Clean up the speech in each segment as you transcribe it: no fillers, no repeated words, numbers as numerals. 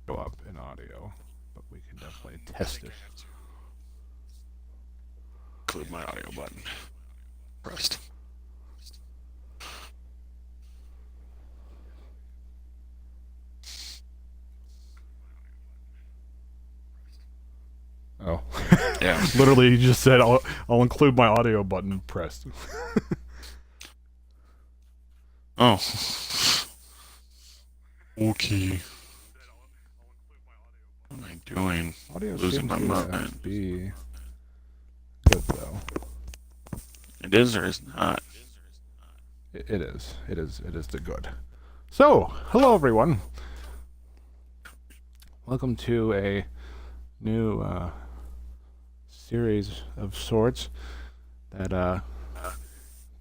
go up in audio, but we can definitely test it. Include my audio button. Pressed. Oh. Yeah. Literally, you just said, I'll include my audio button pressed. Oh. Okay. What am I doing? Audio Losing seems my to mind. be good, though. It is or is not? It is. It is the good. So, hello everyone. Welcome to a new series of sorts that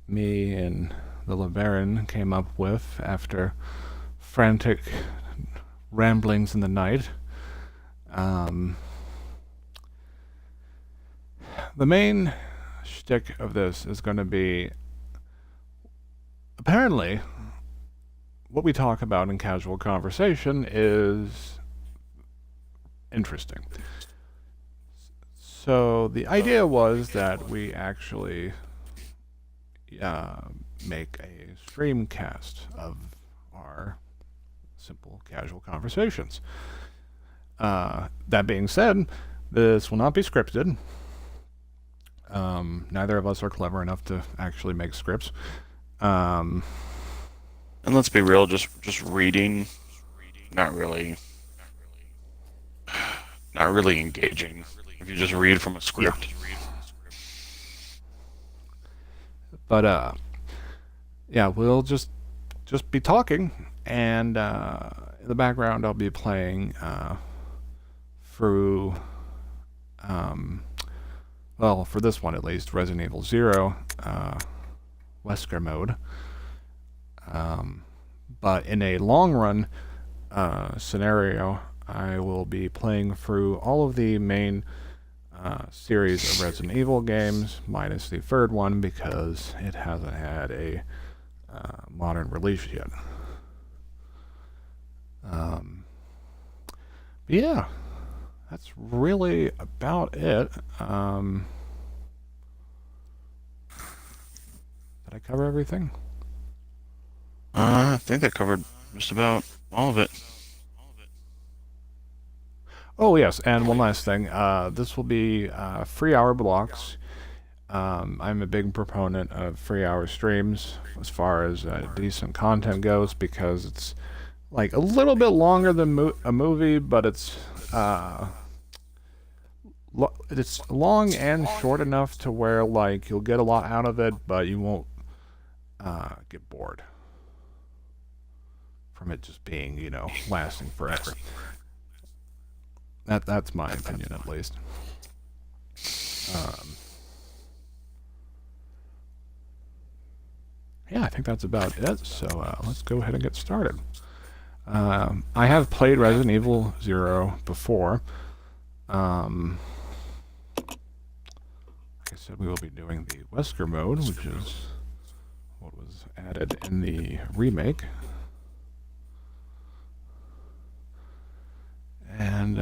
me and the LeBaron came up with after frantic ramblings in the night. The main shtick of this is going to be apparently what we talk about in casual conversation is interesting. So the idea was that we actually make a streamcast of our simple casual conversations. That being said, this will not be scripted. Neither of us are clever enough to actually make scripts. And let's be real, just reading, not really engaging. If you just read from a script. But yeah, we'll just be talking, and in the background I'll be playing through, well, for this one at least, Resident Evil 0 Wesker mode. But in a long run scenario, I will be playing through all of the main series of Resident Evil games, minus the third one because it hasn't had a modern release yet. But yeah, that's really about it. Did I cover everything? I think that covered just about all of it. Oh, yes, and one last thing. This will be 3-hour blocks. I'm a big proponent of 3-hour streams as far as decent content goes because it's like a little bit longer than a movie, but it's long and short enough to where like you'll get a lot out of it, but you won't get bored from it just being, lasting forever. That's my opinion, at least. Yeah, I think that's about it. So let's go ahead and get started. I have played Resident Evil 0 before. Like I said, we will be doing the Wesker mode, which is what was added in the remake. And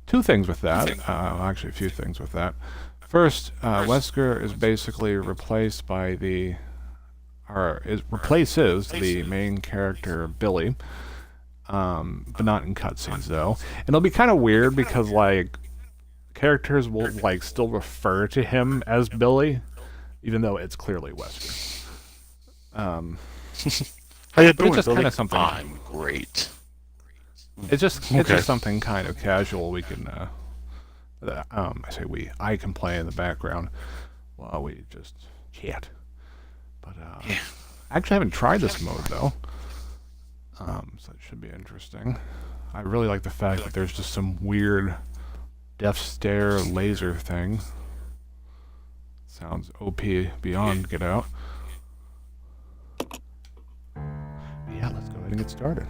two things with that. Actually, a few things with that. First, Wesker is basically replaced by replaces the main character Billy, but not in cutscenes though. And it'll be kind of weird because like characters will like still refer to him as Billy, even though it's clearly Wesker. How you doing, just Billy? Kind of something. I'm great. It's just something kind of casual we can. I can play in the background while we just chat. But Yeah. I actually haven't tried this mode though, so it should be interesting. I really like the fact that there's just some weird death stare laser thing. Sounds OP beyond Get Out. Yeah, let's go ahead and get started.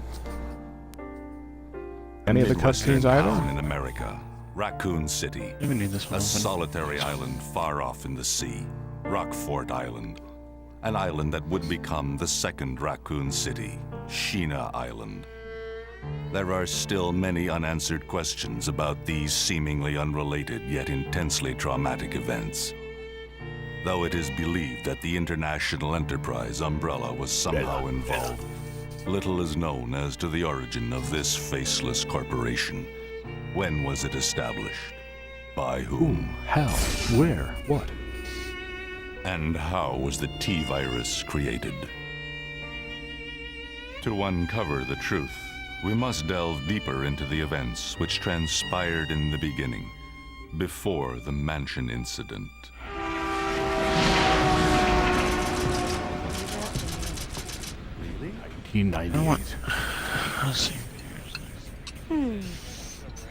Any of the cutscenes town in America, Raccoon City, Even need this one a open. solitary island far off in the sea, Rockfort Island, an island that would become the second Raccoon City, Sheena Island. There are still many unanswered questions about these seemingly unrelated yet intensely traumatic events. Though it is believed that the International Enterprise umbrella was somehow involved, little is known as to the origin of this faceless corporation. When was it established? By whom? How? Where? What? And how was the T-virus created? To uncover the truth, we must delve deeper into the events which transpired in the beginning, before the mansion incident. Really? 1998. Let's see.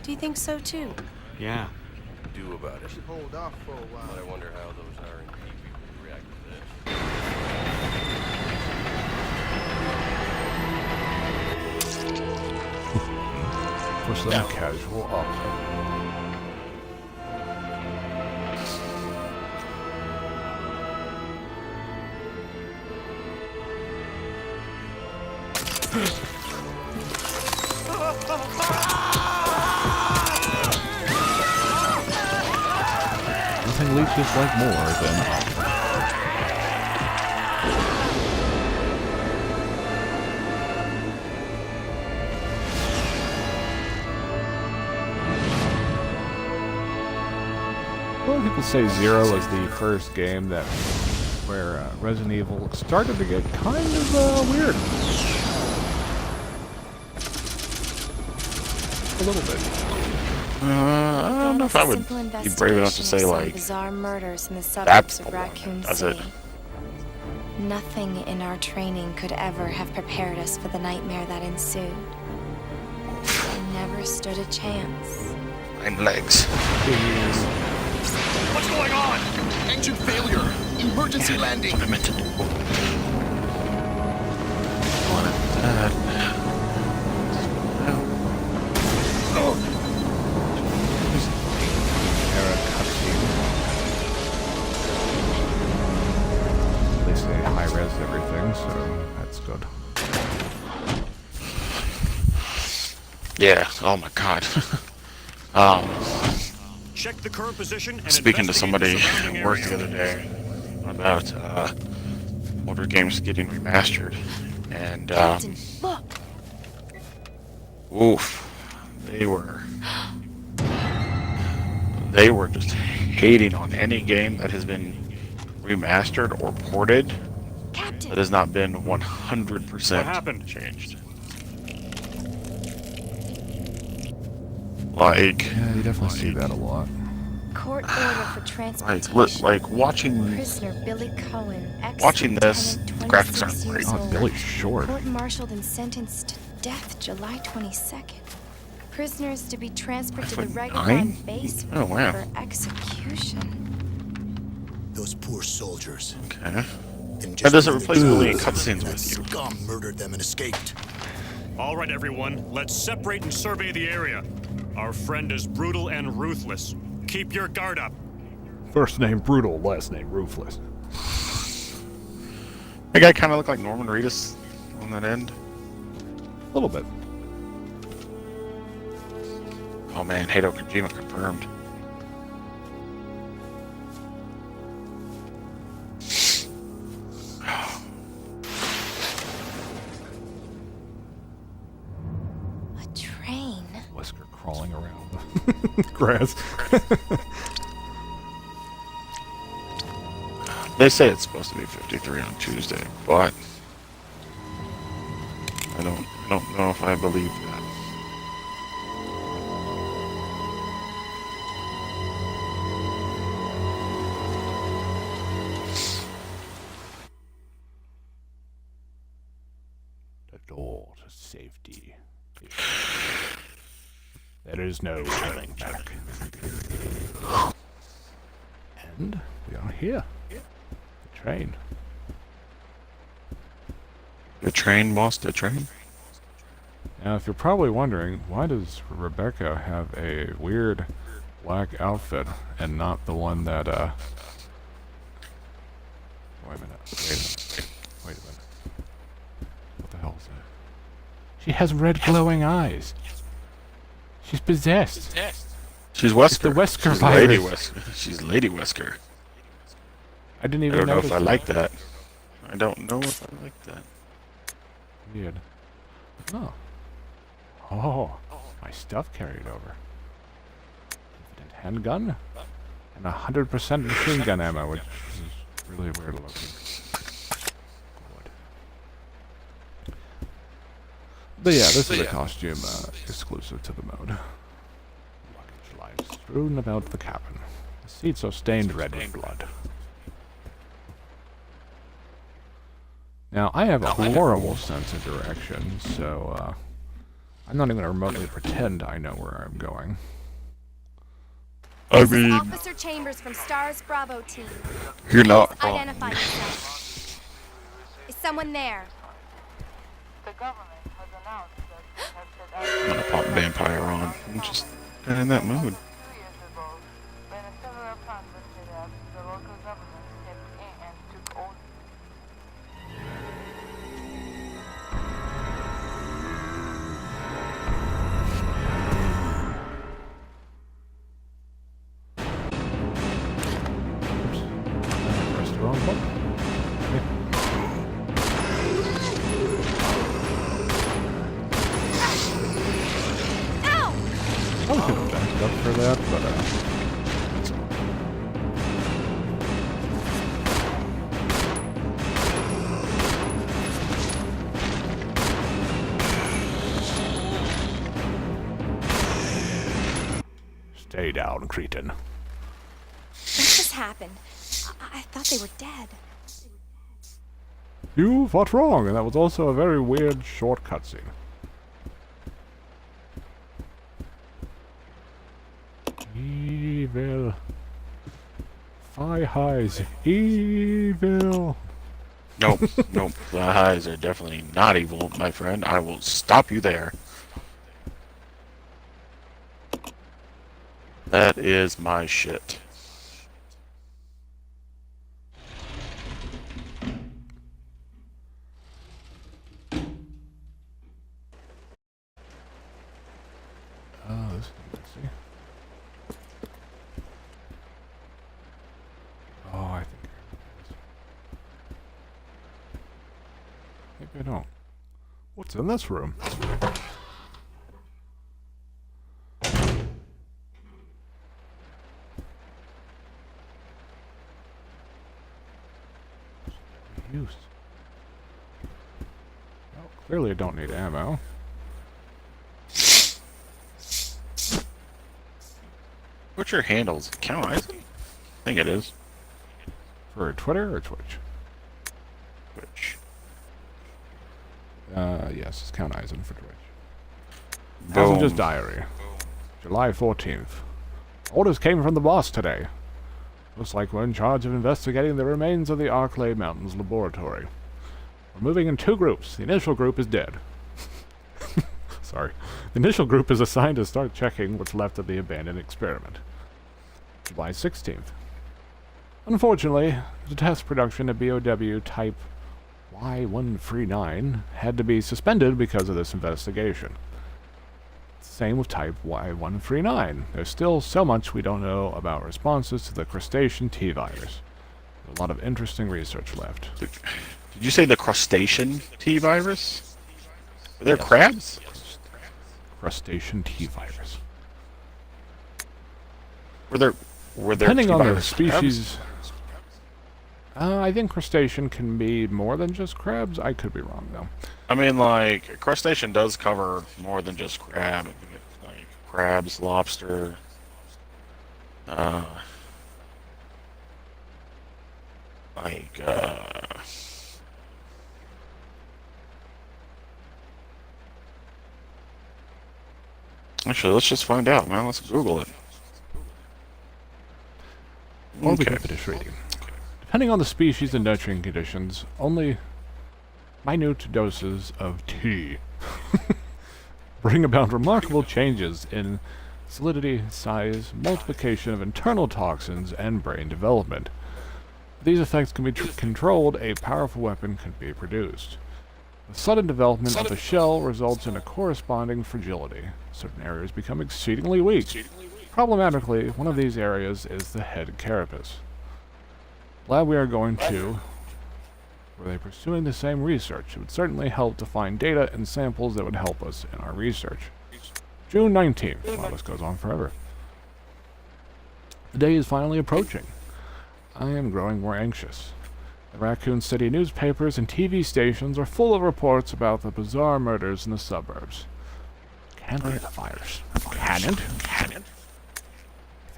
Do you think so too? Yeah. Do about it. Hold off for a while. But I wonder how those R&D people would react to this. Push them casual up. Nothing leeches like more than a lot of people say Zero was the first game that where Resident Evil started to get kind of weird. A little bit. I don't know if I would be brave enough to say like bizarre murders in the that's suburbs the of one Raccoon that does it. City. Nothing in our training could ever have prepared us for the nightmare that ensued. I never stood a chance. 9 legs. What's going on? Engine failure. Emergency landing. I meant to do. Wanted that. Era cutscene. They say high-res everything, so that's good. Yeah. Oh my god. Check the current position and Speaking to investigate somebody the surrounding at work area. the other day about older games getting remastered, and Captain, look! oof, they were just hating on any game that has been remastered or ported that Captain! has not been 100% What happened? changed. Like, Yeah, you definitely see that a lot. Court order for like, transportation. like watching Prisoner Billy Cohen, watching this, the graphics aren't 26 great. years Oh, old. Billy's short. Court-martialed and sentenced to death July 22nd. Prisoners to be transferred to the 5'9"? Regathon base Oh, wow. for execution. Those poor soldiers. Okay. And That doesn't when they replace Billy in died, cutscenes that with you. scum murdered them and escaped. All right, everyone. Let's separate and survey the area. Our friend is brutal and ruthless. Keep your guard up. First name Brutal, last name Ruthless. That guy kind of looked like Norman Reedus on that end. A little bit. Oh man, Hideo Kojima confirmed. A train? Whisker crawling around the grass. They say it's supposed to be 53 on Tuesday, but I don't know if I believe that. The door to safety. There is no turning back. And we are here. The train. The train, boss, the train. Now, if you're probably wondering, why does Rebecca have a weird black outfit and not the one that, Wait a minute. Wait a minute. What the hell is that? She has red glowing eyes. She's possessed. She's Wesker. the Wesker She's Lady virus. Wesker. She's Lady Wesker. I didn't I even don't know notice if I that. like that. I don't know if I like that. Weird. Oh. Oh. My stuff carried over. Infinite handgun. And 100% machine gun ammo, which is really weird looking. Good. But yeah, this is a costume exclusive to the mode. Luggage lies strewn about the cabin. The seats are stained red with blood. Now, I have a horrible sense of direction, so I'm not even gonna remotely pretend I know where I'm going. I This is mean, Officer Chambers from STARS Bravo team. you're not Please wrong. identify yourself. Is someone there? I'm gonna pop Vampire on. I'm just in that mood. Pressed the wrong button. Ow! I could have backed up for that, but stay down, cretin. What just happened? I thought they were dead. You fought wrong, and that was also a very weird short cutscene. Evil. Fi highs. Evil. Nope, nope. The highs are definitely not evil, my friend. I will stop you there. That is my shit. Oh, this is see. Oh, I think I remember this. Maybe I don't. What's in this room? Use. Well, clearly I don't need ammo. What's your handles? Count Eisen? I think it is. For Twitter or Twitch? Which? Yes, it's Count Eisen for Twitch. Passenger's Boom. Diary. July 14th. Orders came from the boss today. Looks like we're in charge of investigating the remains of the Arklay Mountains laboratory. We're moving in 2 groups. The initial group is dead. Sorry. The initial group is assigned to start checking what's left of the abandoned experiment. July 16th. Unfortunately, the test production of BOW Type Y139 had to be suspended because of this investigation. Same with Type Y139. There's still so much we don't know about responses to the crustacean T-virus. There's a lot of interesting research left. Did you say the crustacean T-virus? Are there Yes. crabs? Crustacean T-virus. Were there Depending on the T-virus crabs? species... I think crustacean can be more than just crabs. I could be wrong, though. I mean, like, crustacean does cover more than just crab. It can get, like, crabs, lobster, like, actually, let's just find out, man. Let's Google it. Or we Okay. can finish reading. Depending on the species and nurturing conditions, only minute doses of tea bring about remarkable changes in solidity, size, multiplication of internal toxins, and brain development. If these effects can be controlled, a powerful weapon can be produced. The sudden development of the shell results in a corresponding fragility. Certain areas become exceedingly weak. Problematically, one of these areas is the head carapace. Lab we are going to, were they pursuing the same research? It would certainly help to find data and samples that would help us in our research. June 19th. Wow, this goes on forever. The day is finally approaching. I am growing more anxious. The Raccoon City newspapers and TV stations are full of reports about the bizarre murders in the suburbs. Can it be the virus? Can it?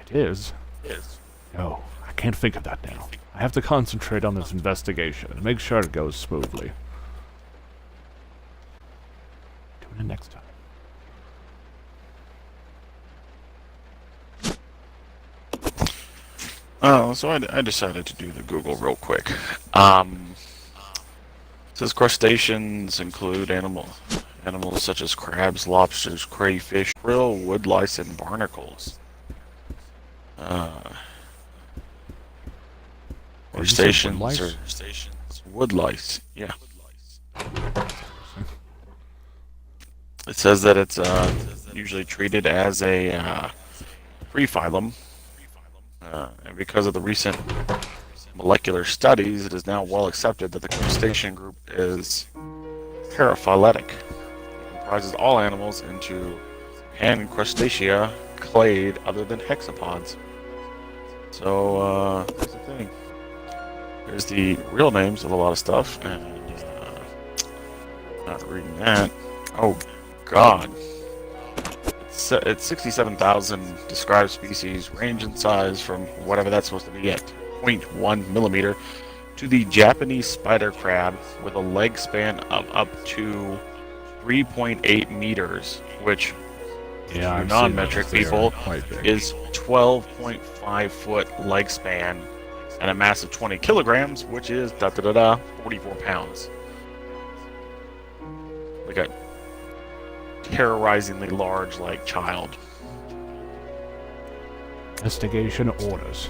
If it is, no, I can't think of that now. I have to concentrate on this investigation and make sure it goes smoothly. Tune in next time. Oh, so I decided to do the Google real quick. Says crustaceans include animals such as crabs, lobsters, crayfish, krill, woodlice, and barnacles. Crustaceans woodlice? or woodlice, yeah. It says that it's usually treated as a free phylum. And because of the recent molecular studies, it is now well accepted that the crustacean group is paraphyletic. It comprises all animals into and crustacea clade other than hexapods. So, that's the thing. Here's the real names of a lot of stuff, and not reading that. Oh, God. It's 67,000 described species, range in size from whatever that's supposed to be at 0.1 millimeter to the Japanese spider crab with a leg span of up to 3.8 meters, which Yeah, to I've non-metric seen those. They people are quite big. is 12.5 foot leg span and a mass of 20 kilograms, which is 44 pounds. Like a terrorizingly large, like, child. Investigation orders.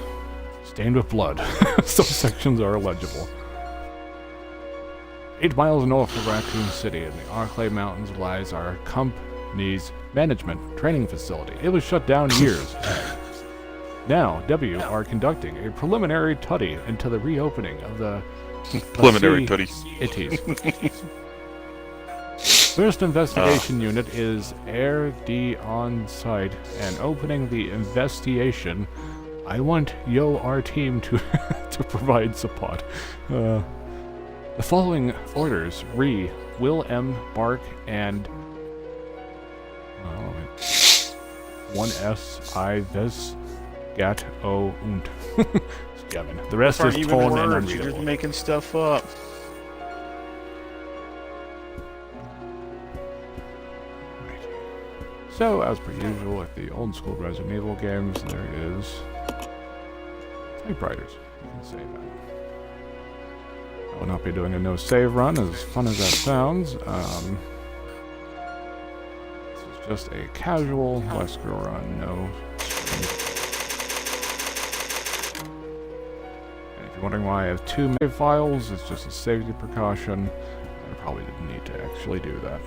Stained with blood. Some sections are illegible. 8 miles north of Raccoon City in the Arclay Mountains lies our company's management training facility. It was shut down years ago. Now, W are conducting a preliminary study into the reopening of the Preliminary tutty. Itties. First investigation unit is RD on site and opening the investigation. I want our team to to provide support. The following orders: Will M. Bark and 1S I Ves Gat O und. The rest is torn and You're just unreadable. making stuff up. So, as per usual, like the old school Resident Evil games, there is typewriters. You can save that. I will not be doing a no save run, as fun as that sounds. This is just a casual Wesker run, no. And if you're wondering why I have 2 save files, it's just a safety precaution. I probably didn't need to actually do that.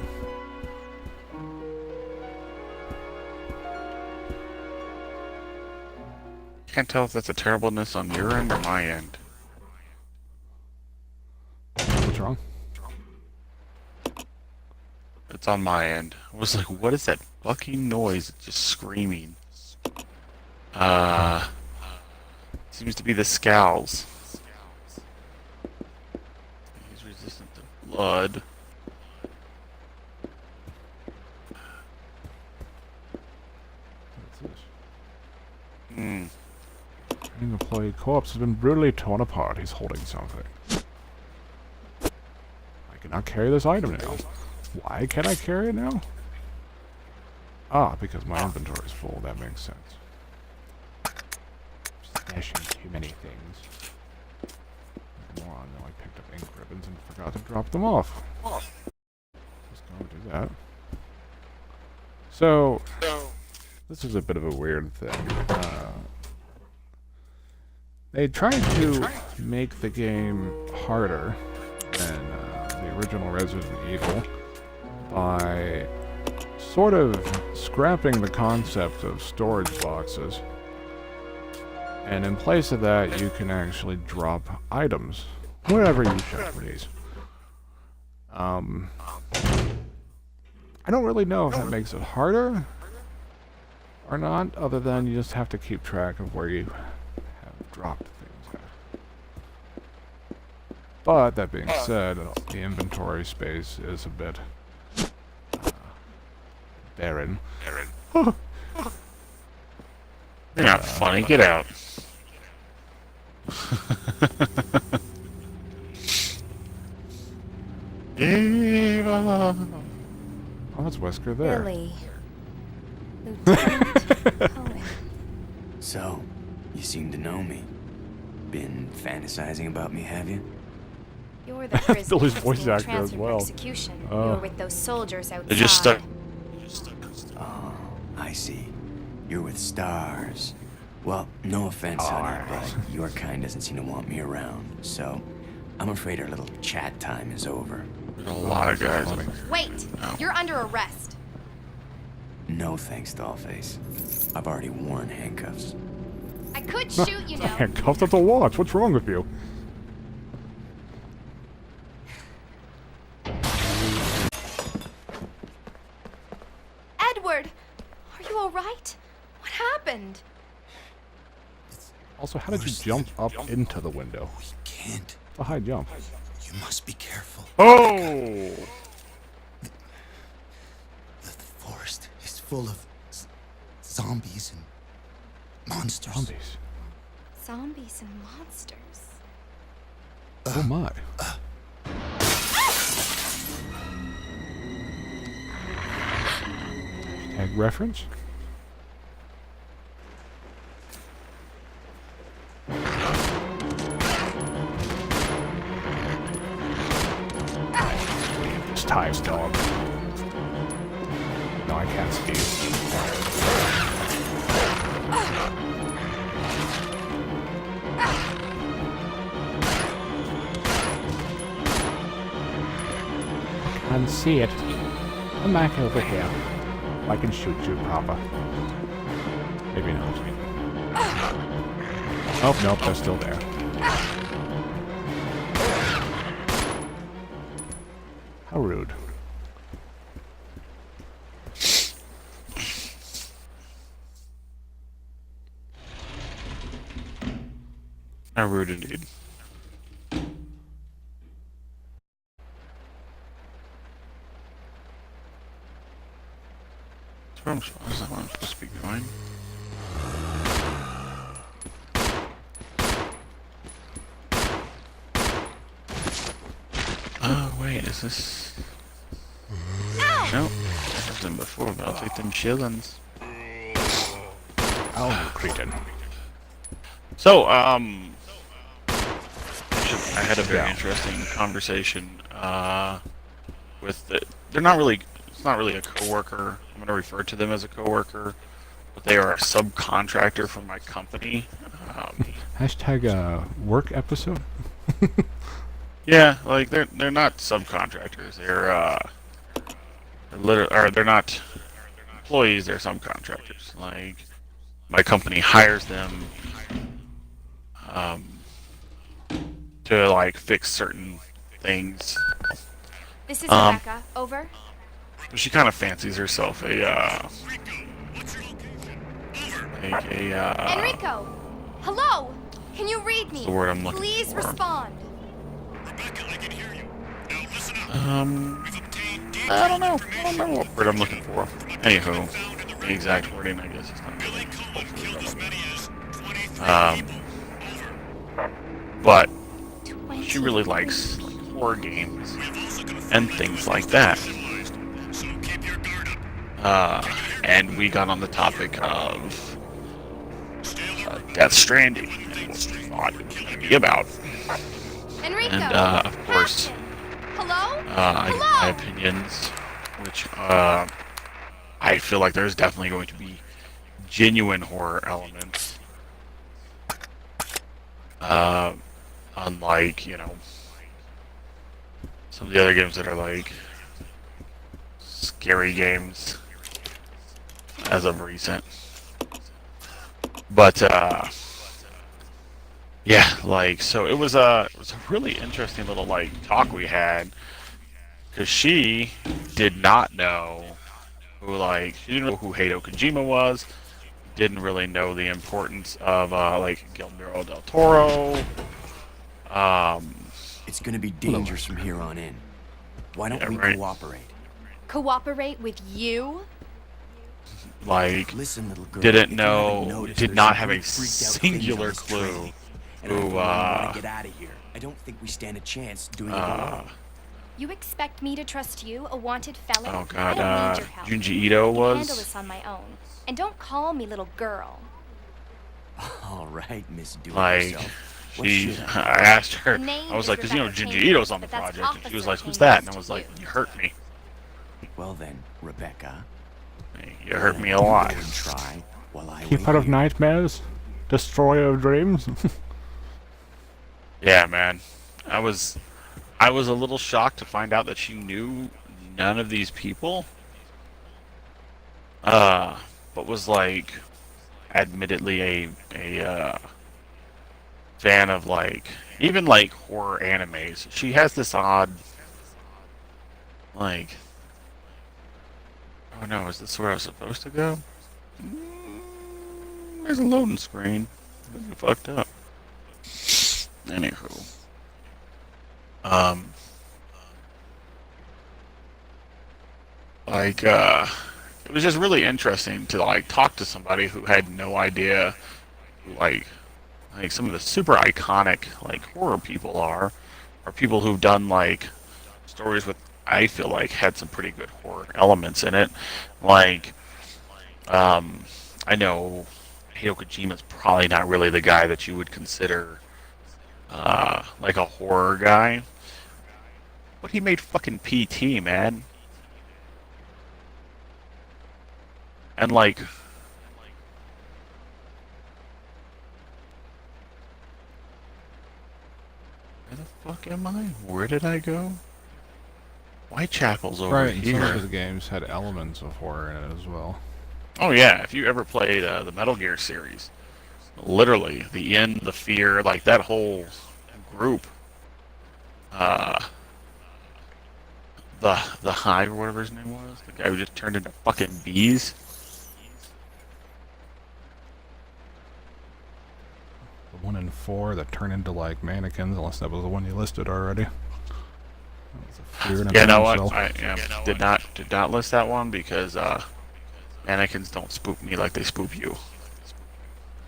Can't tell if that's a terribleness on your end or my end. What's wrong? It's on my end. I was like, what is that fucking noise? It's just screaming. Seems to be the scowls. He's resistant to blood. What's this? Hmm. Training employee corpse has been brutally torn apart. He's holding something. I cannot carry this item now. Why can't I carry it now? Ah, because my inventory is full. That makes sense. Stashing too many things. Moron, though, I picked up ink ribbons and forgot to drop them off. Just gonna do that. So, this is a bit of a weird thing. They tried to make the game harder than the original Resident Evil by sort of scrapping the concept of storage boxes. And in place of that, you can actually drop items wherever you show for these. I don't really know if that makes it harder or not, other than you just have to keep track of where you have dropped things at. But that being said, the inventory space is a bit barren. You're not funny. Get out. Eva. Oh, that's Wesker there. Billy. Lieutenant Cohen. So, you seem to know me. Been fantasizing about me, have you? You're the prisoner Billy's that's voice being actor as transferred for well. execution. Oh. You're with those soldiers outside. They're just stuck. Oh, I see. You're with stars. Well, no offense, honey, but your kind doesn't seem to want me around. So, I'm afraid our little chat time is over. There's a lot of guys. Wait! You're under arrest. No thanks, Dollface. I've already worn handcuffs. I could shoot, you know. Handcuffed at the watch. What's wrong with you? Edward! Are you alright? What happened? Also, how did you jump up into the window? We can't. It's a high jump. You must be careful. Oh! The forest is full of zombies and monsters. Zombies. Zombies and monsters. Oh my. Tag reference? It's time, dog. No, I can't see. Can't see it. Come back over here. I can shoot you proper. Maybe not. Oh, nope, they're still there. How rude. How rude indeed. Is that what I'm supposed to be doing? Oh, wait, is this... No, that was them before, but I'll take them shillings. Oh, cretin. So, I had a very interesting conversation, with the... They're not really... It's not really a coworker. I'm going to refer to them as a coworker, but they are a subcontractor for my company. Hashtag work episode? Yeah, like they're not subcontractors. They're not employees. They're subcontractors. Like my company hires them to like fix certain things. This is Rebecca. Over. She kind of fancies herself Enrico! Hello! Can you read me? The word I'm looking Please for. respond. Rebecca, I can hear you. Now listen up. We've obtained I don't know what word I'm looking for. Anywho, the exact wording I guess is not Billy Cohen killed as many as 23 Um, but 20. she really likes like, horror games and things like that. So keep your guard up. And we got on the topic of Death Stranding and what we thought it was going to be about. Enrico! And of course, Hello? I give my opinions, which I feel like there's definitely going to be genuine horror elements. Unlike, some of the other games that are like scary games as of recent. But yeah, like, so it was a really interesting little like talk we had, because she did not know who, like, she didn't know who Hideo Kojima was, didn't really know the importance of like Guillermo del Toro. It's gonna be dangerous from here on in. Why don't we right. cooperate? Cooperate with you? Like, Listen, little girl. didn't if you know, haven't noticed, did there's not some have a pretty freaked out things on singular this clue train. And I who, really want to get out of here. I don't think we stand a chance doing it alone. You expect me to trust you, a wanted felon? Oh I god, don't need your help. Junji Ito I can handle was. this on my own. And don't call me little girl. All right, Miss Do It Like, Yourself. What she, should I asked her, The name I was is like, because, you know, Rebecca Junji Chambers, Ito's on the but that's project, and she was Officer like, who's Chambers that? And I to was like, you. you hurt me. Well then, Rebecca. You hurt me a lot. Go and try while I wait Keeper of here. nightmares, destroyer of dreams. Yeah, man. I was a little shocked to find out that she knew none of these people. But was like, admittedly a fan of like, even like horror animes. She has this odd, like, oh no, is this where I was supposed to go? There's a loading screen. I fucked up. Anywho. Like, it was just really interesting to like talk to somebody who had no idea who, like some of the super iconic like horror people are, or people who've done like stories with, I feel like, had some pretty good horror elements in it. Like, I know Hideo Kojima's probably not really the guy that you would consider like a horror guy, but he made fucking PT, man. And like, where the fuck am I? Where did I go? Whitechapel's over Right, and some of here. his games had elements of horror in it as well. Oh yeah, if you ever played the Metal Gear series, literally the End, the Fear, like that whole group, the Hive or whatever his name was, the guy who just turned into fucking bees. The 1 in 4 that turn into like mannequins, unless that was the one you listed already. That was a fear in a Yeah, no, bombshell. I did not list that one because mannequins don't spook me like they spook you.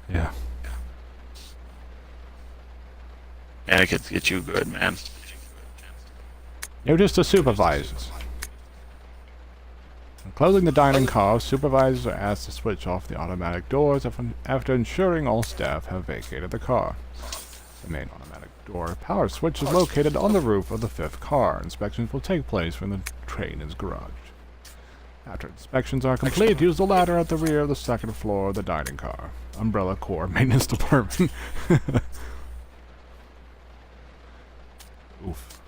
Yeah. Mannequins get you good, man. Notice the supervisors. When closing the dining car, supervisors are asked to switch off the automatic doors after ensuring all staff have vacated the car. The main automatic door power switch is located on the roof of the 5th car. Inspections will take place when the train is garaged. After inspections are complete, use the ladder at the rear of the 2nd floor of the dining car. Umbrella Corps Maintenance Department. Oof.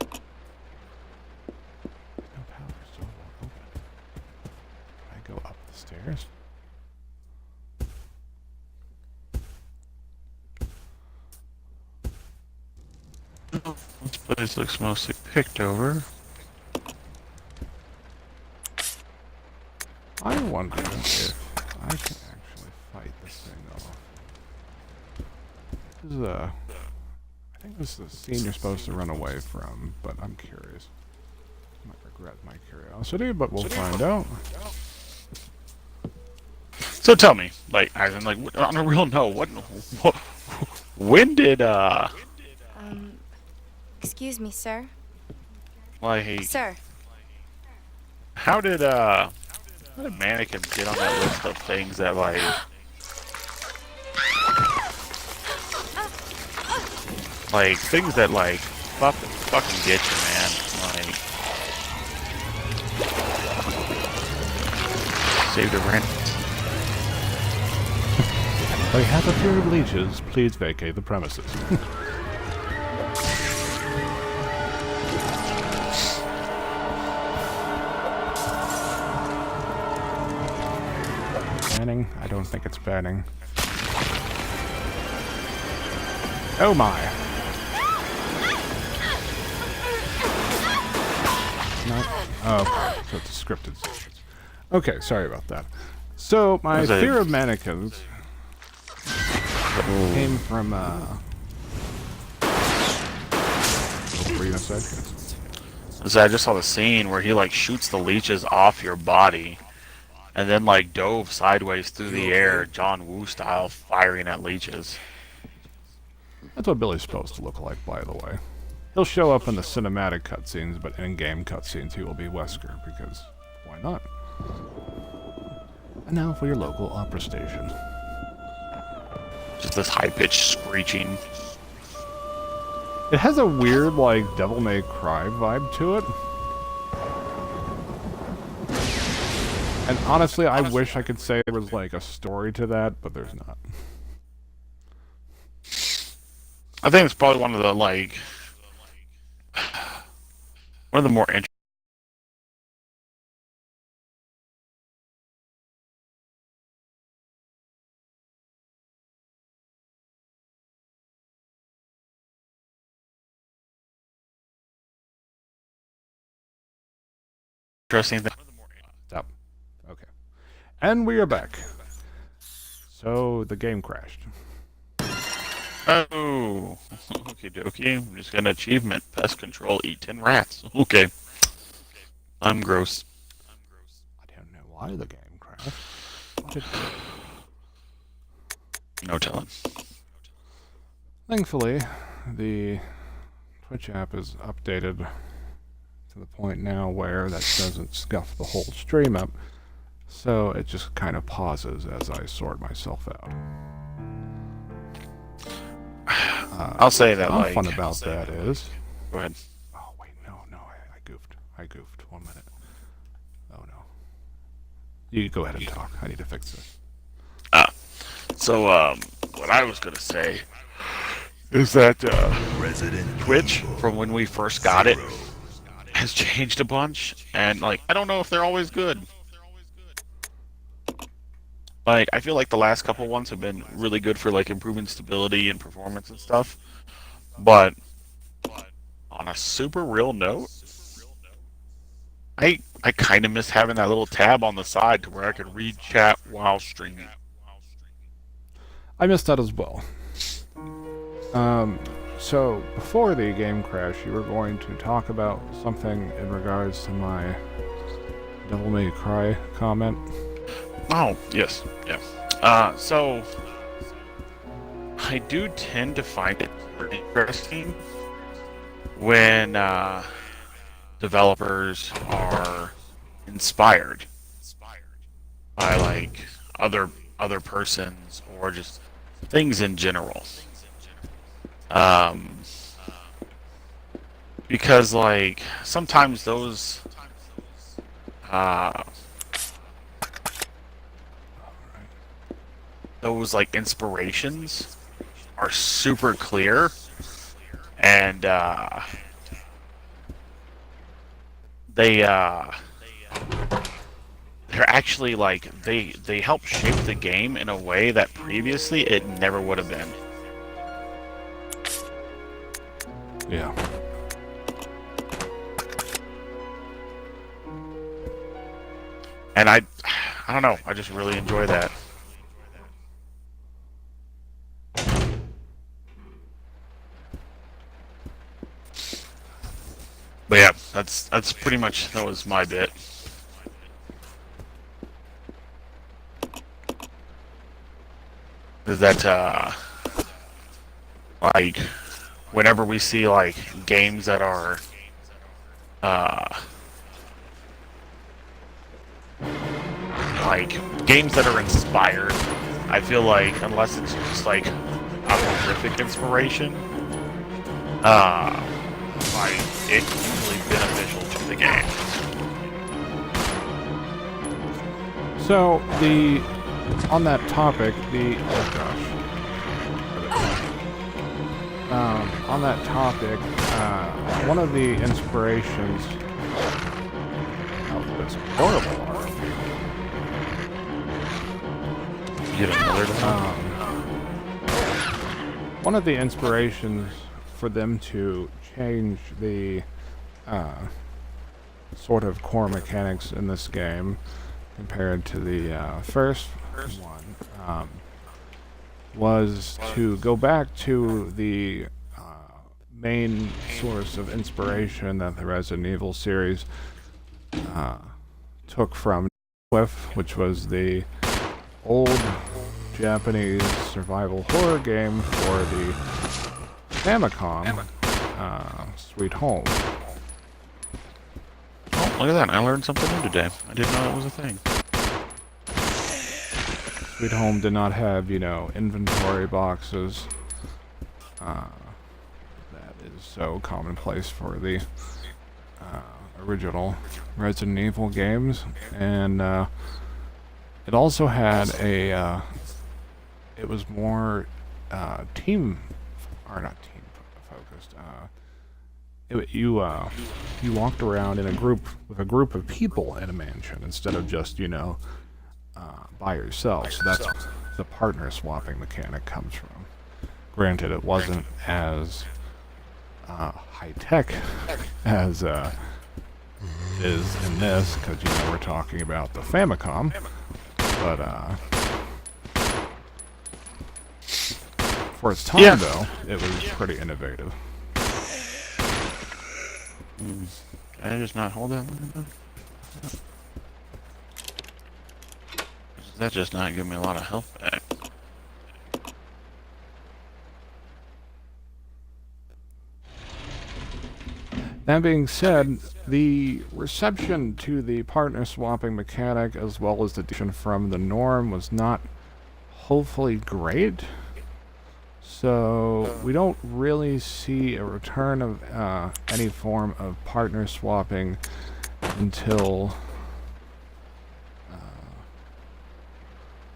No power, so open. I go up the stairs. This place looks mostly picked over. I wonder if I can actually fight this thing off. This is I think this is the scene you're supposed to run away from, but I'm curious. I might regret my curiosity, but we'll find out. So tell me, like, as in, like, on a real note, what when did Excuse me, sir. like, Sir. how did mannequins get on that list of things that like things that like fucking get you, man? Like, saved a rent. By half a few leeches, please vacate the premises. banning? I don't think it's banning. Oh my! No. Oh, so it's a scripted section. Okay, sorry about that. So, my fear of mannequins came from, what were you gonna say? So I just saw the scene where he like shoots the leeches off your body, and then like dove sideways through the air, John Woo style, firing at leeches. That's what Billy's supposed to look like, by the way. He'll show up in the cinematic cutscenes, but in-game cutscenes he will be Wesker, because why not? And now for your local opera station. Just this high-pitched screeching. It has a weird, like, Devil May Cry vibe to it. And honestly, I wish I could say there was, like, a story to that, but there's not. I think it's probably one of the, like, one of the more interesting things. Stop. Okay. And we are back. So, the game crashed. Oh, okie dokie. I'm just got an achievement. Pest control, eat 10 rats. Okay. I'm gross. I don't know why the game crashed. No telling. Thankfully, the Twitch app is updated to the point now where that doesn't scuff the whole stream up. So it just kind of pauses as I sort myself out. I'll say that, What's like... fun about that is... Go ahead. Oh, wait, no, I goofed. I goofed. 1 minute. Oh, no. You go ahead and talk. I need to fix this. So, what I was gonna say is that, Twitch, from when we first got it, has changed a bunch, and, like, I don't know if they're always good. Like, I feel like the last couple ones have been really good for, like, improving stability and performance and stuff. But, on a super real note, I kind of miss having that little tab on the side to where I could read chat while streaming. I missed that as well. So, before the game crash, you were going to talk about something in regards to my Devil May Cry comment. Oh, yes, yeah. So, I do tend to find it pretty interesting when developers are inspired by, like, other persons or just things in general. Because, like, sometimes those like inspirations are super clear, and they're actually, like, they help shape the game in a way that previously it never would have been. Yeah. And I don't know, I just really enjoy that. But yeah, that's pretty much, that was my bit. Is that like, whenever we see, like, games that are like games that are inspired, I feel like, unless it's just like a horrific inspiration, like, it's usually beneficial to the game. So, on that topic, on that topic, one of the inspirations... Oh, that's horrible. Get another down. One of the inspirations for them to change the sort of core mechanics in this game compared to the first one was to go back to the main source of inspiration that the Resident Evil series took from which was the old Japanese survival horror game for the Famicom, Sweet Home. Oh, look at that. I learned something new today. I didn't know that was a thing. Sweet Home did not have, inventory boxes. That is so commonplace for the original Resident Evil games. And it also had a... it was more not team focused. You walked around in a group with a group of people in a mansion instead of just by yourself. So that's where the partner swapping mechanic comes from. Granted, it wasn't as high tech as is in this, because we're talking about the Famicom, but for its time, though, it was pretty innovative. Can I just not hold that one? That just not give me a lot of health back. That being said, the reception to the partner swapping mechanic, as well as the addition from the norm, was not hopefully great. So we don't really see a return of any form of partner swapping until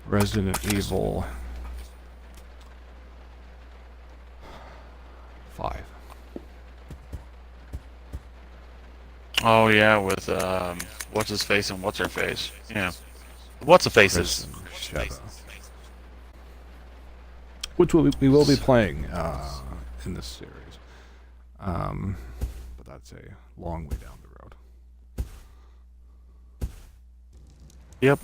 Resident Evil 5. Oh yeah, with what's his face and what's her face? Yeah, what's the faces? Shadow. Which we will be playing in this series, but that's a long way down the road. Yep.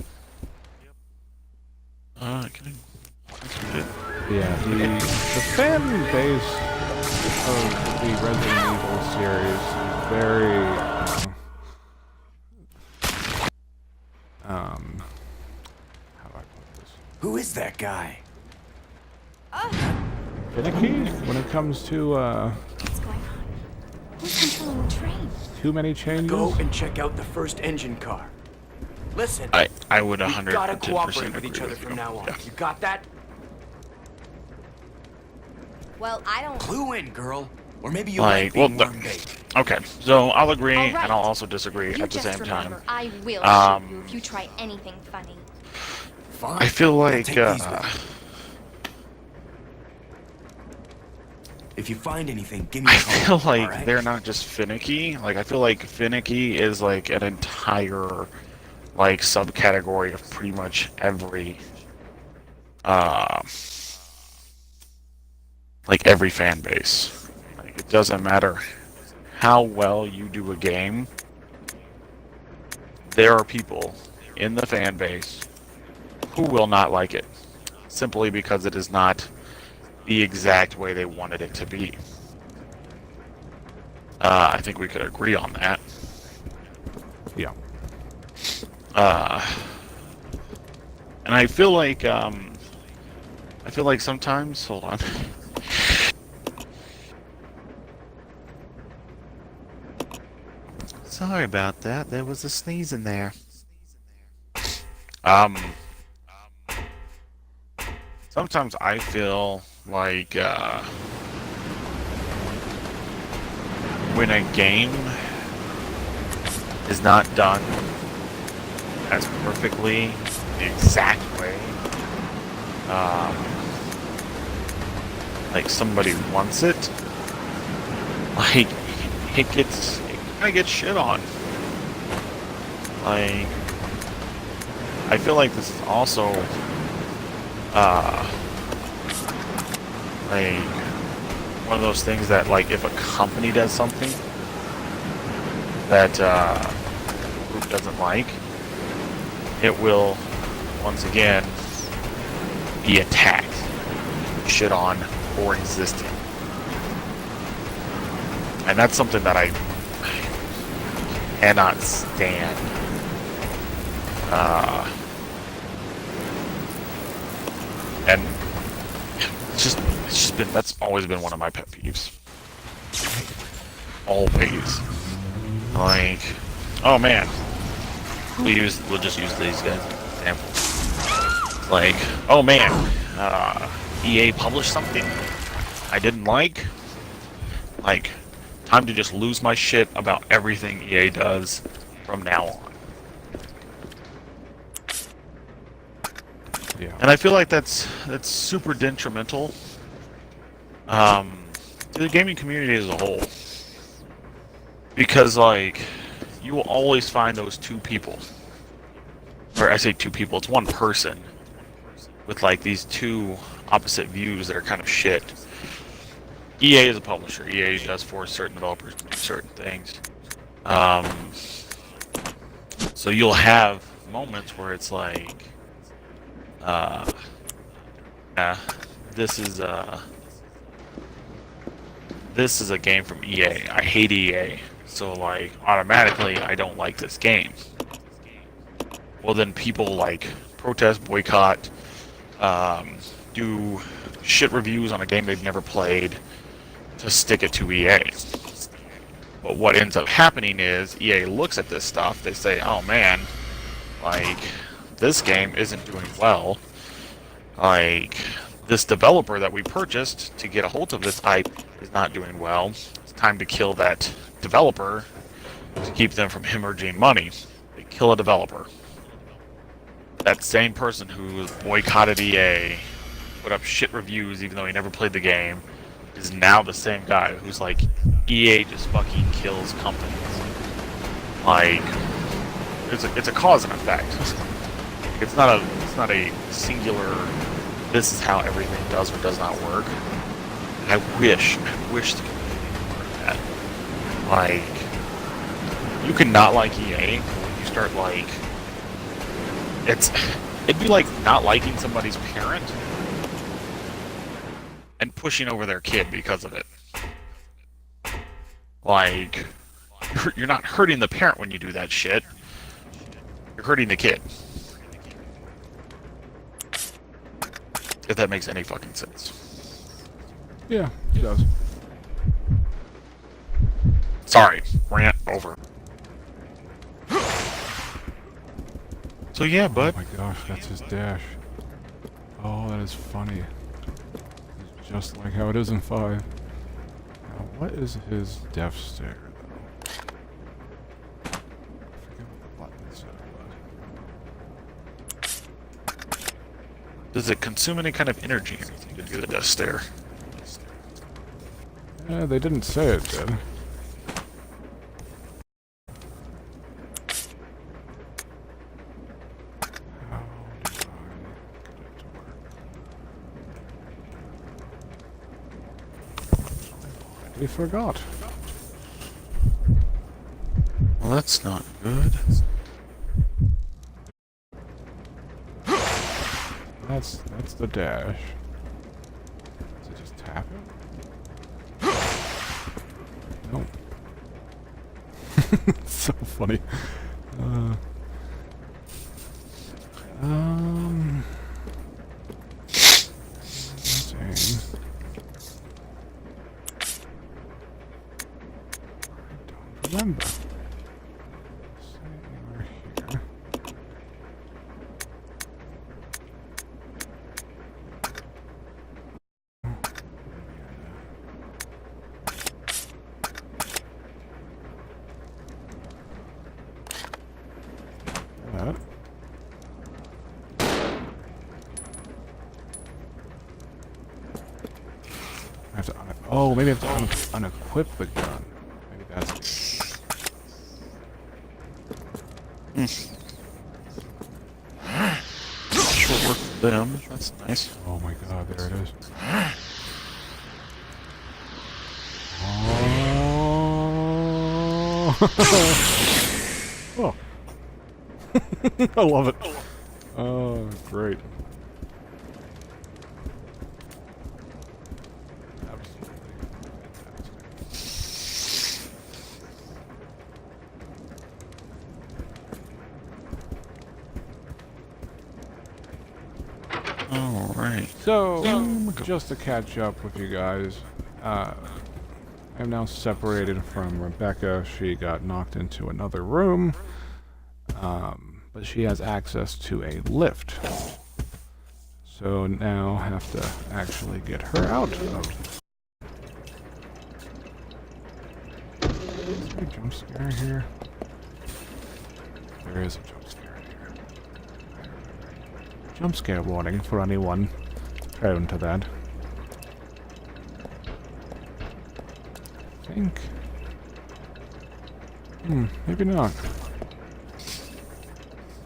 Yeah, the fan base of the Resident Evil series is very how do I put this? Who is that guy? Finicky when it comes to What's going on? Who's controlling the train? too many changes. Go and check out the first engine car. Listen, I would we 100% gotta cooperate with agree each other with from you. now on. Yeah. You got that? Well, I don't... Clue in, girl. Or maybe you Like, like being well, warm bait. Okay, so I'll agree All right. and I'll also disagree You at the just same time. remember, I will Um, shoot you if you try anything funny. Fine. I feel I'll like take these with me. If you find anything, give me a I call. feel like alright? they're not just finicky. Like I feel like finicky is like an entire like subcategory of pretty much every like every fan base. Like it doesn't matter how well you do a game. There are people in the fan base who will not like it simply because it is not the exact way they wanted it to be. I think we could agree on that. Yeah. And I feel like sometimes, hold on. Sorry about that. There was a sneeze in there. Sometimes I feel like when a game is not done as perfectly the exact way like somebody wants it, like it kind of gets shit on. Like I feel like this is also like one of those things that, like, if a company does something that the group doesn't like, it will once again be attacked, shit on, or existing. And that's something that I cannot stand. And it's just been, that's always been one of my pet peeves. Always. Like, oh man, we'll just use these guys as an example. Like, oh man, EA published something I didn't like. Like, time to just lose my shit about everything EA does from now on. Yeah. And I feel like that's super detrimental to the gaming community as a whole. Because, like, you will always find those two people. Or I say two people, it's one person with, like, these two opposite views that are kind of shit. EA is a publisher. EA does force certain developers to do certain things. So you'll have moments where it's like, this is a game from EA. I hate EA. So, like, automatically I don't like this game. Well, then people, like, protest, boycott, do shit reviews on a game they've never played to stick it to EA. But what ends up happening is EA looks at this stuff, they say, oh man, like, this game isn't doing well. Like, this developer that we purchased to get a hold of this hype is not doing well. It's time to kill that developer to keep them from hemorrhaging money. They kill a developer. That same person who boycotted EA, put up shit reviews even though he never played the game, is now the same guy who's like, EA just fucking kills companies. Like, it's a cause and effect. It's not a singular, this is how everything does or does not work. And I wish the community worked that. Like, you can not like EA, but when you start, like, it'd be like not liking somebody's parent and pushing over their kid because of it. Like, you're not hurting the parent when you do that shit. You're hurting the kid. If that makes any fucking sense. Yeah, it does. Sorry, rant over. So yeah, bud. Oh my gosh, that's his dash. Oh, that is funny. It's just like how it is in 5. Now, what is his death stare, though? I forget what the button said. Does it consume any kind of energy or anything to do the death stare? Yeah, they didn't say it did. We forgot. Well, that's not good. That's the dash. Does it just tap it? Nope. So funny. Let's see. I don't remember. Let's see, we're here. That. I have to oh, maybe I have to unequip the gun. Maybe that's Sure work. them. That's nice. Oh my god, there it is. Oh. I love it. Oh, great. Absolutely fantastic. All right. So, just to catch up with you guys, I'm now separated from Rebecca. She got knocked into another room, but she has access to a lift. So now I have to actually get her out of. Is there a jump scare here? There is a jump scare here. Jump scare warning for anyone prone to that. I think. Maybe not.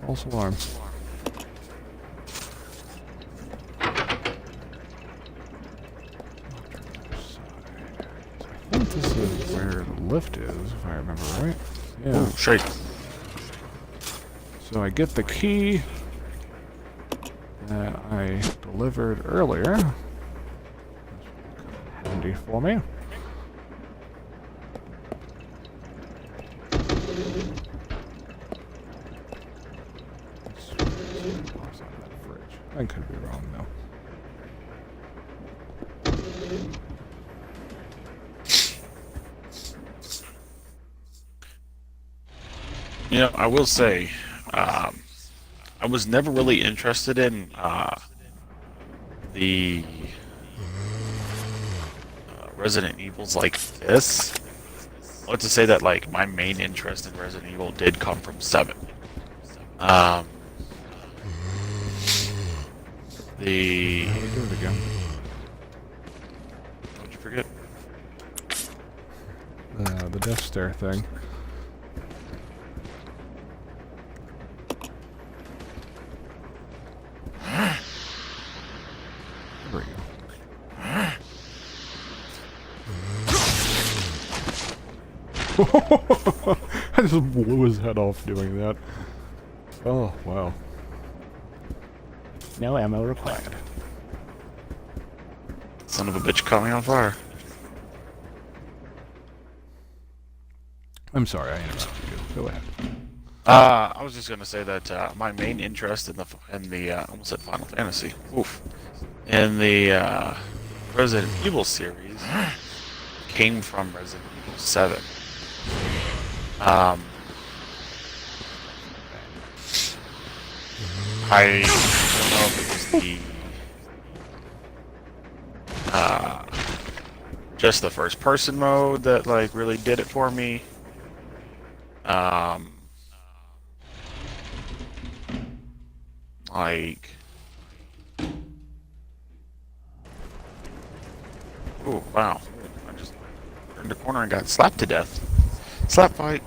False alarm. I think this is where the lift is, if I remember right. Yeah. Ooh, shake. So I get the key that I delivered earlier. Handy for me. I could be wrong though. You know, I will say, I was never really interested in the Resident Evils like this. I want to say that like my main interest in Resident Evil did come from 7. How do we do it again? What'd you forget? The death stare thing. There we go. I just blew his head off doing that. Oh, wow. No ammo required. Son of a bitch caught me on fire. I'm sorry, I interrupted you. Go ahead. I was just gonna say that my main interest in the I almost said Final Fantasy. Oof. In the Resident Evil series came from Resident Evil 7. I don't know if it was just the first person mode that like really did it for me. Like, oh wow, I just turned the corner and got slapped to death. Slap fight.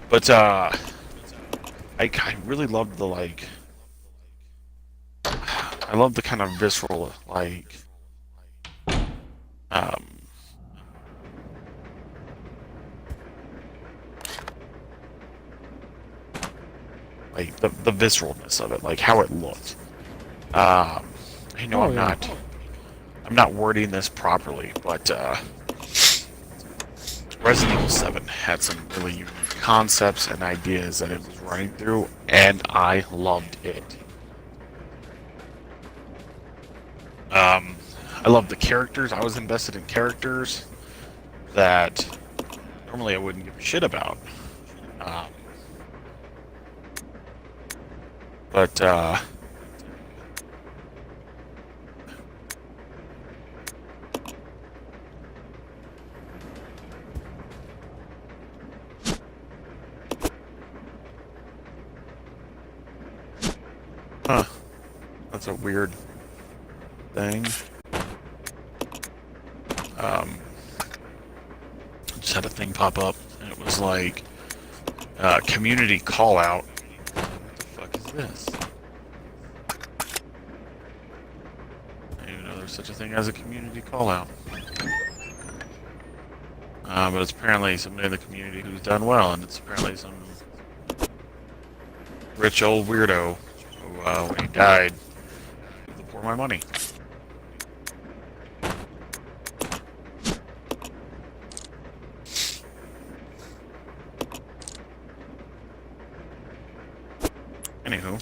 But I really loved the like. I love the kind of visceral like. Like the visceralness of it, like how it looked. I know I'm not wording this properly, but Resident Evil 7 had some really unique concepts and ideas that it was running through, and I loved it. I loved the characters. I was invested in characters that normally I wouldn't give a shit about. But that's a weird thing. just had a thing pop up, and it was like community call out. What the fuck is this? I didn't even know there's such a thing as a community call out. But it's apparently somebody in the community who's done well, and it's apparently some rich old weirdo who, when he died, pour my money. Anywho.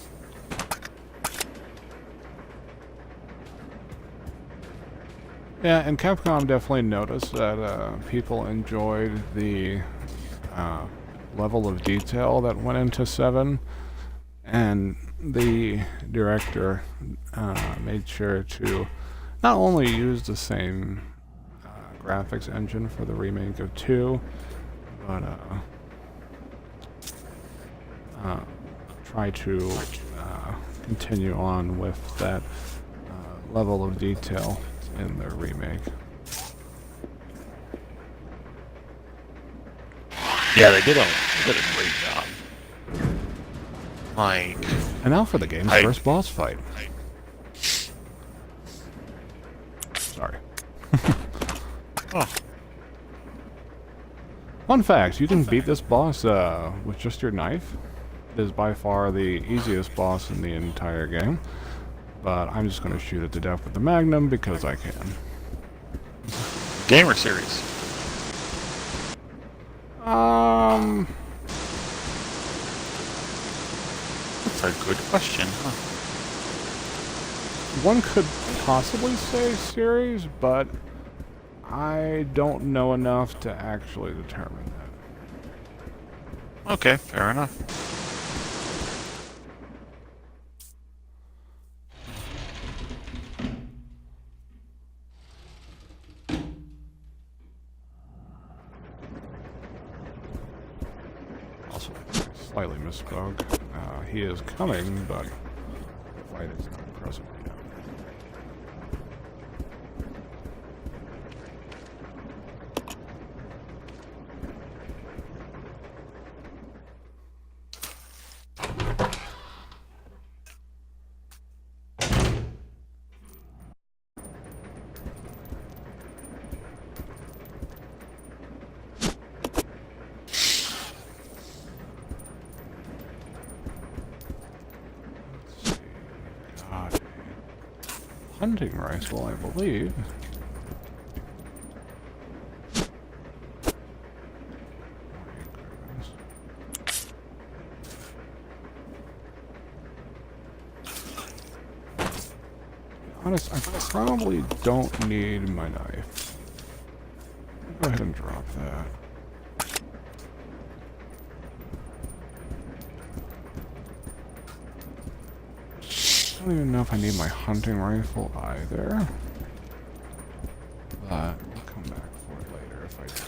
Yeah, and Capcom definitely noticed that people enjoyed the level of detail that went into 7, and the director made sure to not only use the same graphics engine for the remake of 2, but try to continue on with that level of detail in their remake. Yeah, they did a great job. Like, and now for the game's first boss fight. Sorry. Oh. Fun fact, you can beat this boss with just your knife. It is by far the easiest boss in the entire game. But I'm just going to shoot it to death with the Magnum because I can. Gamer series. That's a good question, huh? One could possibly say series, but I don't know enough to actually determine that. Okay, fair enough. Also, slightly misspoke. He is coming, but the fight is not present yet. Hunting rifle, I believe. Honest, I probably don't need my knife. I'll go ahead and drop that. I don't even know if I need my hunting rifle either. But I'll come back for it later if I do.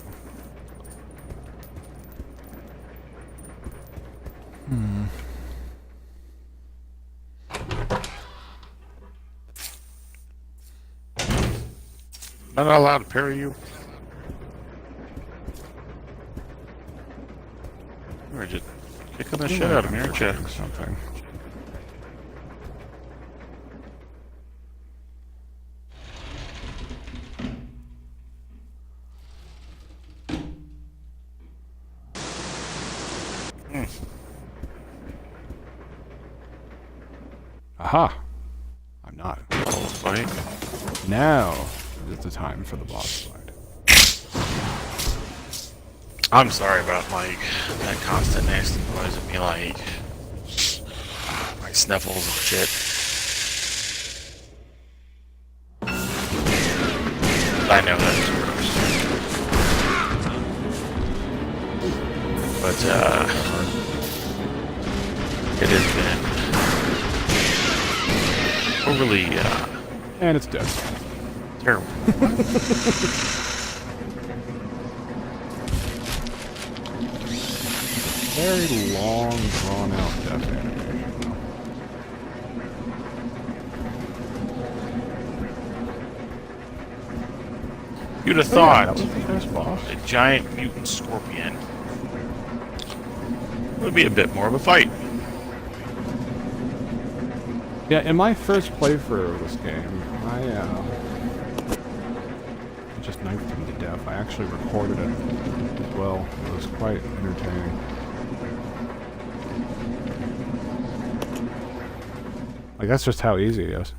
Not allowed to parry you. You were just kicking the shit out of me, aren't you? Something. Aha! I'm not. Boss fight. Now is the time for the boss fight. I'm sorry about like that constant nasty noise of me like my sniffles and shit. I know that's gross. But it has been overly And it's dead. terrible. Very long, drawn-out death animation, though. You'd have Oh, yeah, thought that was the first boss. a giant mutant scorpion would be a bit more of a fight. Yeah, in my first playthrough of this game, I just knifed him to death. I actually recorded it as well. It was quite entertaining. Like, that's just how easy it is.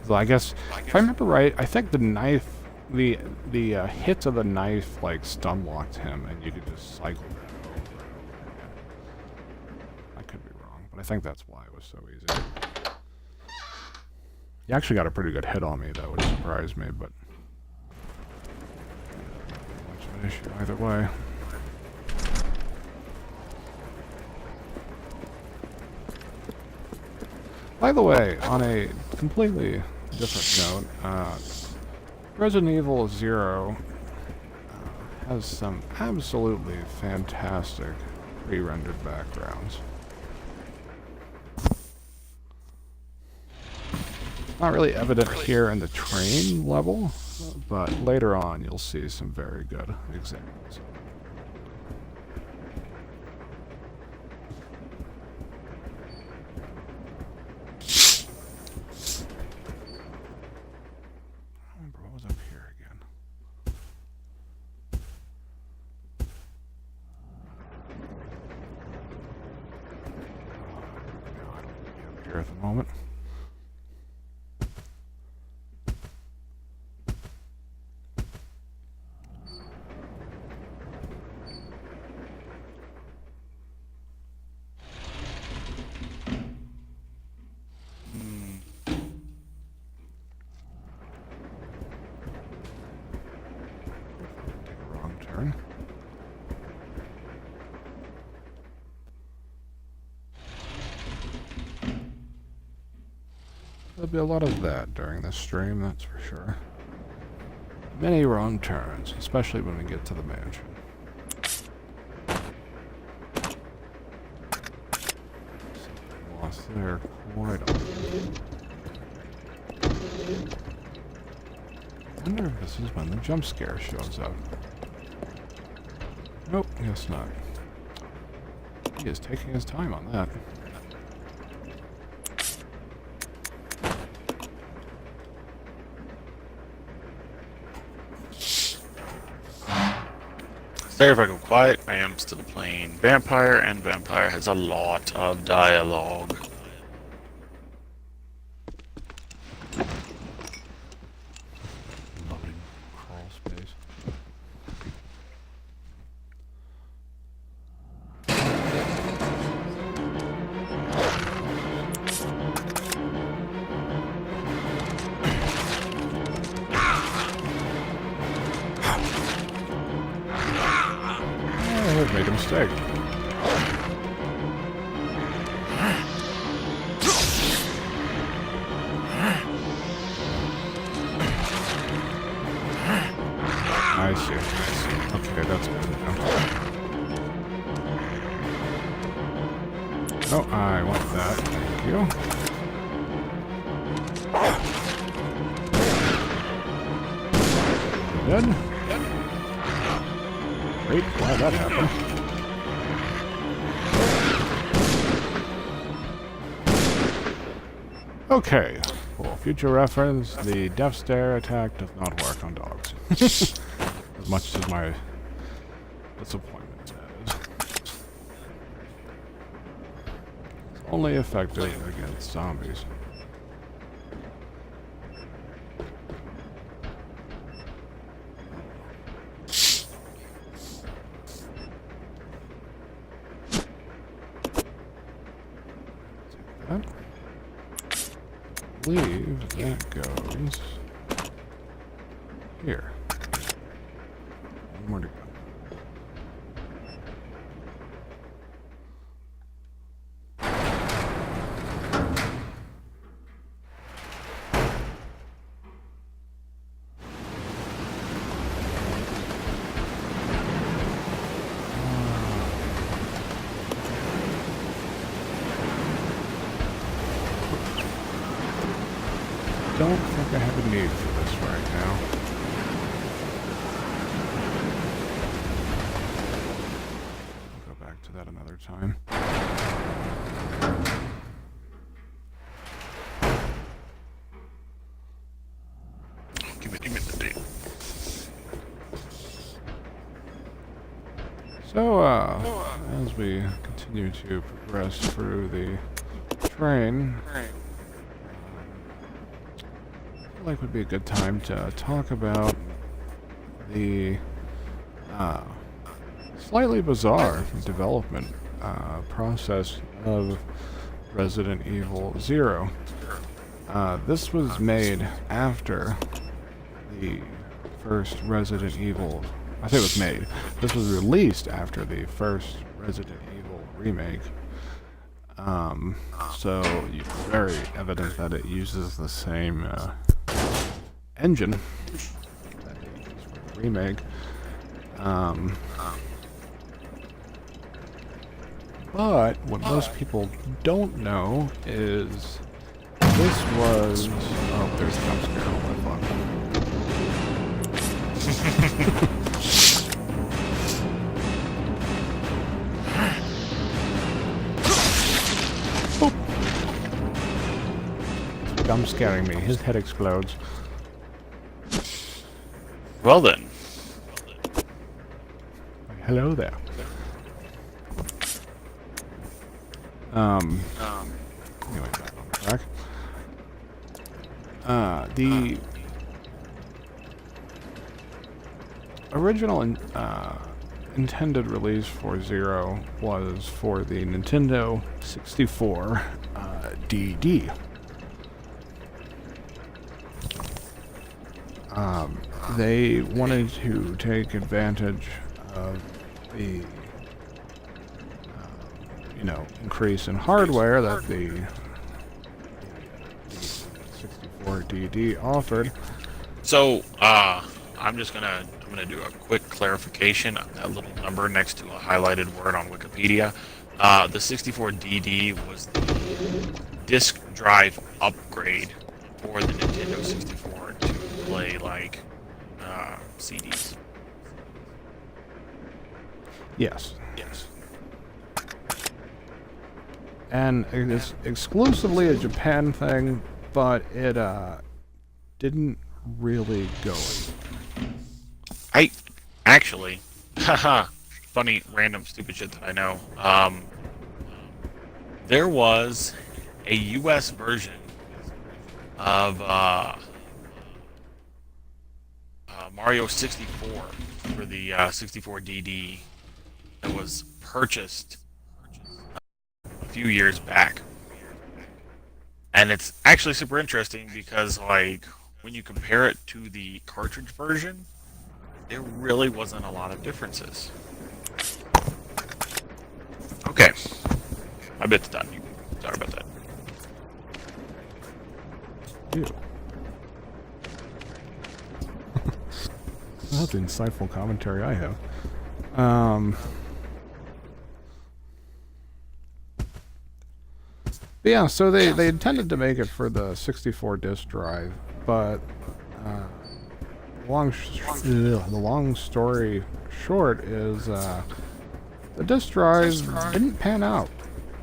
So I guess, if I remember right, I think the knife, the hits of the knife, like, stun locked him, and you could just cycle that over and over again. I could be wrong, but I think that's why it was so easy. You actually got a pretty good hit on me, that would surprise me, but not much of an issue either way. By the way, on a completely different note, Resident Evil 0 has some absolutely fantastic pre-rendered backgrounds. Not really evident here in the train level, but later on you'll see some very good examples. What was up here again? I don't want to be up here at the moment. Take a wrong turn. There'll be a lot of that during this stream, that's for sure. Many wrong turns, especially when we get to the mansion. Something lost there quite a bit. I wonder if this is when the jump scare shows up. Nope, guess not. He is taking his time on that. Sorry if I go quiet, I am still playing Vampire, and Vampire has a lot of dialogue. Loading crawl space. I've made a mistake. I see. Okay, that's good now. Oh, I want that. Thank you. Dead? Great, glad that happened. Okay, for future reference, the death stare attack does not work on dogs. As much as my disappointment is. It's only effective against zombies. Take that. I believe that goes here. One more to go. don't think I have a need for this right now. I'll go back to that another time. Give me the date. So, as we continue to progress through the train, I feel like would be a good time to talk about the slightly bizarre development process of Resident Evil 0. This was made after the first Resident Evil. I say it was made. This was released after the first Resident Evil remake. So it's very evident that it uses the same engine that they used for the remake. But what most people don't know is this was... Oh, there's a jump scare. Oh, my fuck. Jump scaring me. His head explodes. Well then. Hello there. Anyway, back on track. The original intended release for Zero was for the Nintendo 64 DD. They wanted to take advantage of the increase in hardware that the 64 DD offered. So, I'm gonna do a quick clarification on that little number next to a highlighted word on Wikipedia. The 64 DD was the disk drive upgrade for the Nintendo 64 to play like CDs. Yes. And it's exclusively a Japan thing, but it didn't really go. I actually, haha, funny, random, stupid shit that I know. There was a US version of Mario 64 for the 64 DD that was purchased a few years back. And it's actually super interesting because, like, when you compare it to the cartridge version, there really wasn't a lot of differences. Okay. My bit's done. Sorry about that. Ew. That's insightful commentary I have. But yeah, so they intended to make it for the 64 disk drive, but the long story short is the disk drive didn't pan out.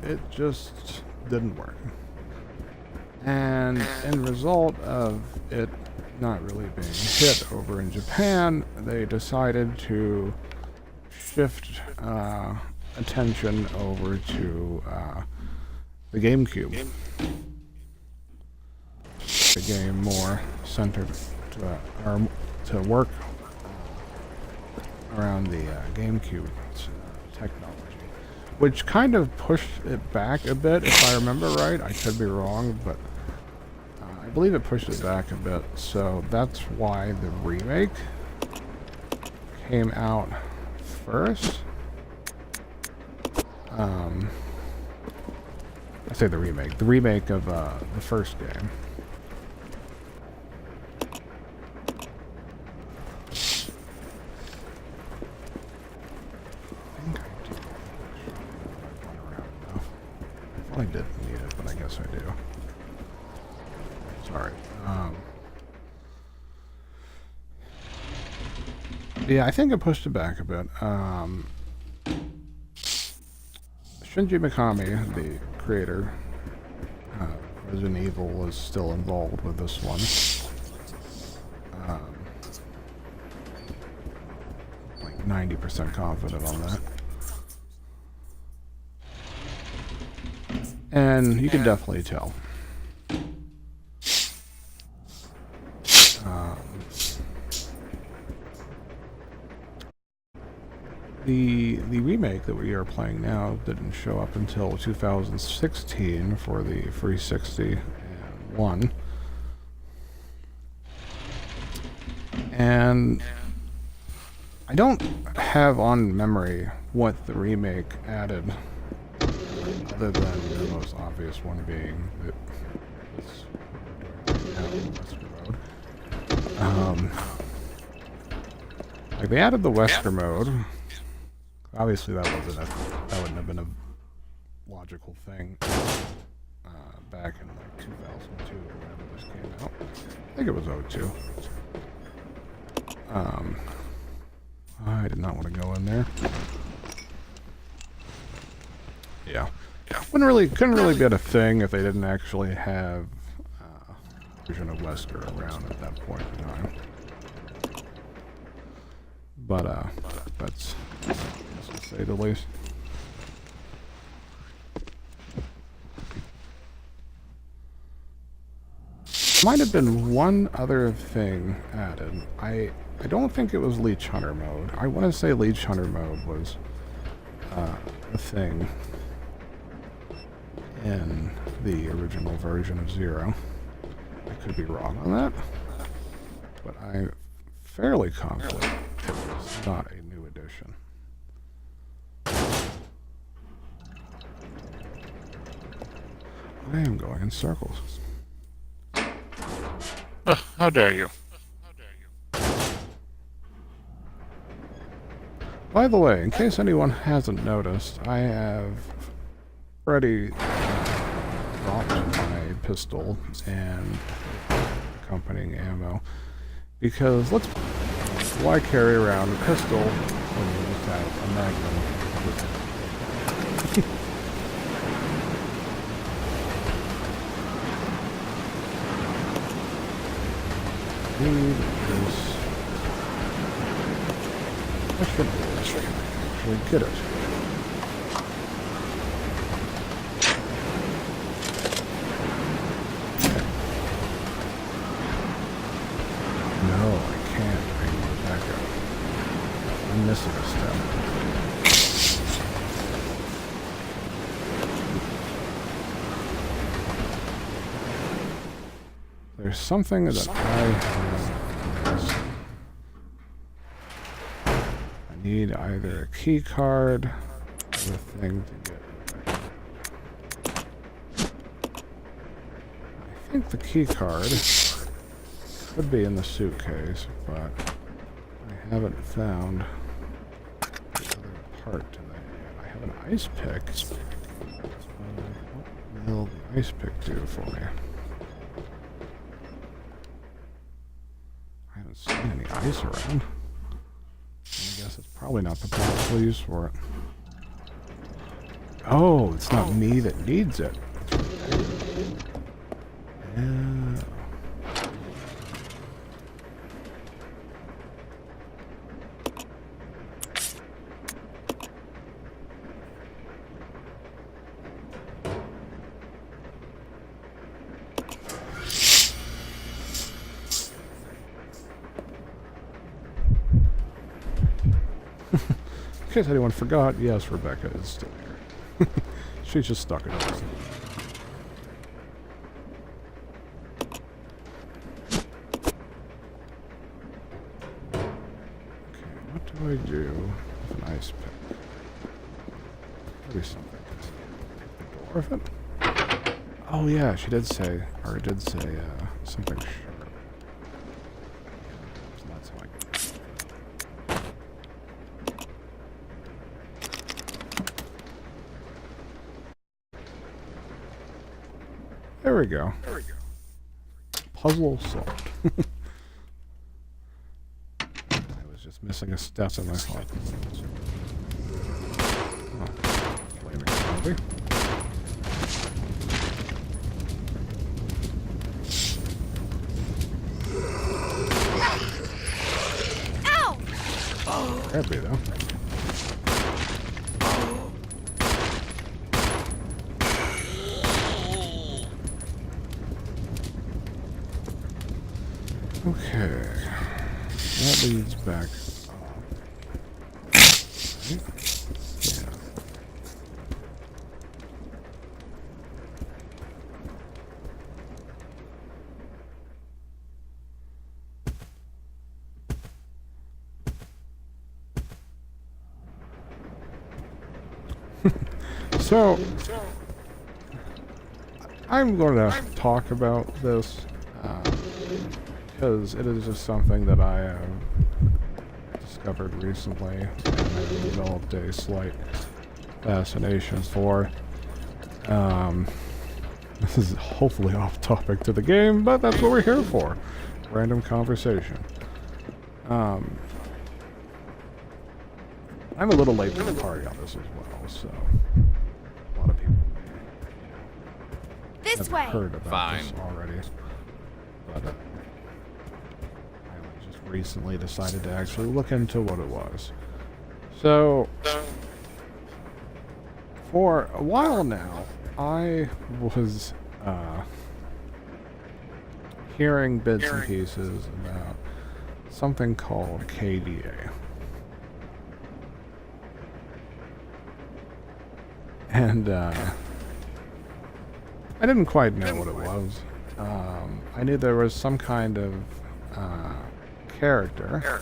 It just didn't work. And in result of it not really being hit over in Japan, they decided to shift attention over to the GameCube. The game more centered to work around the GameCube technology, which kind of pushed it back a bit, if I remember right. I could be wrong, but I believe it pushed it back a bit. So that's why the remake came out first. I say the remake of the first game. I didn't need it, but I guess I do. Sorry. Yeah, I think I pushed it back a bit. Shinji Mikami, the creator of Resident Evil, was still involved with this one. Like 90% confident on that. And you can definitely tell. The remake that we are playing now didn't show up until 2016 for the 360 and 1. And I don't have on memory what the remake added, other than the most obvious one being that it's Wesker mode. Like they added the Wesker mode. Obviously, that wouldn't have been a logical thing back in like 2002 or whenever this came out. I think it was 02. I did not want to go in there. Yeah, couldn't really be a thing if they didn't actually have a version of Wesker around at that point in time. But that's to say the least. Might have been one other thing added. I don't think it was Leech Hunter mode. I want to say Leech Hunter mode was a thing in the original version of Zero. I could be wrong on that, but I'm fairly confident it was not a new edition. I am going in circles. How dare you? By the way, in case anyone hasn't noticed, I have already dropped my pistol and accompanying ammo, because why carry around a pistol when you just have a magnum? Need this. I should actually get it. No, I can't. I need to back up. I'm missing a step. There's something that I need either a key card or a thing to get. I think the key card could be in the suitcase, but I haven't found the other part to that yet. I have an ice pick. What will the ice pick do for me? I haven't seen any ice around. I guess it's probably not the practical use for it. Oh, it's not me that needs it. Yeah. In case anyone forgot, yes, Rebecca is still here. She's just stuck in us. Okay, what do I do with an ice pick? Maybe something. The door of it? Oh yeah, she did say, or it did say, something sharp. So that's how I get it. There we go. Puzzle solved. I was just missing a step in my thought. Oh, flaming zombie. Can't be though. Okay, that leads back. Right? Yeah. So, I'm going to talk about this because it is just something that I have discovered recently and I've developed a slight fascination for. This is hopefully off topic to the game, but that's what we're here for. Random conversation. I'm a little late to the party on this as well, so a lot of people have heard about this already. But I just recently decided to actually look into what it was. So, for a while now, I was hearing bits and pieces about something called KDA. And I didn't quite know what it was. I knew there was some kind of character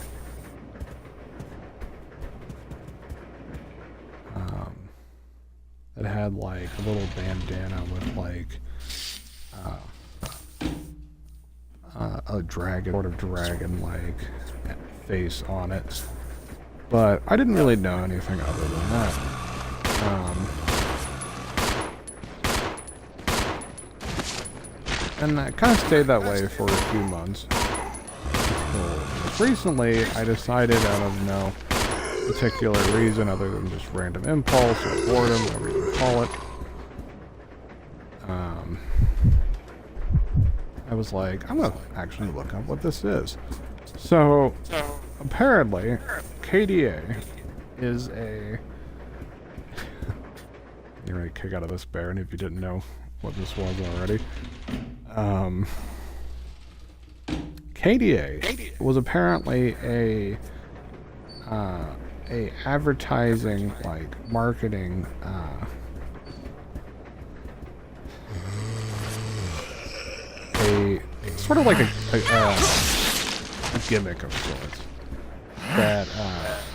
that had like a little bandana with like a dragon, sort of dragon like face on it. But I didn't really know anything other than that. And I kind of stayed that way for a few months. So just recently, I decided out of no particular reason other than just random impulse or boredom, whatever you call it, I was like, I'm going to actually look up what this is. So, apparently, KDA is a... You're going to kick out of this bear, and if you didn't know what this was already. KDA was apparently a advertising, like, marketing, a sort of like a gimmick of sorts that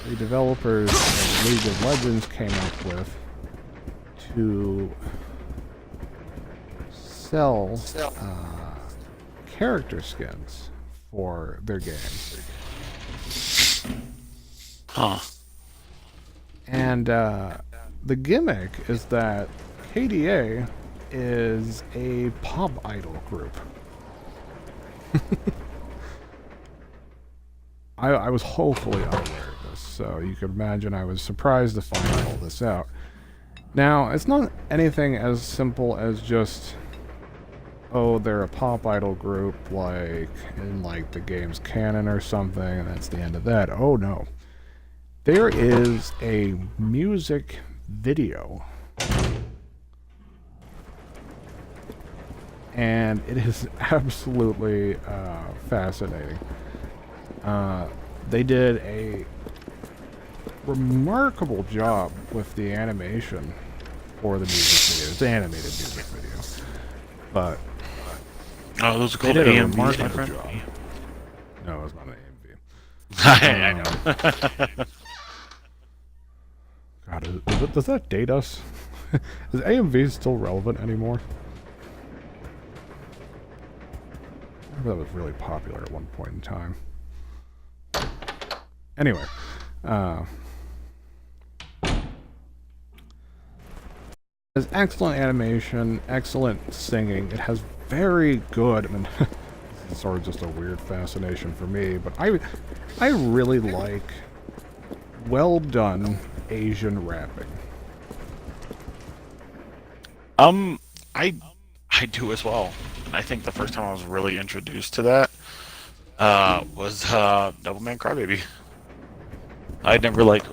the developers of League of Legends came up with to sell character skins for their games. Huh. And the gimmick is that KDA is a pop idol group. I was hopefully unaware of this, so you could imagine I was surprised to find all this out. Now, it's not anything as simple as just, oh, they're a pop idol group, like, in, like, the game's canon or something, and that's the end of that. Oh, no. There is a music video. And it is absolutely fascinating. They did a remarkable job with the animation for the music video. It's an animated music video. But oh, those are called they did a AMVs, my remarkable friend. job. No, it's not an AMV. I know. God, does that date us? Is AMV still relevant anymore? I remember that was really popular at one point in time. Anyway, there's excellent animation, excellent singing. It has very good, I mean, sort of just a weird fascination for me, but I really like well done Asian rapping. I do as well. I think the first time I was really introduced to that was Devilman Crybaby. I'd never like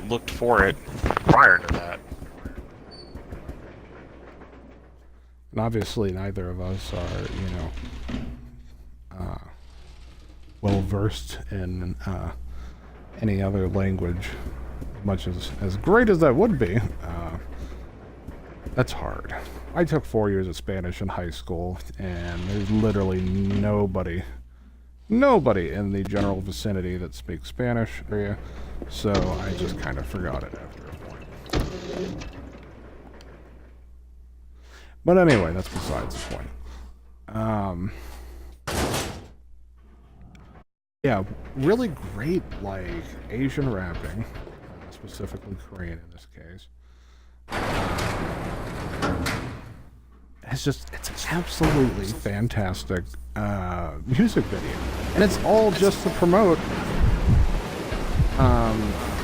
looked for it prior to that. And obviously neither of us are, well versed in any other language, much as great as that would be. That's hard. I took 4 years of Spanish in high school, and there's literally nobody in the general vicinity that speaks Spanish area, so I just kind of forgot it after a point. But anyway, that's besides the point. Yeah, really great, like, Asian rapping, specifically Korean in this case. It's an absolutely fantastic music video. And it's all just to promote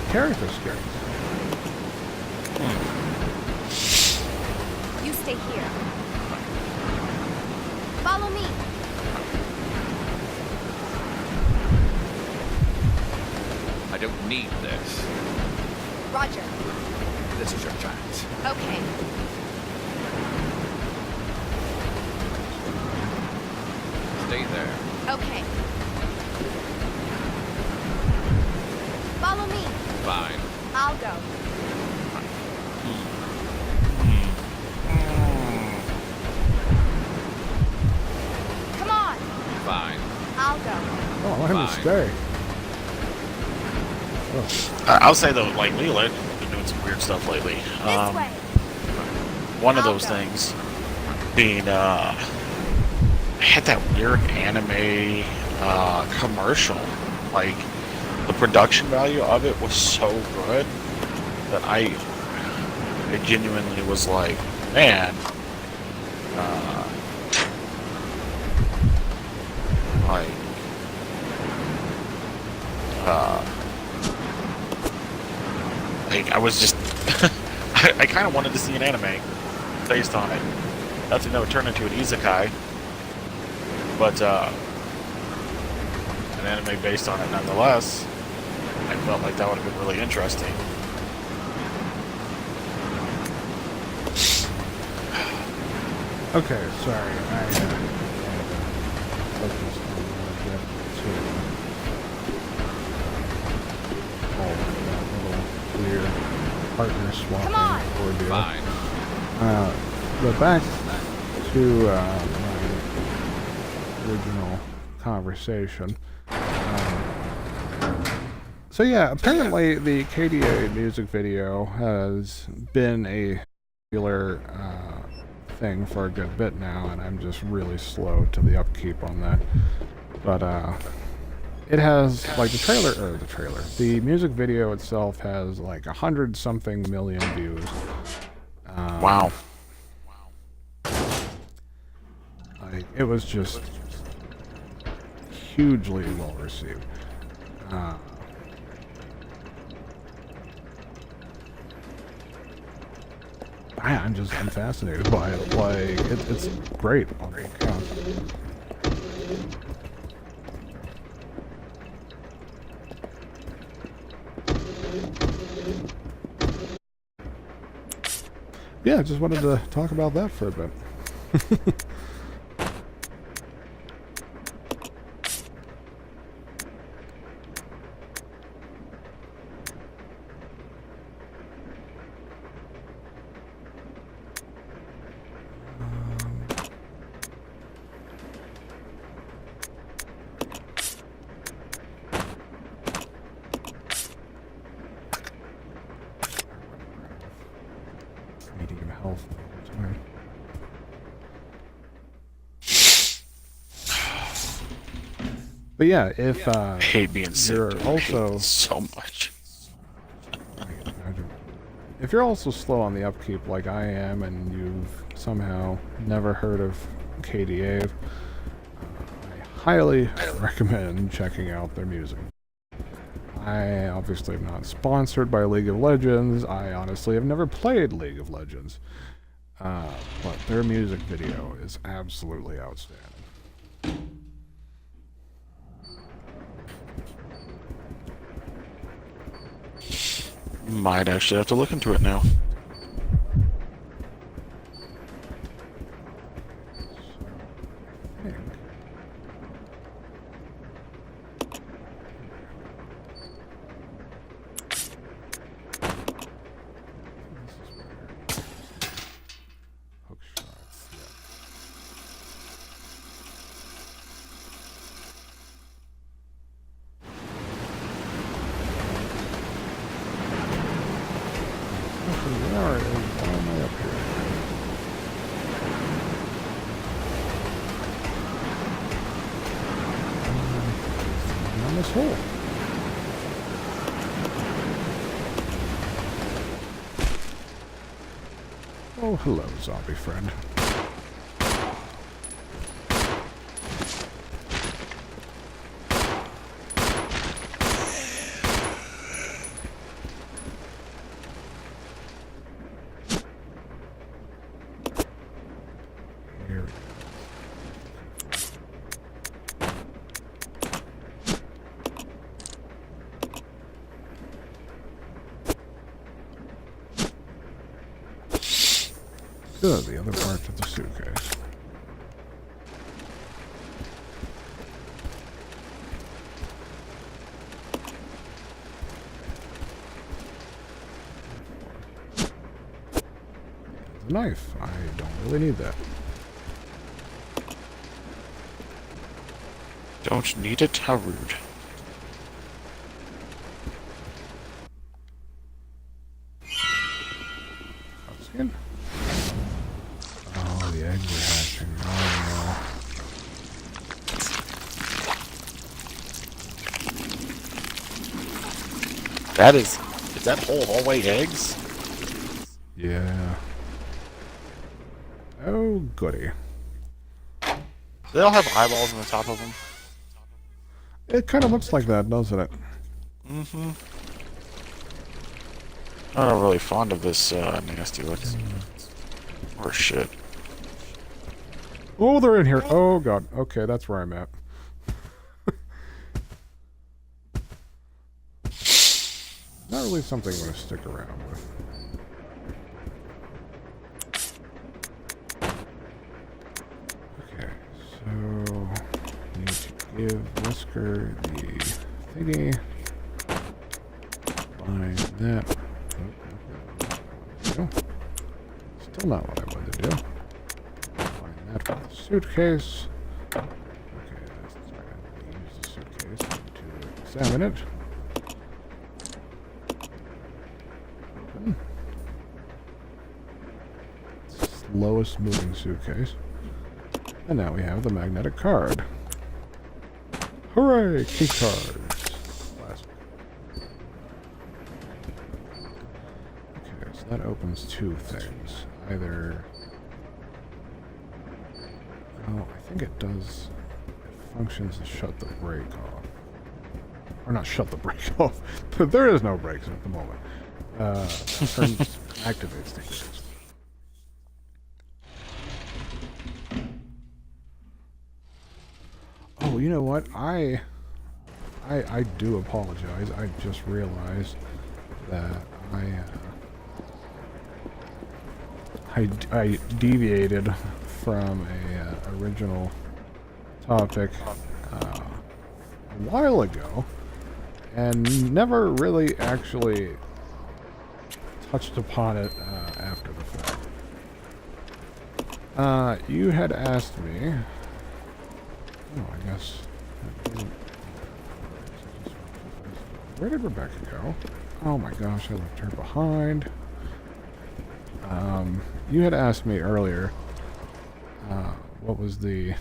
character skills. You stay here. Follow me. I don't need this. Roger. This is your chance. Okay. Stay there. Okay. Follow me. Fine. I'll go. Come on. Fine. I'll go. Oh, let me Fine. stay. I'll say though, like Leland been doing some weird stuff lately. This way. One of I'll those go. things being had that weird anime commercial. Like the production value of it was so good that I genuinely was like, man, like I was just I kind of wanted to see an anime based on it. Not to know it turned into an isekai, but an anime based on it nonetheless. I felt like that would have been really interesting. Okay, sorry. I focused on that to that little weird partner Come on. swapping ordeal. Fine. But back to my original conversation. So yeah, apparently the KDA music video has been a popular thing for a good bit now, and I'm just really slow to the upkeep on that. But it has like the music video itself has like 100-something million views. Wow. Like, it was just hugely well received. I'm fascinated by it. Like, it's great on all counts. Yeah, I just wanted to talk about that for a bit. Medium health all the time. But yeah, if I hate being sick. you're dude. I hate also it so much. I can imagine. If you're also slow on the upkeep like I am, and you've somehow never heard of KDA, I highly recommend checking out their music. I obviously am not sponsored by League of Legends. I honestly have never played League of Legends. But their music video is absolutely outstanding. Might actually have to look into it now. I think. Hook shot, yeah. Alright, why am I up here? On this hole. Oh, hello, zombie friend. Here we go. Good, the other part of the suitcase. The knife. I don't really need that. Don't need it? How rude. Skin. Oh, the eggs are hatching. Oh That is that whole hallway eggs? no. Yeah. Oh, goody. They all have eyeballs on the top of them. It kind of looks like that, doesn't it? Mm-hmm. I'm not really fond of this nasty looking or shit. Oh, they're in here. Oh, God. Okay, that's where I'm at. Not really something I'm going to stick around with. Okay, so need to give Whisker the thingy. Find that. Oh, still not what I wanted to do. Find that for the suitcase. Okay, that's right. I need to use the suitcase. I need to examine it. Open. Slowest moving suitcase. And now we have the magnetic card. Hooray! Key cards. Classic. Okay, so that opens two things. Either... Oh, I think it does... It functions to shut the brake off. Or not shut the brake off. But there is no brakes at the moment. Activates the brakes. Oh, you know what? I do apologize. I just realized that I deviated from a original topic a while ago and never really actually touched upon it after the fact. You had asked me. Oh, I guess. Where did Rebecca go? Oh my gosh, I left her behind. You had asked me earlier what was the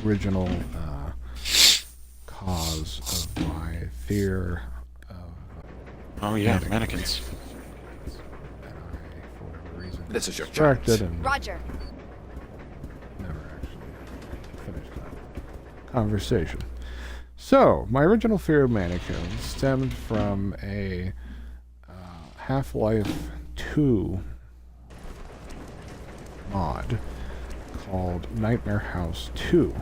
original cause of my fear of Oh yeah, mannequins. and I, for whatever reason, This is your distracted chance. and Roger. never actually finished conversation. So, my original fear of mannequins stemmed from a Half-Life 2 mod called Nightmare House 2.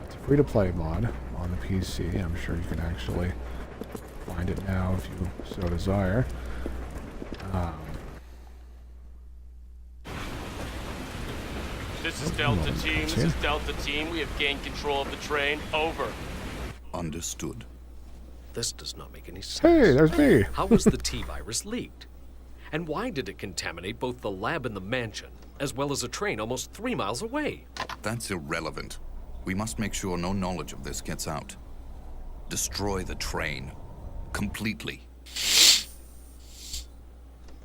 It's a free-to-play mod on the PC. I'm sure you can actually find it now if you so desire. This is Delta Team. This is Delta Team. We have gained control of the train. Over. Understood. This does not make any sense. Hey, there's me. How was the T-virus leaked? And why did it contaminate both the lab and the mansion, as well as a train almost 3 miles away? That's irrelevant. We must make sure no knowledge of this gets out. Destroy the train. Completely.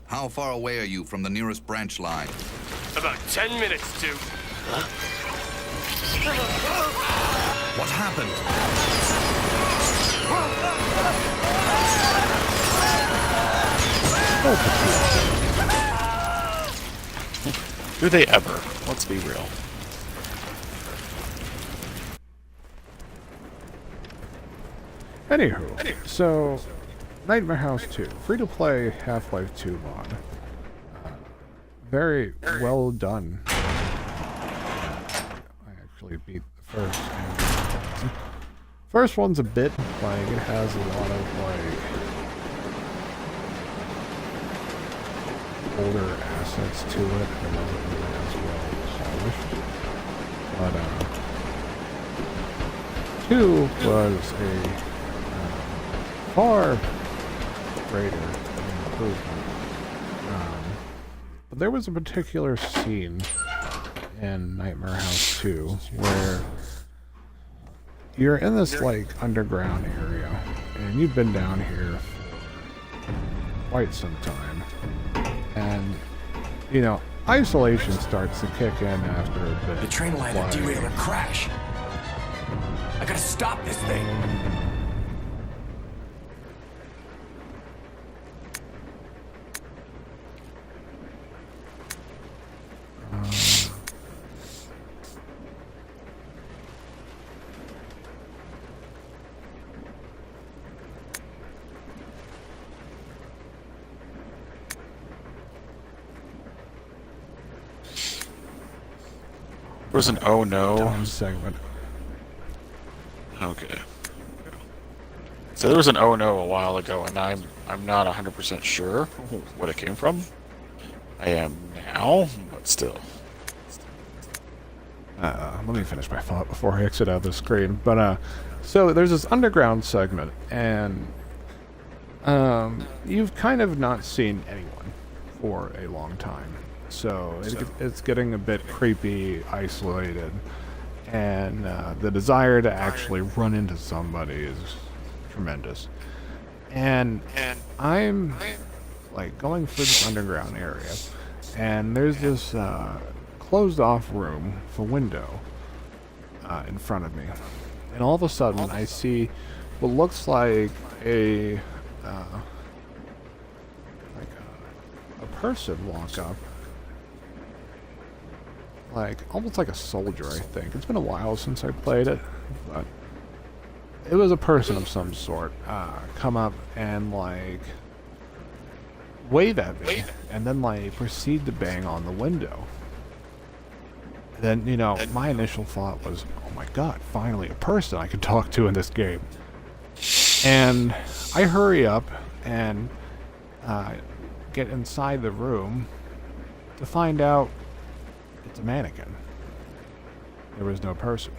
How far away are you from the nearest branch line? About 10 minutes, Duke. What happened? Do they ever? Let's be real. Anywho, so Nightmare House 2, free-to-play Half-Life 2 mod. Very well done. I actually beat the first one. First one's a bit, like, it has a lot of, like, older assets to it. It wasn't really as well polished. But, 2 was a far greater improvement. But there was a particular scene in Nightmare House 2 where you're in this, like, underground area, and you've been down here for quite some time. And, you know, isolation starts to kick in after a bit. The train will either derail or crash. I gotta stop this thing. There was an oh no segment. Okay. So there was an oh no a while ago, and I'm not 100% sure what it came from. I am now, but still. Let me finish my thought before I exit out of the screen. But so there's this underground segment, and you've kind of not seen anyone for a long time. So it's getting a bit creepy, isolated, and the desire to actually run into somebody is tremendous. And I'm like going through this underground area, and there's this closed off room with a window in front of me, and all of a sudden I see what looks like a person walk up. Like, almost like a soldier, I think. It's been a while since I played it, but it was a person of some sort. Come up and, like, wave at me, and then, like, proceed to bang on the window. Then, you know, my initial thought was, oh my god, finally a person I can talk to in this game. And I hurry up and get inside the room to find out it's a mannequin. There was no person.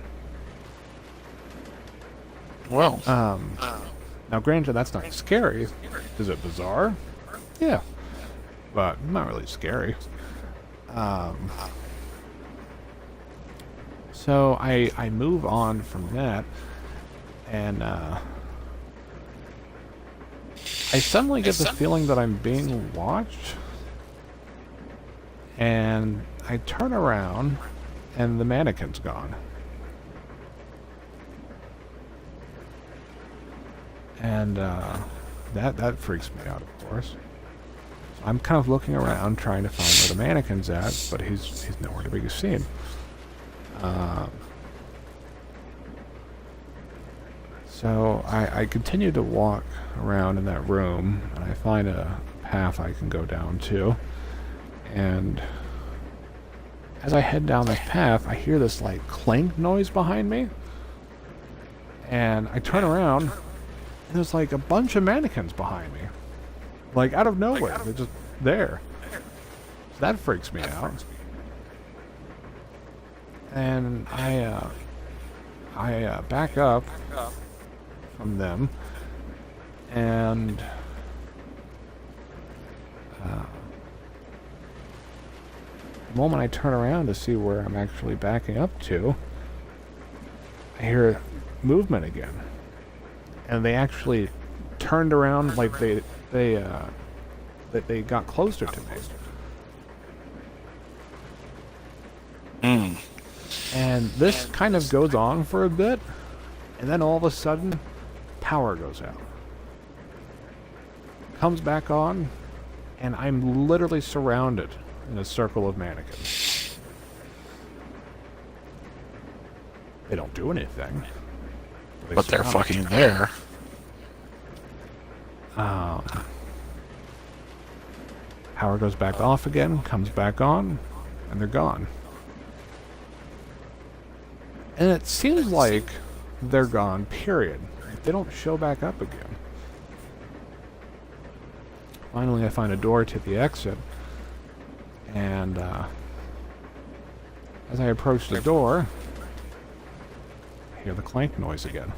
Well, now granted, that's not scary. Is it bizarre? Yeah, but not really scary. So I move on from that, and I suddenly get the feeling that I'm being watched, and I turn around, and the mannequin's gone. And that freaks me out, of course. So I'm kind of looking around, trying to find where the mannequin's at, but he's nowhere to be seen. So I continue to walk around in that room, and I find a path I can go down to. And as I head down this path, I hear this like clank noise behind me. And I turn around, and there's like a bunch of mannequins behind me. Like out of nowhere, they're just there. So that freaks me out. And I back up from them, and the moment I turn around to see where I'm actually backing up to, I hear movement again, and they actually turned around, like they got closer to me. And this kind of goes on for a bit, and then all of a sudden, power goes out. Comes back on, and I'm literally surrounded in a circle of mannequins. They don't do anything. But they're fucking there. Power goes back off again, comes back on, and they're gone. And it seems like they're gone, period. They don't show back up again. Finally, I find a door to the exit. And as I approach the door, I hear the clank noise again.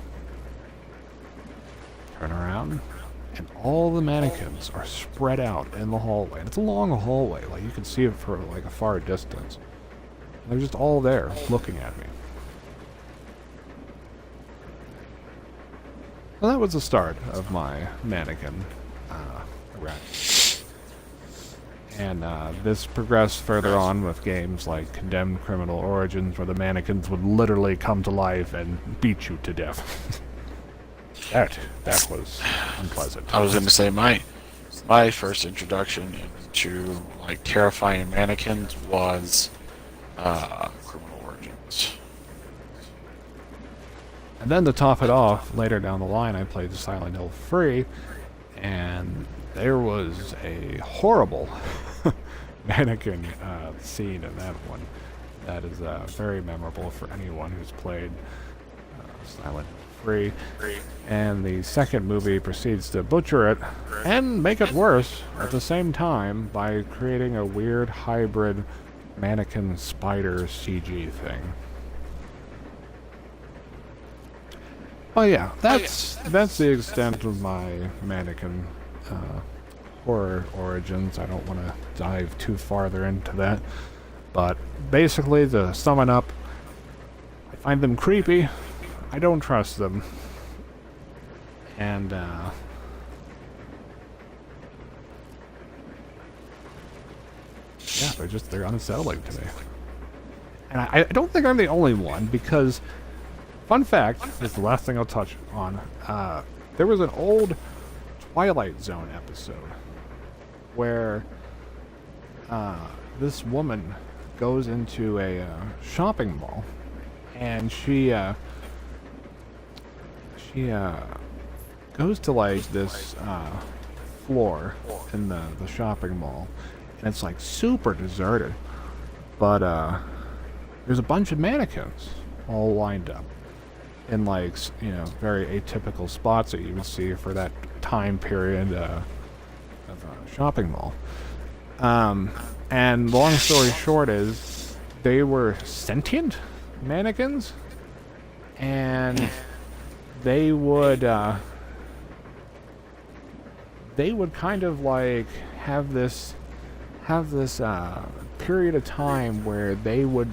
Turn around, and all the mannequins are spread out in the hallway. And it's a long hallway, like you can see it for like a far distance. They're just all there, looking at me. Well, that was the start of my mannequin errand. And this progressed further on with games like Condemned Criminal Origins, where the mannequins would literally come to life and beat you to death. that was unpleasant. I was going to say my first introduction into like terrifying mannequins was Criminal Origins. And then to top it off, later down the line, I played Silent Hill 3, and there was a horrible mannequin scene in that one. That is very memorable for anyone who's played Silent Hill 3. And the second movie proceeds to butcher it and make it worse at the same time by creating a weird hybrid mannequin spider CG thing. Oh yeah, that's the extent of my mannequin horror origins. I don't want to dive too farther into that, but basically, to sum it up, I find them creepy. I don't trust them, and yeah, they're unsettling to me. And I don't think I'm the only one, because fun fact, this is the last thing I'll touch on. There was an old Twilight Zone episode where this woman goes into a shopping mall, and she goes to like this floor in the shopping mall, and it's like super deserted, but there's a bunch of mannequins all lined up in like, you know, very atypical spots that you would see for that time period of a shopping mall. And long story short is they were sentient mannequins, and they would kind of like have this period of time where they would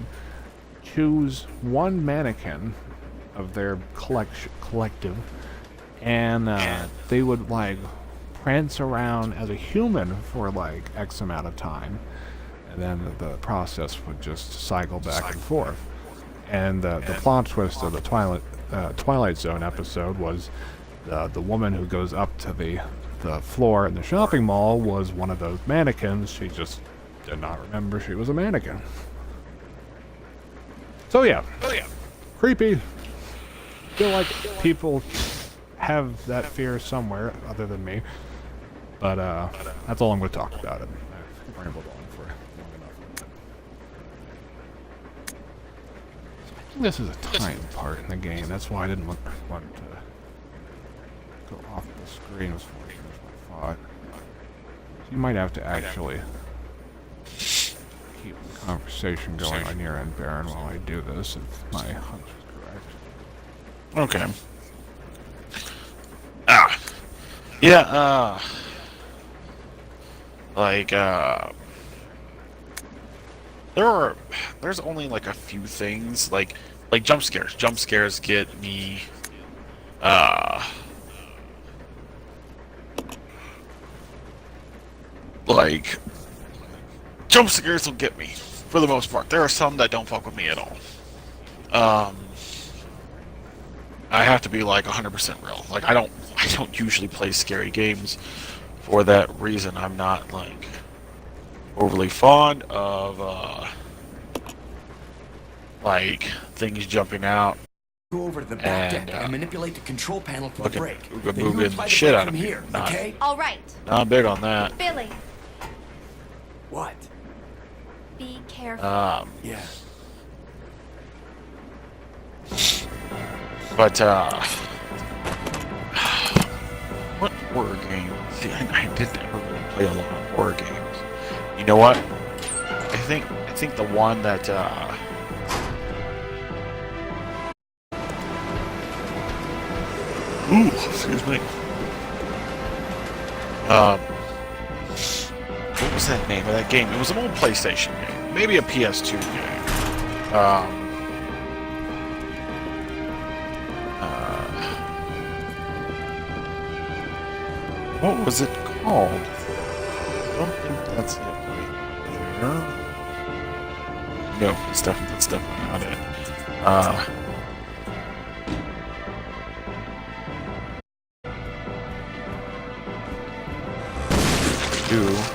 choose one mannequin of their collective, and they would like prance around as a human for like X amount of time, and then the process would just cycle back and forth. And the plot twist of the Twilight Zone episode was the woman who goes up to the floor in the shopping mall was one of those mannequins. She just did not remember she was a mannequin. So yeah, creepy. Feel like people have that fear somewhere other than me. But that's all I'm going to talk about it. I've rambled on for long enough. So I think this is a time part in the game. That's why I didn't want to go off the screen as far as I thought. So you might have to actually keep the conversation going on your end, Baron, while I do this, if my hunch is correct. Okay. Yeah, there's only like a few things, like jump scares. Jump scares get me, jump scares will get me, for the most part. There are some that don't fuck with me at all. I have to be like 100% real. Like I don't usually play scary games for that reason. I'm not like overly fond of like things jumping out. Go over to the back deck and manipulate the control panel for the brake. Booging the shit out of me. Here, okay? All right. Not big on that. Billy. What? Be careful. Yeah. But what horror game? See, I didn't ever really play a lot of horror games. You know what? I think the one that ooh, excuse me. What was that name of that game? It was an old PlayStation game, maybe a PS2 game. What was it called? I don't think that's it right there. No, that's definitely not it.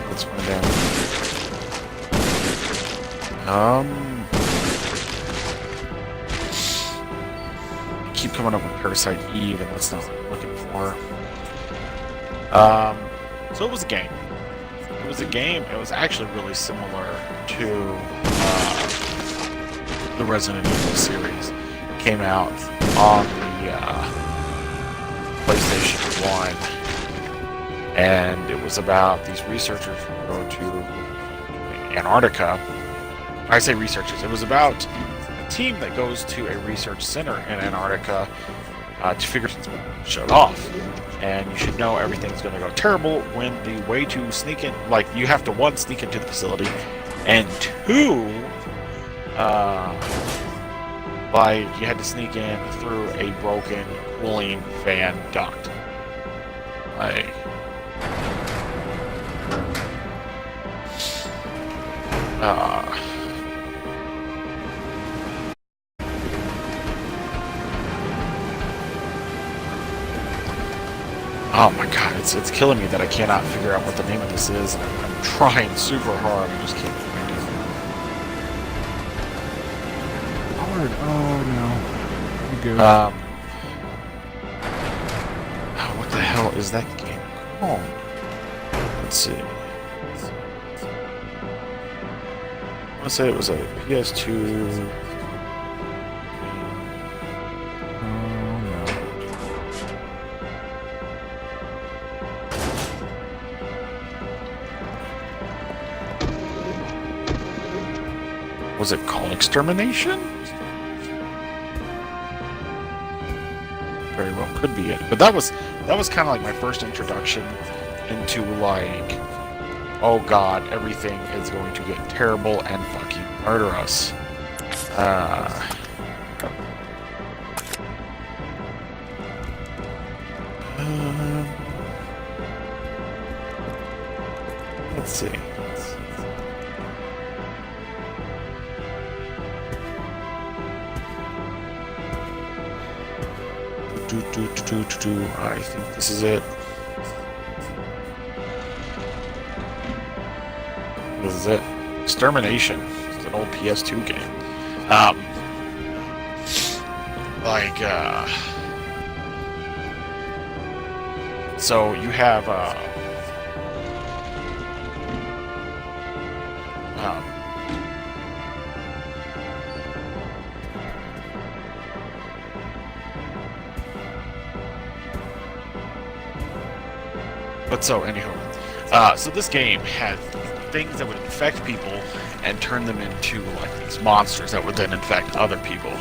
Let's find out. I keep coming up with Parasite Eve, and that's not what I'm looking for. So it was a game. It was actually really similar to the Resident Evil series. It came out on the PlayStation 1, and it was about these researchers who go to Antarctica. I say researchers. It was about a team that goes to a research center in Antarctica to figure shut off. And you should know everything's going to go terrible when the way to sneak in, like, you have to, one, sneak into the facility, and two, like, you had to sneak in through a broken cooling fan duct. Like, oh my god, it's killing me that I cannot figure out what the name of this is, and I'm trying super hard, I just can't find it. Hard. Oh no. You good. What the hell is that game called? Let's see. I want to say it was a PS2. Was it called Extermination? Very well could be it. But that was kind of like my first introduction into, like, oh god, everything is going to get terrible and fucking murder us. Let's see. I think this is it. This is it. Extermination. It's an old PS2 game. So you have but so anywho, so this game had things that would infect people and turn them into like these monsters that would then infect other people.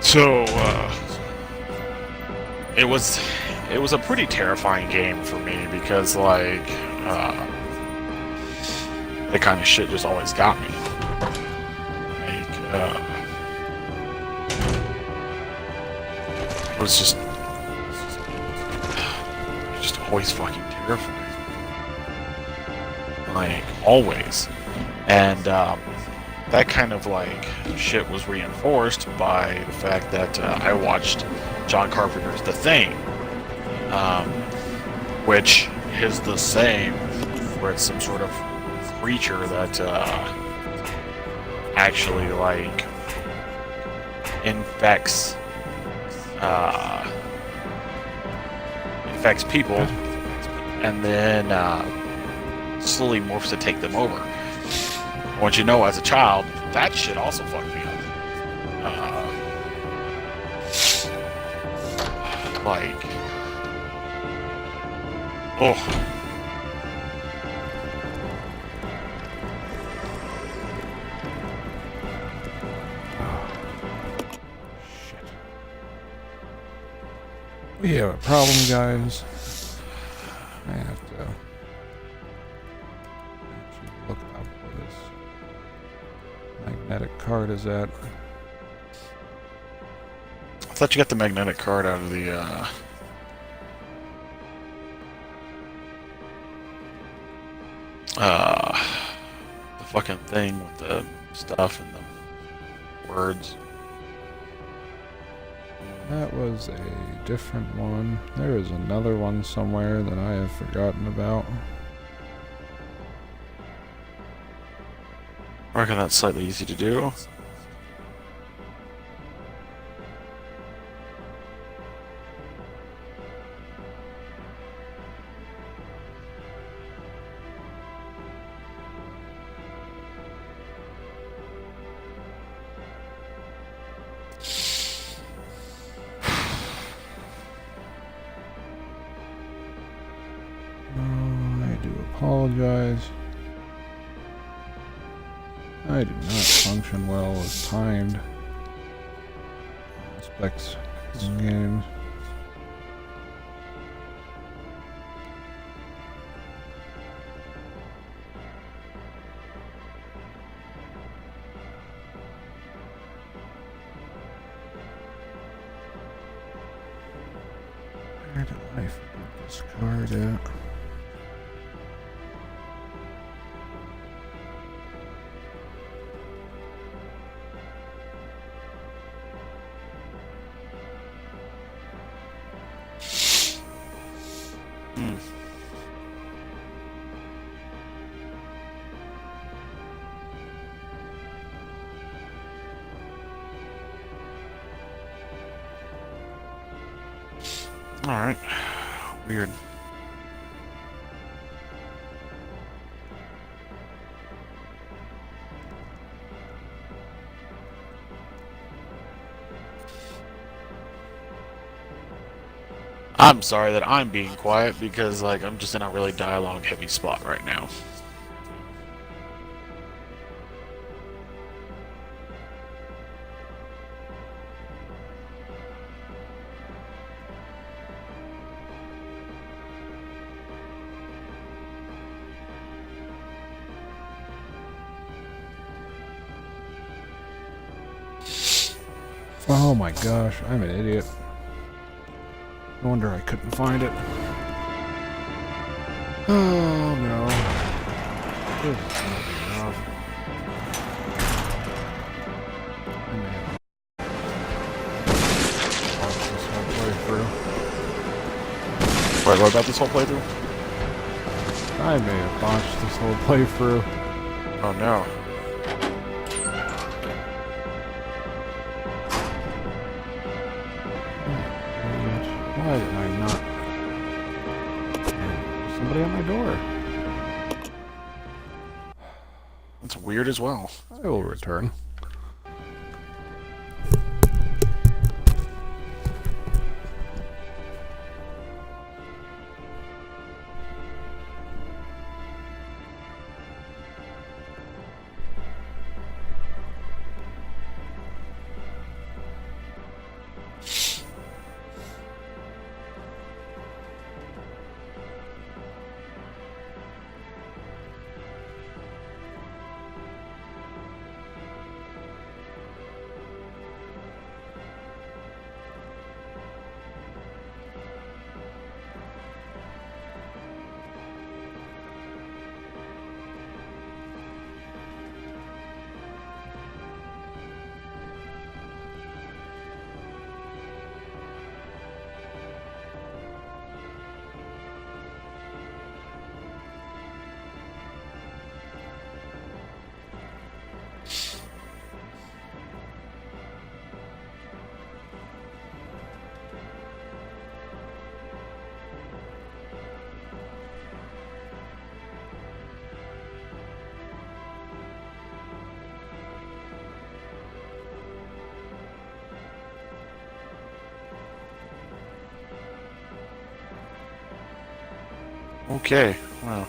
So it was a pretty terrifying game for me because like that kind of shit just always got me. Like it was just always fucking terrifying. Like always. And that kind of like shit was reinforced by the fact that I watched John Carpenter's The Thing, which is the same, where it's some sort of creature that actually like infects people and then slowly morphs to take them over. Once you know, as a child, that shit also fucked me up. Like, oh. We have a problem, guys. I have to actually look up where this magnetic card is at. I thought you got the magnetic card out of the fucking thing with the stuff and the words. That was a different one. There is another one somewhere that I have forgotten about. I reckon that's slightly easy to do. Apologize. I do not function well with timed aspects in games. Where did I forget this card at? Alright. Weird. I'm sorry that I'm being quiet because like I'm just in a really dialogue heavy spot right now. Oh my gosh, I'm an idiot. No wonder I couldn't find it. Oh no. This is gonna be rough. I may have botched this whole playthrough. Wait, what about this whole playthrough? I may have botched this whole playthrough. Oh no. Why am I not? There's somebody at my door. That's weird as well. I will return. Okay, well.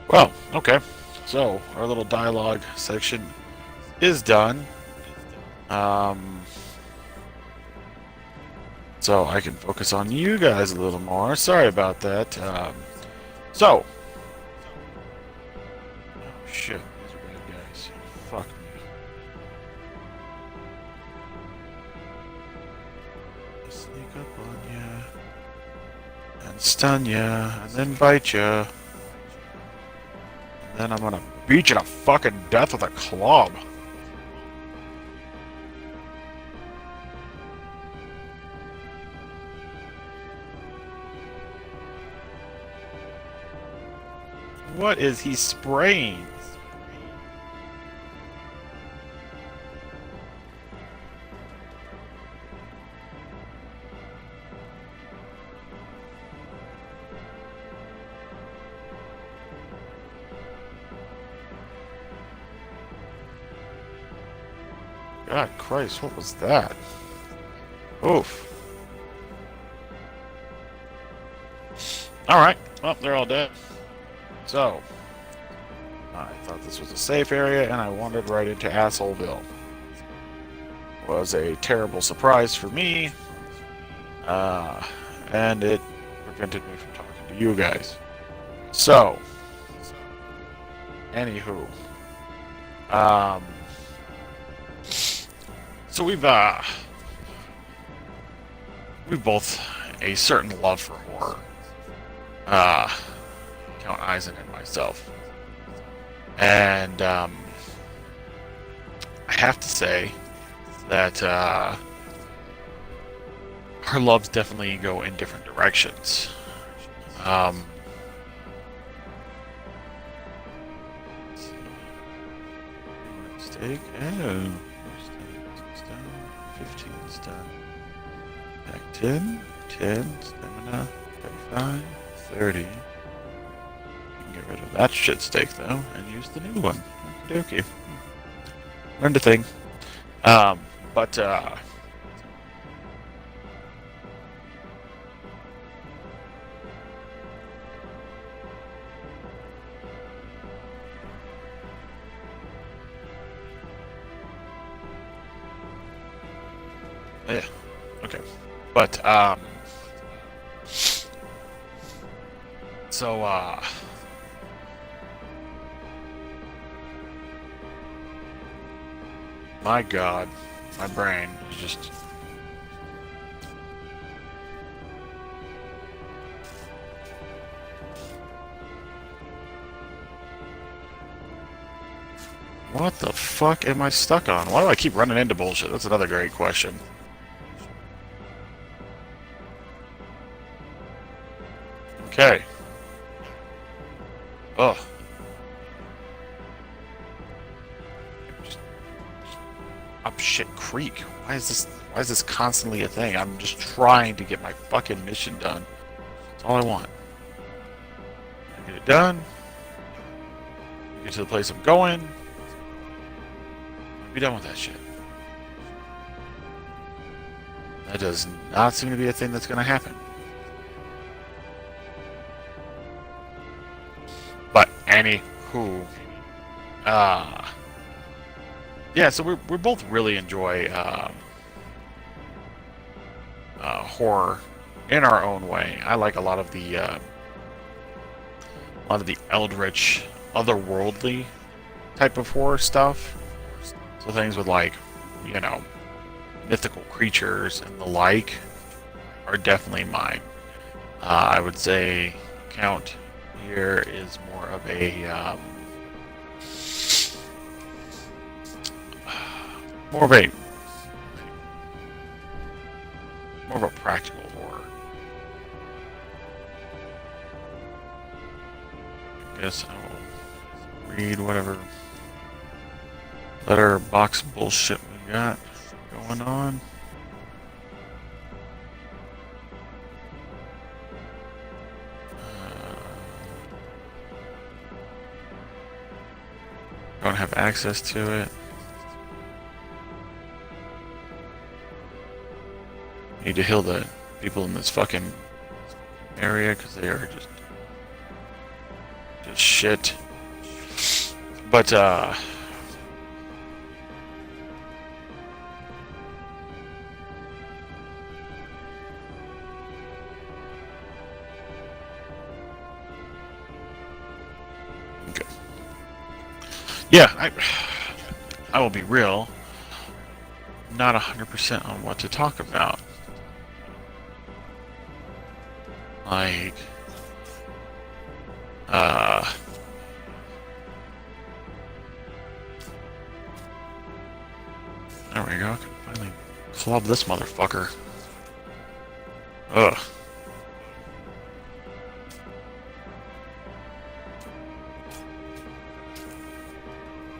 Well, okay. So, our little dialogue section is done. So I can focus on you guys a little more. Sorry about that. So. Oh, shit. These are bad guys. Fuck me. Sneak up on ya. And stun ya. And then bite ya. And then I'm gonna beat you to fucking death with a club. What is he spraying? God Christ, what was that? Oof. Alright, well, they're all dead. So, I thought this was a safe area, and I wandered right into Assholeville. Was a terrible surprise for me, and it prevented me from talking to you guys. So, anywho, so we've both a certain love for horror. Count Eisen and myself. And I have to say that our loves definitely go in different directions. Steak and 15 stun. Back 10, stamina, 35, 30. Get rid of that shit steak though, and use the new one. Okie dokie. Learned a thing. Yeah. Okay. But so my God, my brain is just... What the fuck am I stuck on? Why do I keep running into bullshit? That's another great question. Okay. up shit creek. Why is this constantly a thing? I'm just trying to get my fucking mission done. That's all I want. Get it done. Get to the place I'm going. Be done with that shit. That does not seem to be a thing that's going to happen. But anywho, yeah. So we both really enjoy horror in our own way. I like a lot of the eldritch, otherworldly type of horror stuff. So things with, like, you know, mythical creatures and the like are definitely mine. I would say Count here is more of a more of a practical horror. I guess I will read whatever letterbox bullshit we got going on. Don't have access to it. Need to heal the people in this fucking area because they are just shit. But yeah, I will be real. Not 100% on what to talk about. Like, there we go. I can finally club this motherfucker. Ugh.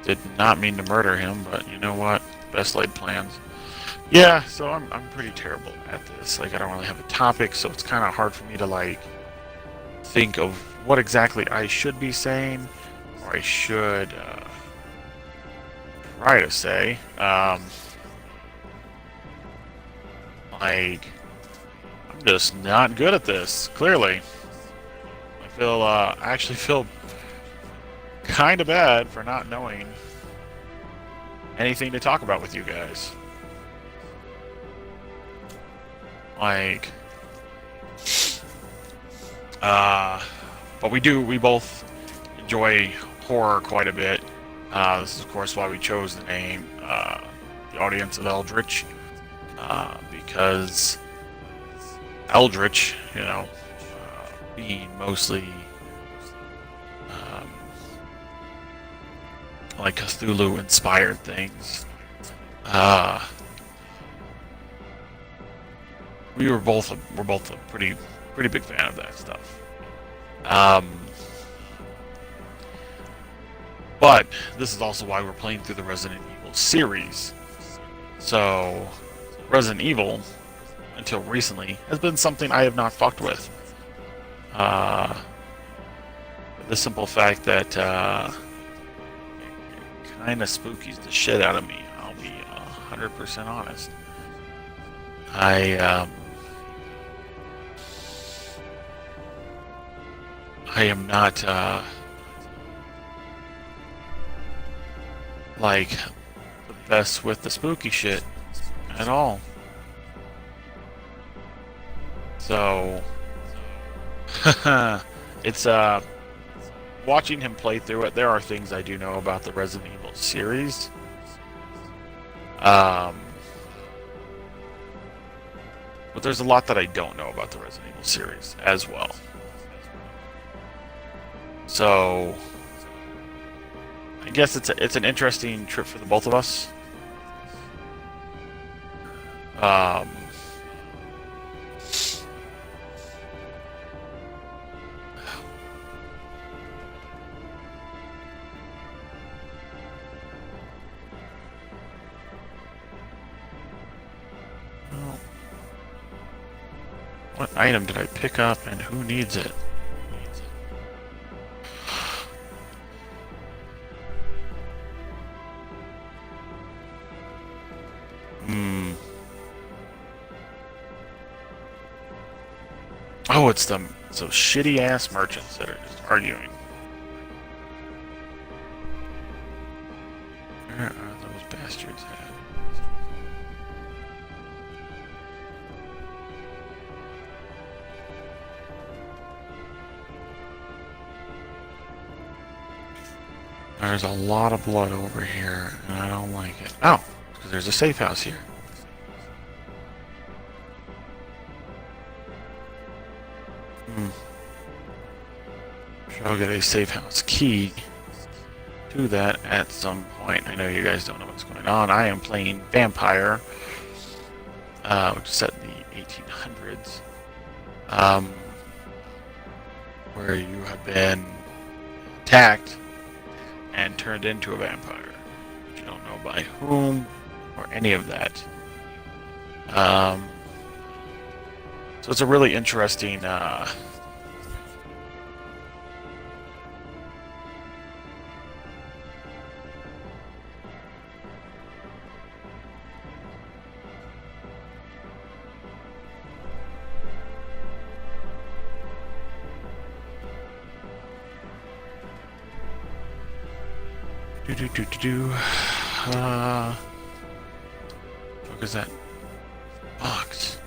Did not mean to murder him, but you know what? Best laid plans. Yeah, so I'm pretty terrible at this. Like, I don't really have a topic, so it's kind of hard for me to, like, think of what exactly I should be saying, or I should try to say. Like, I'm just not good at this, clearly. I actually feel kind of bad for not knowing anything to talk about with you guys. Like, but we both enjoy horror quite a bit. This is, of course, why we chose the name, The Audience of Eldritch, because Eldritch, you know, being mostly like Cthulhu-inspired things. We're both a pretty big fan of that stuff. But this is also why we're playing through the Resident Evil series. So, Resident Evil, until recently, has been something I have not fucked with. The simple fact that it kind of spookies the shit out of me. I'll be 100% honest. I am not like the best with the spooky shit at all. So it's watching him play through it, there are things I do know about the Resident Evil series. But there's a lot that I don't know about the Resident Evil series as well. So I guess it's an interesting trip for the both of us. What item did I pick up and who needs it? Oh, it's those shitty ass merchants that are just arguing. Where are those bastards at? There's a lot of blood over here, and I don't like it. Oh, because there's a safe house here. I'll get a safe house key to that at some point. I know you guys don't know what's going on. I am playing Vampire, which is set in the 1800s, where you have been attacked and turned into a vampire. You don't know by whom or any of that. So it's a really interesting what is that box?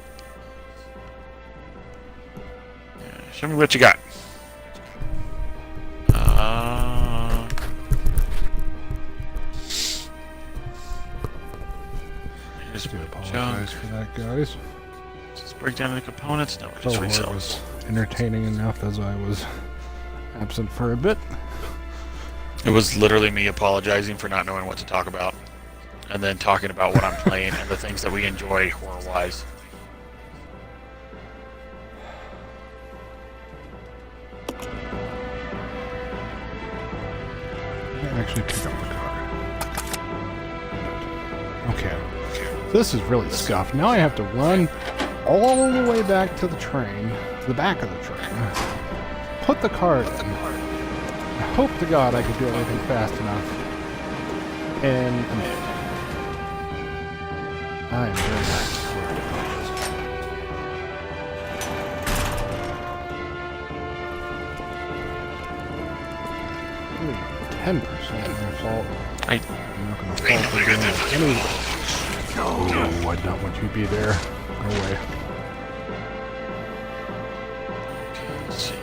Yeah, show me what you got. I do apologize for that, guys. Let's break down the components. No, The war was entertaining enough as I was absent for a bit. It was literally me apologizing for not knowing what to talk about, and then talking about what I'm playing and the things that we enjoy horror-wise. Actually pick up the car. Okay. This is really scuffed. Now I have to run all the way back to the train, to the back of the train, put the card in. I hope to God I could do everything fast enough. And I am very happy for 10% my fault. I'm not going to fault for doing it anyway. No, I don't want you to be there. No way. Let's see.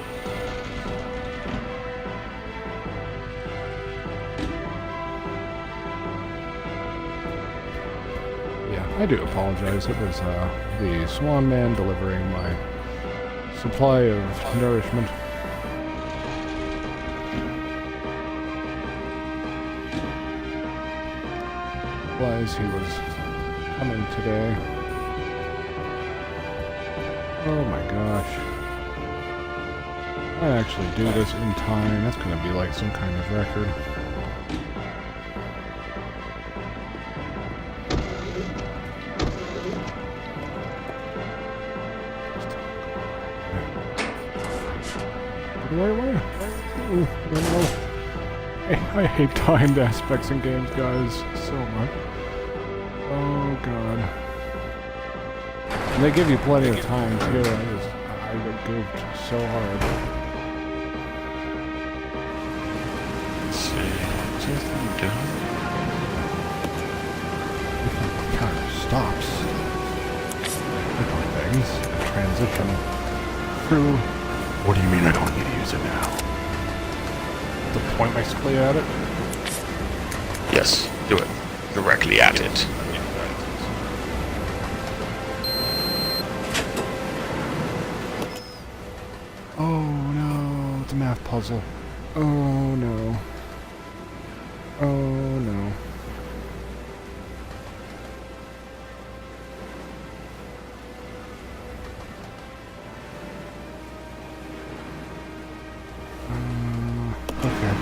I do apologize. It was the Swan Man delivering my supply of nourishment. Supplies, he was coming today. Oh my gosh. I actually do this in time. That's going to be like some kind of record. The right way. Ooh, no. I hate timed aspects in games, guys, so much. Oh god. And they give you plenty of time too. I get goofed so hard. Let's see. Is anything done? It kind of stops. Different things. Transition through. What do you mean I don't need to use it now? To point basically at it? Yes, do it. Directly at it. Oh no, it's a math puzzle. Oh no. Oh no. Okay.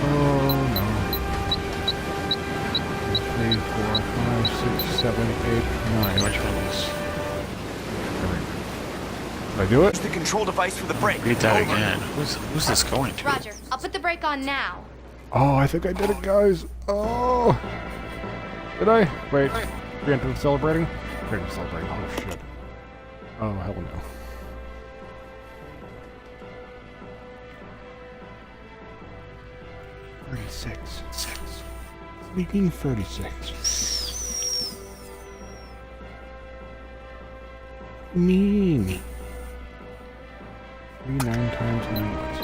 Oh no. 3, 4, 5, 6, 7, 8, 9. Which ones? Did I do it? Use the control device for the brake. Read that Over. again. Who's this going to? Roger, I'll put the brake on now. Oh, I think I did it, guys. Oh. Did I? Wait. Preemptive celebrating? Preemptive celebrating. Oh, shit. Oh, hell no. Speaking 36. Mean. 3 9 times 9.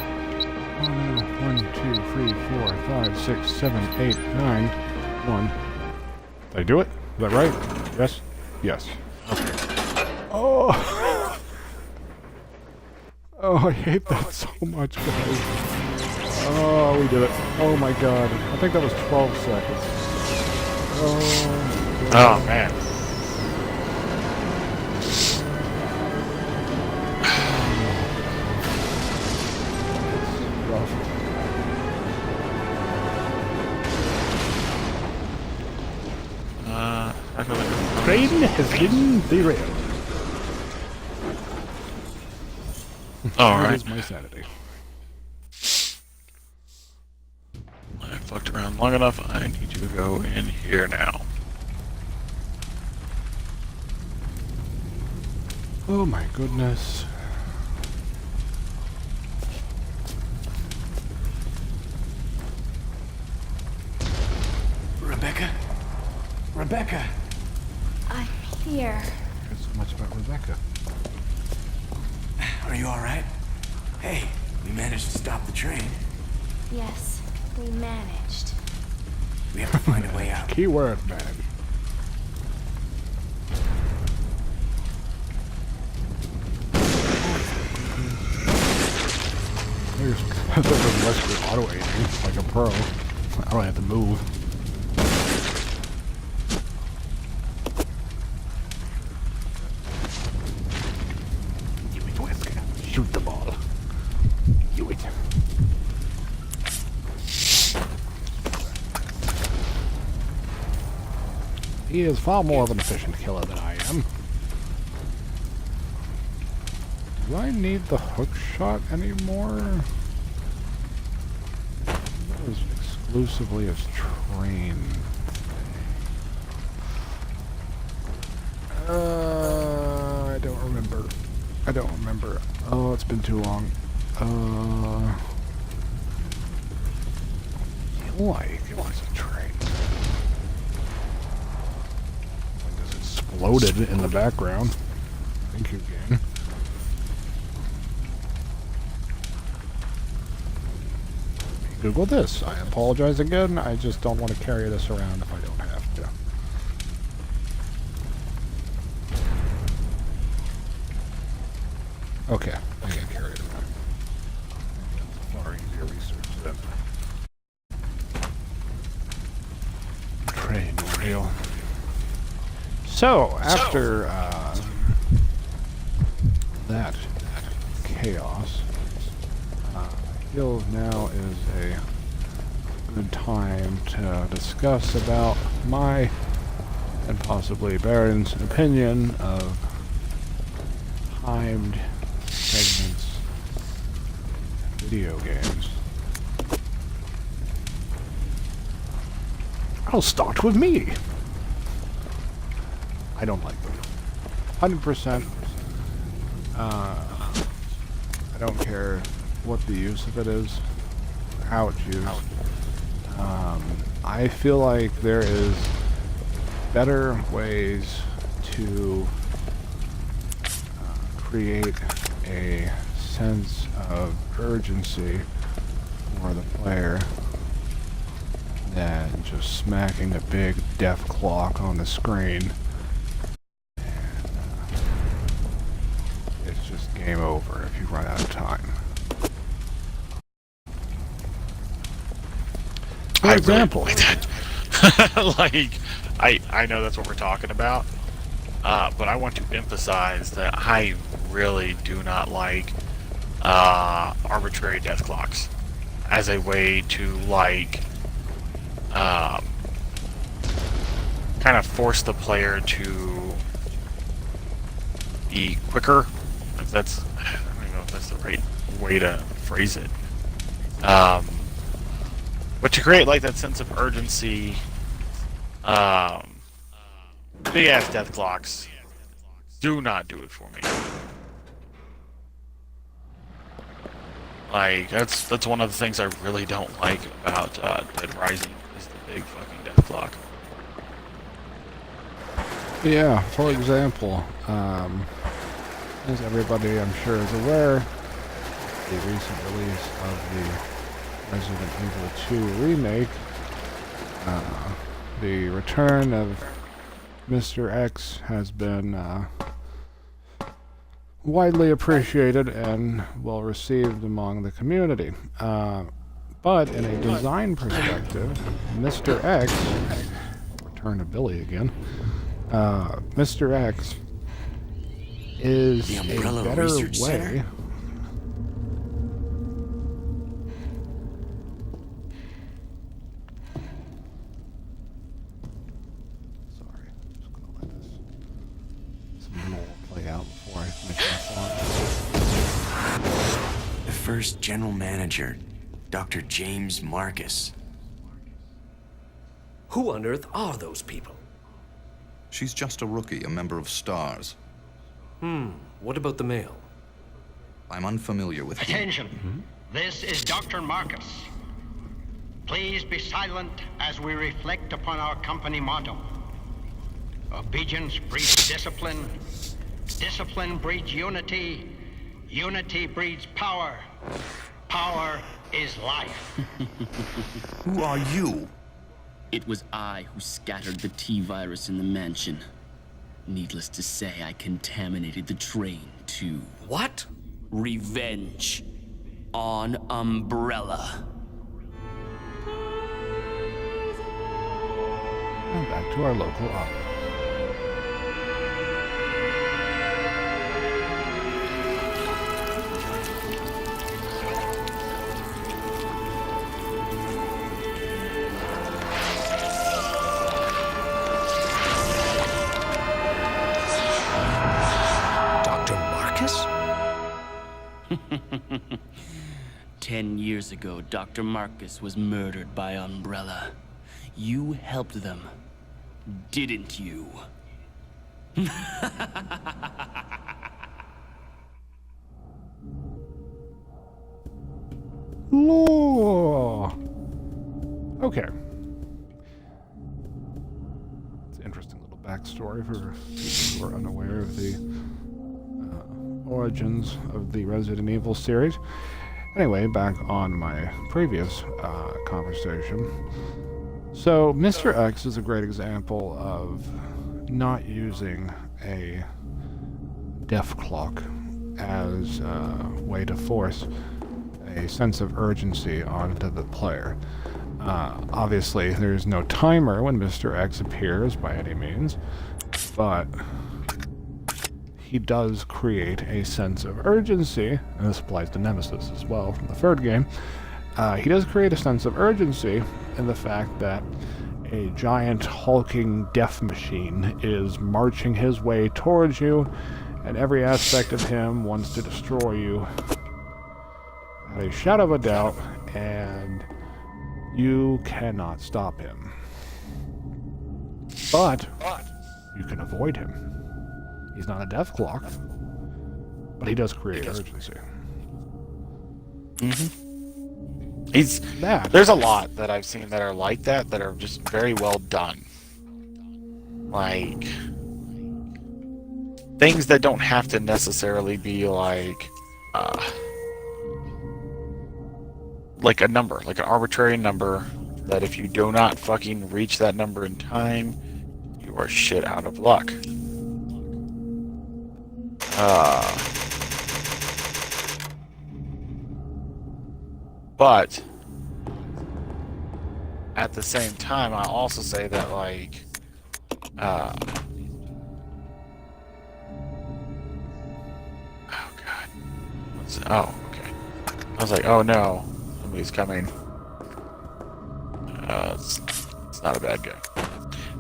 1, 2, 3, 4, 5, 6, 7, 8, 9, 1. Did I do it? Is that right? Yes? Yes. Okay. Oh! Oh, I hate that so much, guys. Oh, we did it. Oh my god. I think that was 12 seconds. Oh, man. Train has been derailed. All right. That is my sanity. I fucked around long enough. I need to go in here now. Oh my goodness. Rebecca? Rebecca! I'm here. There's so much about Rebecca. Are you alright? Hey, we managed to stop the train. Yes, we managed. We have to find a way out. Keyword, man. There's less auto aiming, like a pro. I don't have to move. Shoot the ball. Do it. He is far more of an efficient killer than I am. Do I need the hook shot anymore? That was exclusively as train. I don't remember. I don't remember. Oh, it's been too long. I feel like it was a train. It just exploded in the background. Thank you, game. Google this. I apologize again. I just don't want to carry this around if I don't have to. Okay, I can carry it around. Far easier research than train rail. So, after that chaos, I feel now is a good time to discuss about my and possibly Baron's opinion of timed segments in video games. I'll start with me. I don't like them. 100%. I don't care what the use of it is, how it's used. I feel like there is better ways to create a sense of urgency for the player than just smacking a big death clock on the screen. It's just game over if you run out of time. For example, like, I know that's what we're talking about, but I want to emphasize that I really do not like arbitrary death clocks as a way to, like, kind of force the player to be quicker That's I don't even know if that's the right way to phrase it. But to create like that sense of urgency, big ass death clocks do not do it for me. Like that's one of the things I really don't like about Dead Rising is the big fucking death clock. Yeah, for example, as everybody I'm sure is aware, the recent release of the Resident Evil 2 remake, the return of Mr. X has been widely appreciated and well received among the community. But in a design perspective, Mr. X, return to Billy again, Mr. X is The a Umbrella better Research way. Center? Sorry, I'm just gonna let this some more play out before I finish my thought. The first general manager, Dr. James Marcus. Who on earth are those people? She's just a rookie, a member of STARS. What about the male? I'm unfamiliar with him. Attention. This is Dr. Marcus. Please be silent as we reflect upon our company motto. Obedience breeds discipline. Discipline breeds unity. Unity breeds power. Power is life. Who are you? It was I who scattered the T-virus in the mansion. Needless to say, I contaminated the train, too. What? Revenge. On Umbrella. And back to our local opera. Dr. Marcus? 10 years ago, Dr. Marcus was murdered by Umbrella. You helped them, didn't you? Law. Okay. It's an interesting little backstory for people who are unaware of the origins of the Resident Evil series. Anyway, back on my previous conversation. So, Mr. X is a great example of not using a death clock as a way to force a sense of urgency onto the player. Obviously, there's no timer when Mr. X appears by any means, but he does create a sense of urgency, and this applies to Nemesis as well from the third game. He does create a sense of urgency in the fact that a giant hulking death machine is marching his way towards you, and every aspect of him wants to destroy you without a shadow of a doubt, and you cannot stop him. But you can avoid him. He's not a death clock, but he does create urgency. He's that. There's a lot that I've seen that are like that are just very well done. Like things that don't have to necessarily be like a number, like an arbitrary number that if you do not fucking reach that number in time, you are shit out of luck. But at the same time, I also say that like oh god, okay. I was like, oh no, somebody's coming. It's not a bad guy.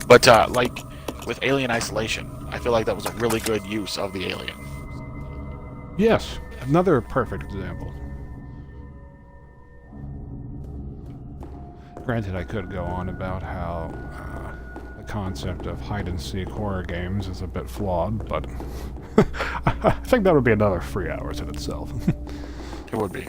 But like with Alien Isolation, I feel like that was a really good use of the alien. Yes, another perfect example. Granted, I could go on about how the concept of hide-and-seek horror games is a bit flawed, but I think that would be another 3 hours in itself. It would be.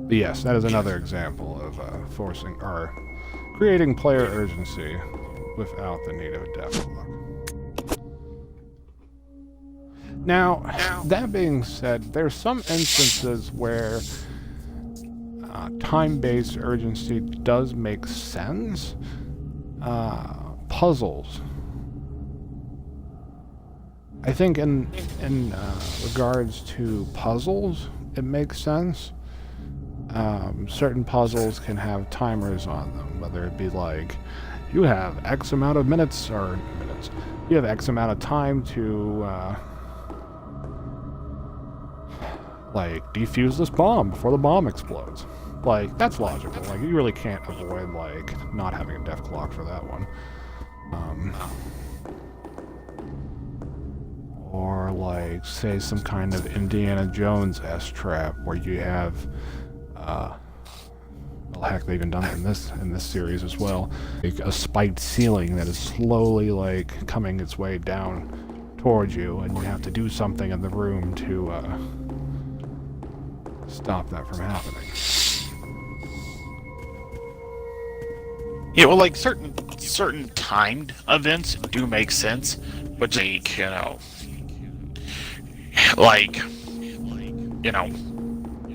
But yes, that is another example of forcing or creating player urgency without the need of a deathlock. Now, that being said, there's some instances where time-based urgency does make sense. Puzzles. I think in regards to puzzles, it makes sense. Certain puzzles can have timers on them, whether it be like, you have X amount of minutes, you have X amount of time to, like, defuse this bomb before the bomb explodes. Like, that's logical. Like, you really can't avoid, like, not having a death clock for that one. Or, like, say some kind of Indiana Jones-esque trap where you have, well, heck, they've even done it in this series as well. Like a spiked ceiling that is slowly, like, coming its way down towards you, and you have to do something in the room to, stop that from happening. Yeah, well, like, certain timed events do make sense, but, like,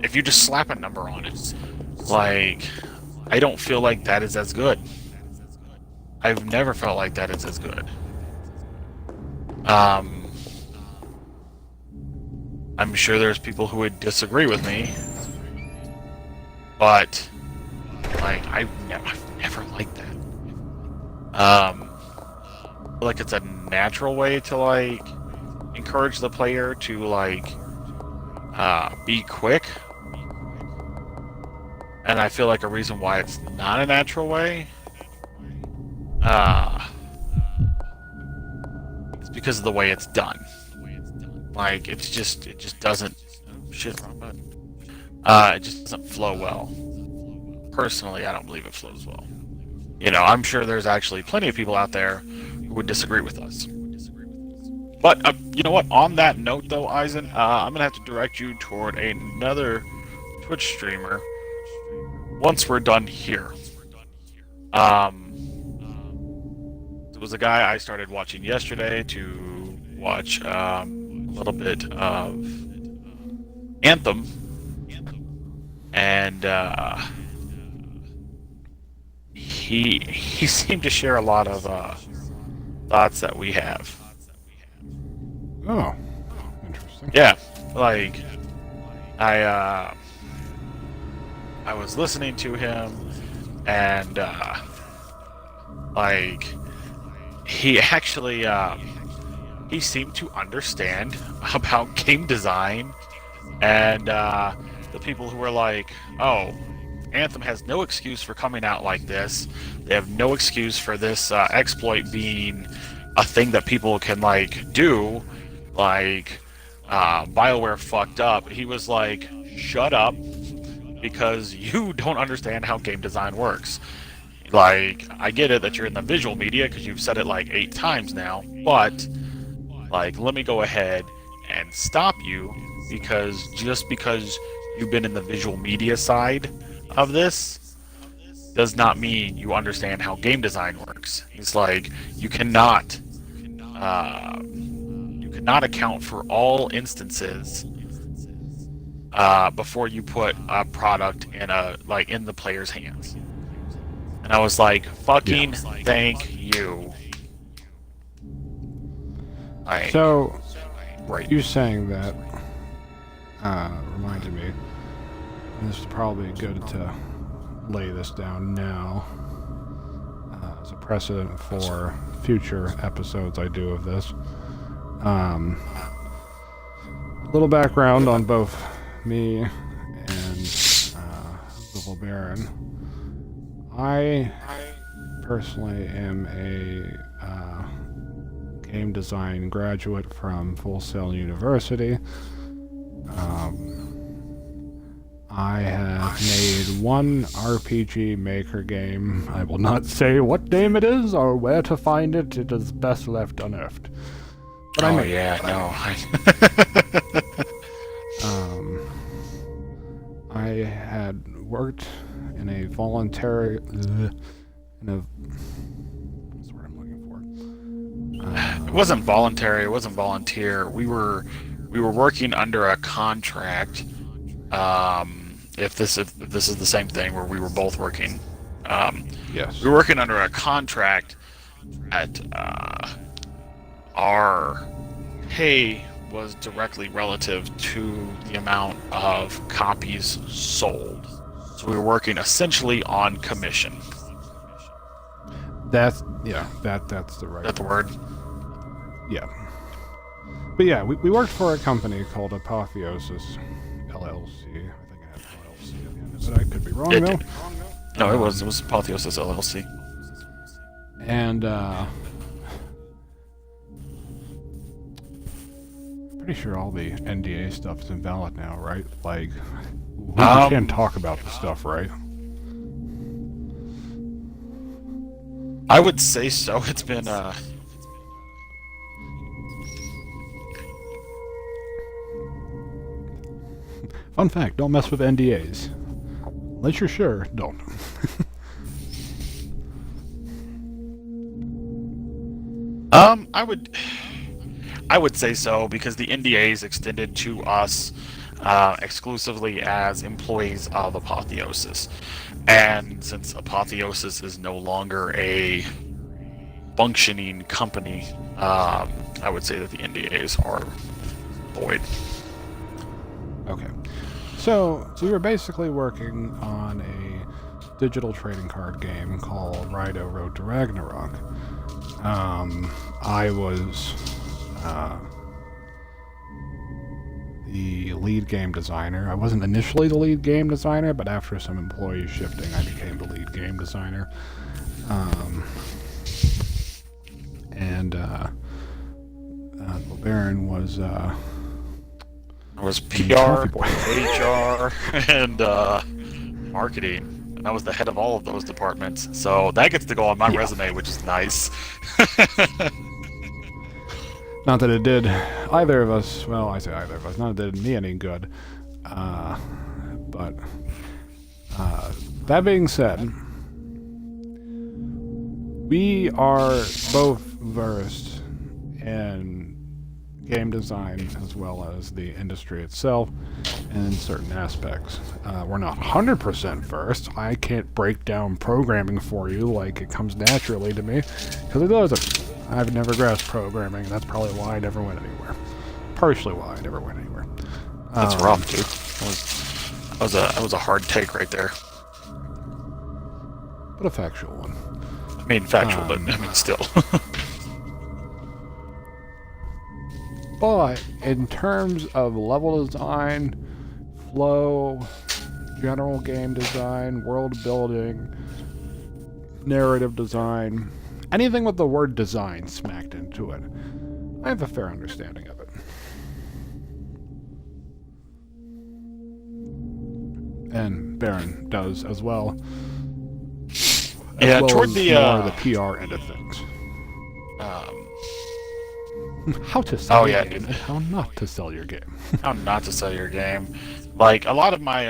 if you just slap a number on it, like, I don't feel like that is as good. I've never felt like that is as good. I'm sure there's people who would disagree with me, but, like, I've never liked that. Like, it's a natural way to, like, encourage the player to, like, be quick. And I feel like a reason why it's not a natural way, it's because of the way it's done. Like, it just doesn't, shit, wrong button. It just doesn't flow well. Personally, I don't believe it flows well. I'm sure there's actually plenty of people out there who would disagree with us. But, you know what? On that note, though, Eisen, I'm going to have to direct you toward another Twitch streamer once we're done here. It was a guy I started watching yesterday to watch a little bit of Anthem. And he seemed to share a lot of thoughts that we have. Oh, interesting. Yeah, like, I was listening to him, and like, he actually he seemed to understand about game design, and the people who were like, oh, Anthem has no excuse for coming out like this. They have no excuse for this exploit being a thing that people can, like, do. Like, BioWare fucked up. He was like, shut up, because you don't understand how game design works. Like, I get it that you're in the visual media, because you've said it like 8 times now, but, like, let me go ahead and stop you, because just because you've been in the visual media side of this does not mean you understand how game design works. It's like, you cannot account for all instances before you put a product in the player's hands. And I was like, fucking thank you. So, right. You saying that reminded me, and this is probably good to lay this down now as a precedent for future episodes I do of this. A little background on both me and the Baron. I personally am a game design graduate from Full Sail University. I have made one RPG Maker game. I will not say what name it is or where to find it. It is best left unearthed. But I made it. I had worked in a voluntary... what's the word I'm looking for? It wasn't voluntary. It wasn't volunteer. We were working under a contract. If this is the same thing where we were both working. Yes. We were working under a contract at our pay was directly relative to the amount of copies sold. So we were working essentially on commission. That's the right. Is that the word? Yeah. But yeah, we worked for a company called Apotheosis LLC. I think I had LLC at the end of it. I could be wrong though. No, it was Apotheosis LLC. And pretty sure all the NDA stuff is invalid now, right? Like, we can't talk about the stuff, right? I would say so. It's been Fun fact, don't mess with NDAs. Unless you're sure, don't. I would say so, because the NDA is extended to us exclusively as employees of Apotheosis. And since Apotheosis is no longer a functioning company, I would say that the NDAs are void. Okay. So, we were basically working on a digital trading card game called Rido Road to Ragnarok. I was the lead game designer. I wasn't initially the lead game designer, but after some employee shifting, I became the lead game designer. Baron was PR, HR, and marketing. And I was the head of all of those departments. So that gets to go on my resume, which is nice. Not that it did either of us, well, I say either of us, not that it did me any good. But that being said, we are both versed in game design as well as the industry itself and in certain aspects. We're not 100% versed. I can't break down programming for you like it comes naturally to me, because it doesn't. I've never grasped programming, and that's probably why I never went anywhere. Partially why I never went anywhere. That's rough, dude. That was a hard take right there. But a factual one. I mean, factual, but I mean, still. But in terms of level design, flow, general game design, world building, narrative design, anything with the word design smacked into it, I have a fair understanding of it. And Baron does as well. Yeah, well toward as the more of the PR end of things. How to sell your game, and how not to sell your game. How not to sell your game. Like, a lot of my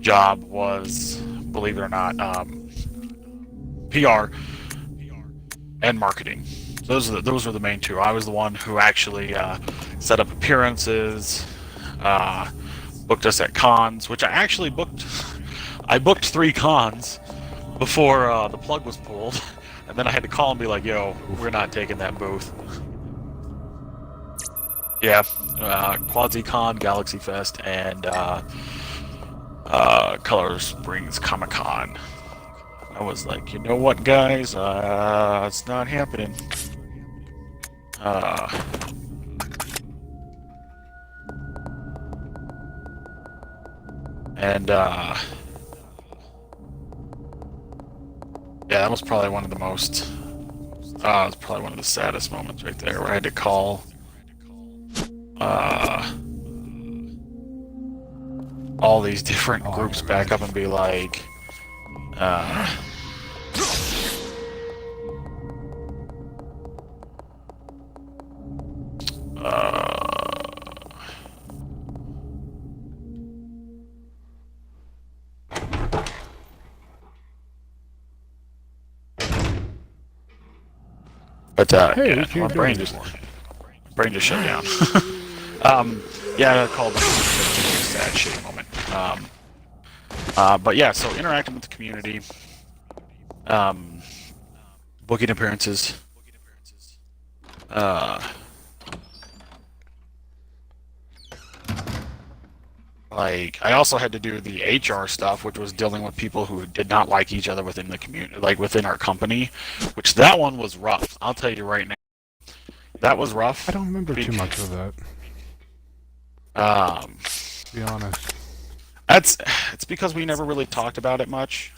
job was, believe it or not, PR and marketing. Those were the main two. I was the one who actually set up appearances, booked us at cons, which I actually booked. I booked 3 cons before the plug was pulled. And then I had to call and be like, yo, we're not taking that booth. Yeah, QuasiCon, Galaxy Fest, and Color Springs Comic Con. I was like, you know what, guys? It's not happening. Yeah, that was probably one of the most. It was probably one of the saddest moments right there, where I had to call. All these different groups back up and be like, but Hey, yeah, my brain just shut down. Yeah, I called it a sad shit moment. But yeah, so interacting with the community, booking appearances, like I also had to do the HR stuff, which was dealing with people who did not like each other within the community, like within our company, which that one was rough. I'll tell you right now, that was rough. I don't remember too much of that. To be honest. It's because we never really talked about it much.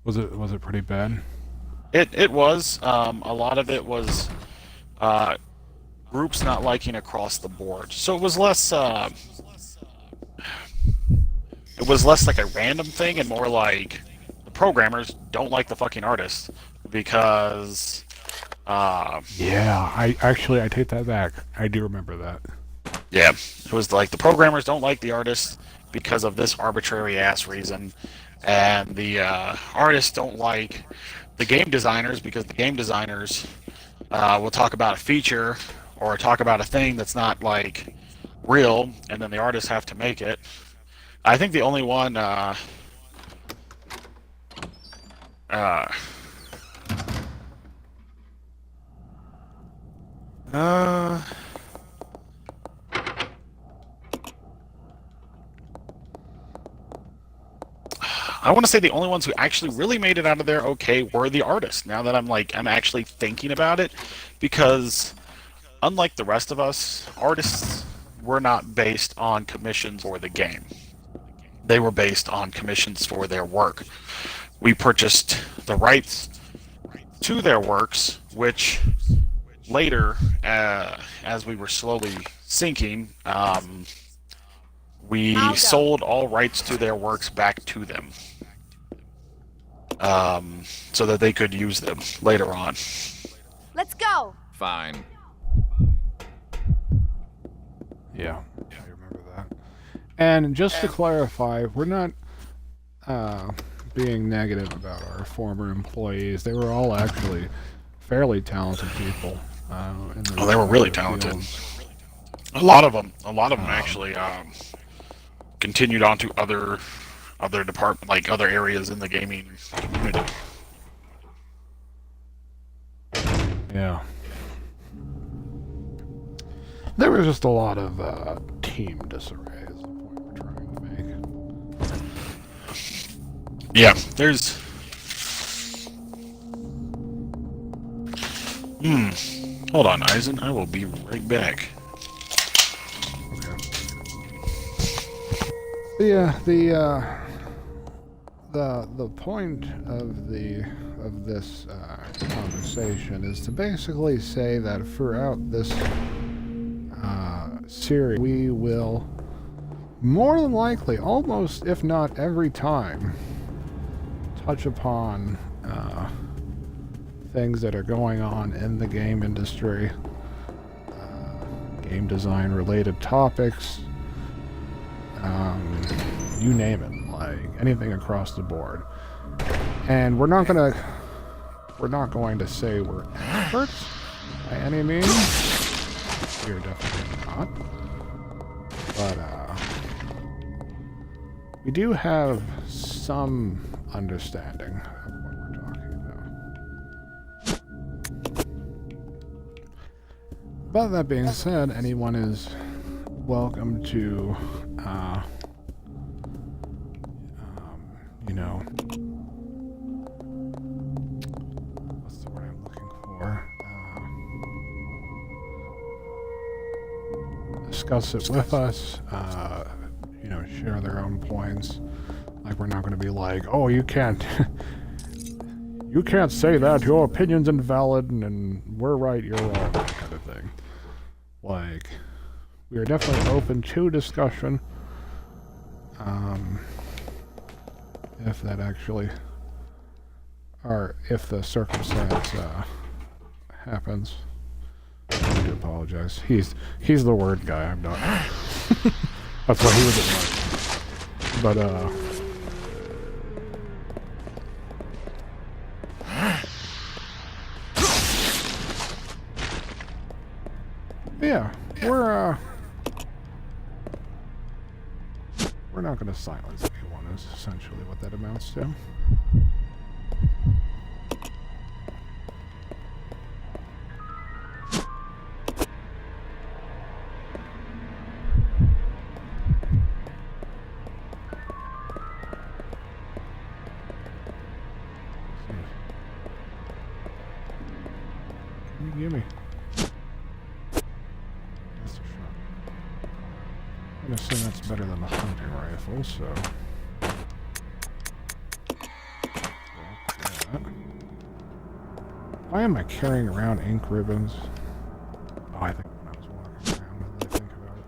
Was it pretty bad? It was. A lot of it was groups not liking across the board. So it was less like a random thing and more like the programmers don't like the fucking artists because yeah, I take that back. I do remember that. Yeah, it was like the programmers don't like the artists because of this arbitrary ass reason, and the artists don't like the game designers because the game designers will talk about a feature or talk about a thing that's not like real, and then the artists have to make it. I think the only one I want to say the only ones who actually really made it out of there okay were the artists. Now that I'm actually thinking about it, because unlike the rest of us, artists were not based on commissions for the game. They were based on commissions for their work. We purchased the rights to their works, which later, as we were slowly sinking, we sold all rights to their works back to them, so that they could use them later on. Let's go. Fine. Yeah, I remember that. And just to clarify, we're not being negative about our former employees. They were all actually fairly talented people. They were really talented. A lot of them actually continued on to other department, like other areas in the gaming community. Yeah. There was just a lot of team disarray is the point we're trying to make. Yeah, there's... Hold on, Eisen. I will be right back. Yeah, the point of this conversation is to basically say that throughout this series, we will more than likely, almost if not every time, touch upon things that are going on in the game industry, game design related topics, you name it, like anything across the board. And we're not going to say we're experts by any means. We're definitely not. But we do have some understanding of what we're talking about. But that being said, anyone is welcome to what's the word I'm looking for? Discuss it with us, share their own points. Like, we're not going to be like, oh, you can't You can't say that. Your opinion's invalid, and we're right, you're wrong, that kind of thing. Like, we are definitely open to discussion. If that actually, or if the circumstance happens. I do apologize. He's the word guy. I'm not. That's why he was at work. But yeah, we're not going to silence anyone. Is essentially what that amounts to. Gimme. That's a shot. I'm gonna assume that's better than the hunting rifle, so. Why am I carrying around ink ribbons? Oh, I think when I was walking around, now that I think about it.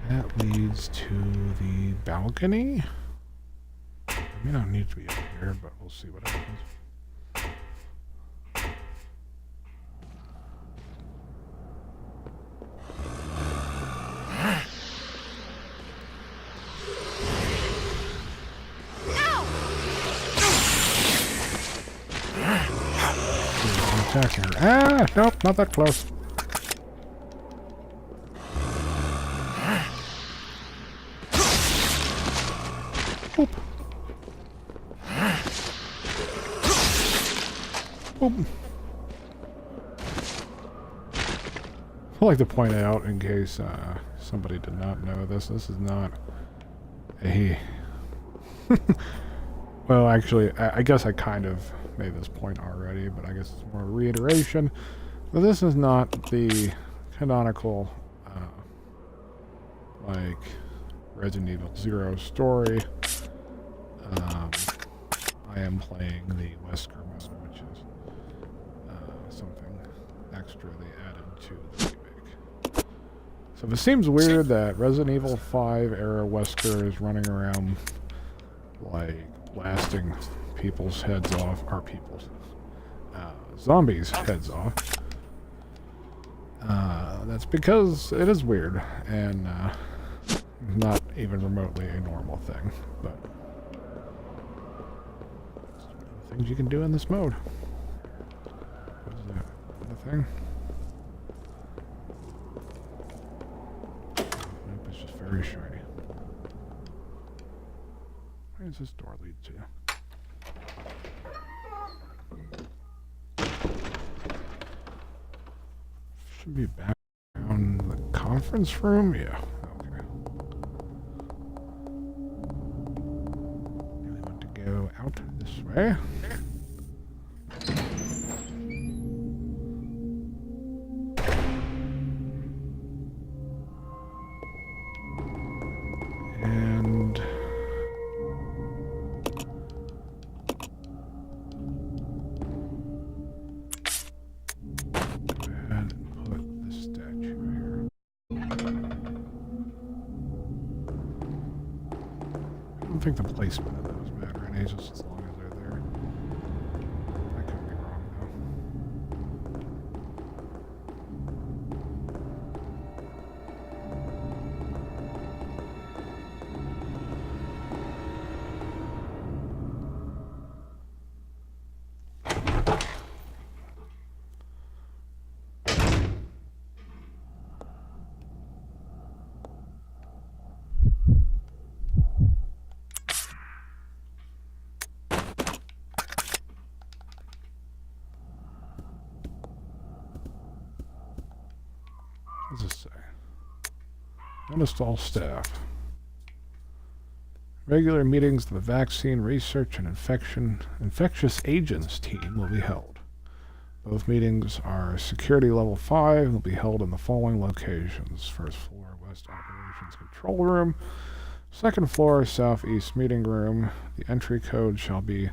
That leads to the balcony. It may not need to be up here, but we'll see what happens. Attacking her. Ah, nope, not that close. Boop. Boop. I like to point out, in case somebody did not know this is not a... Well, actually, I guess I kind of made this point already, but I guess it's more a reiteration. But this is not the canonical, like, Resident Evil 0 story. I am playing the Wesker mode, which is something extra they added to the remake. So if it seems weird that Resident Evil 5 era Wesker is running around, like, blasting people's heads off, or zombies' heads off. That's because it is weird, and not even remotely a normal thing, but it's one of the things you can do in this mode. What is that? The thing? Nope, it's just very shiny. Where does this door lead to? Should be back around the conference room? Yeah. Okay. We want to go out this way. And I don't think the placement of those matter any, just as long as they're there. I could be wrong, though. What does this say? Notice to all staff. Regular meetings of the Vaccine Research and Infectious Agents team will be held. Both meetings are security level 5 and will be held in the following locations. First floor, West Operations Control Room. Second floor, Southeast Meeting Room. The entry code shall be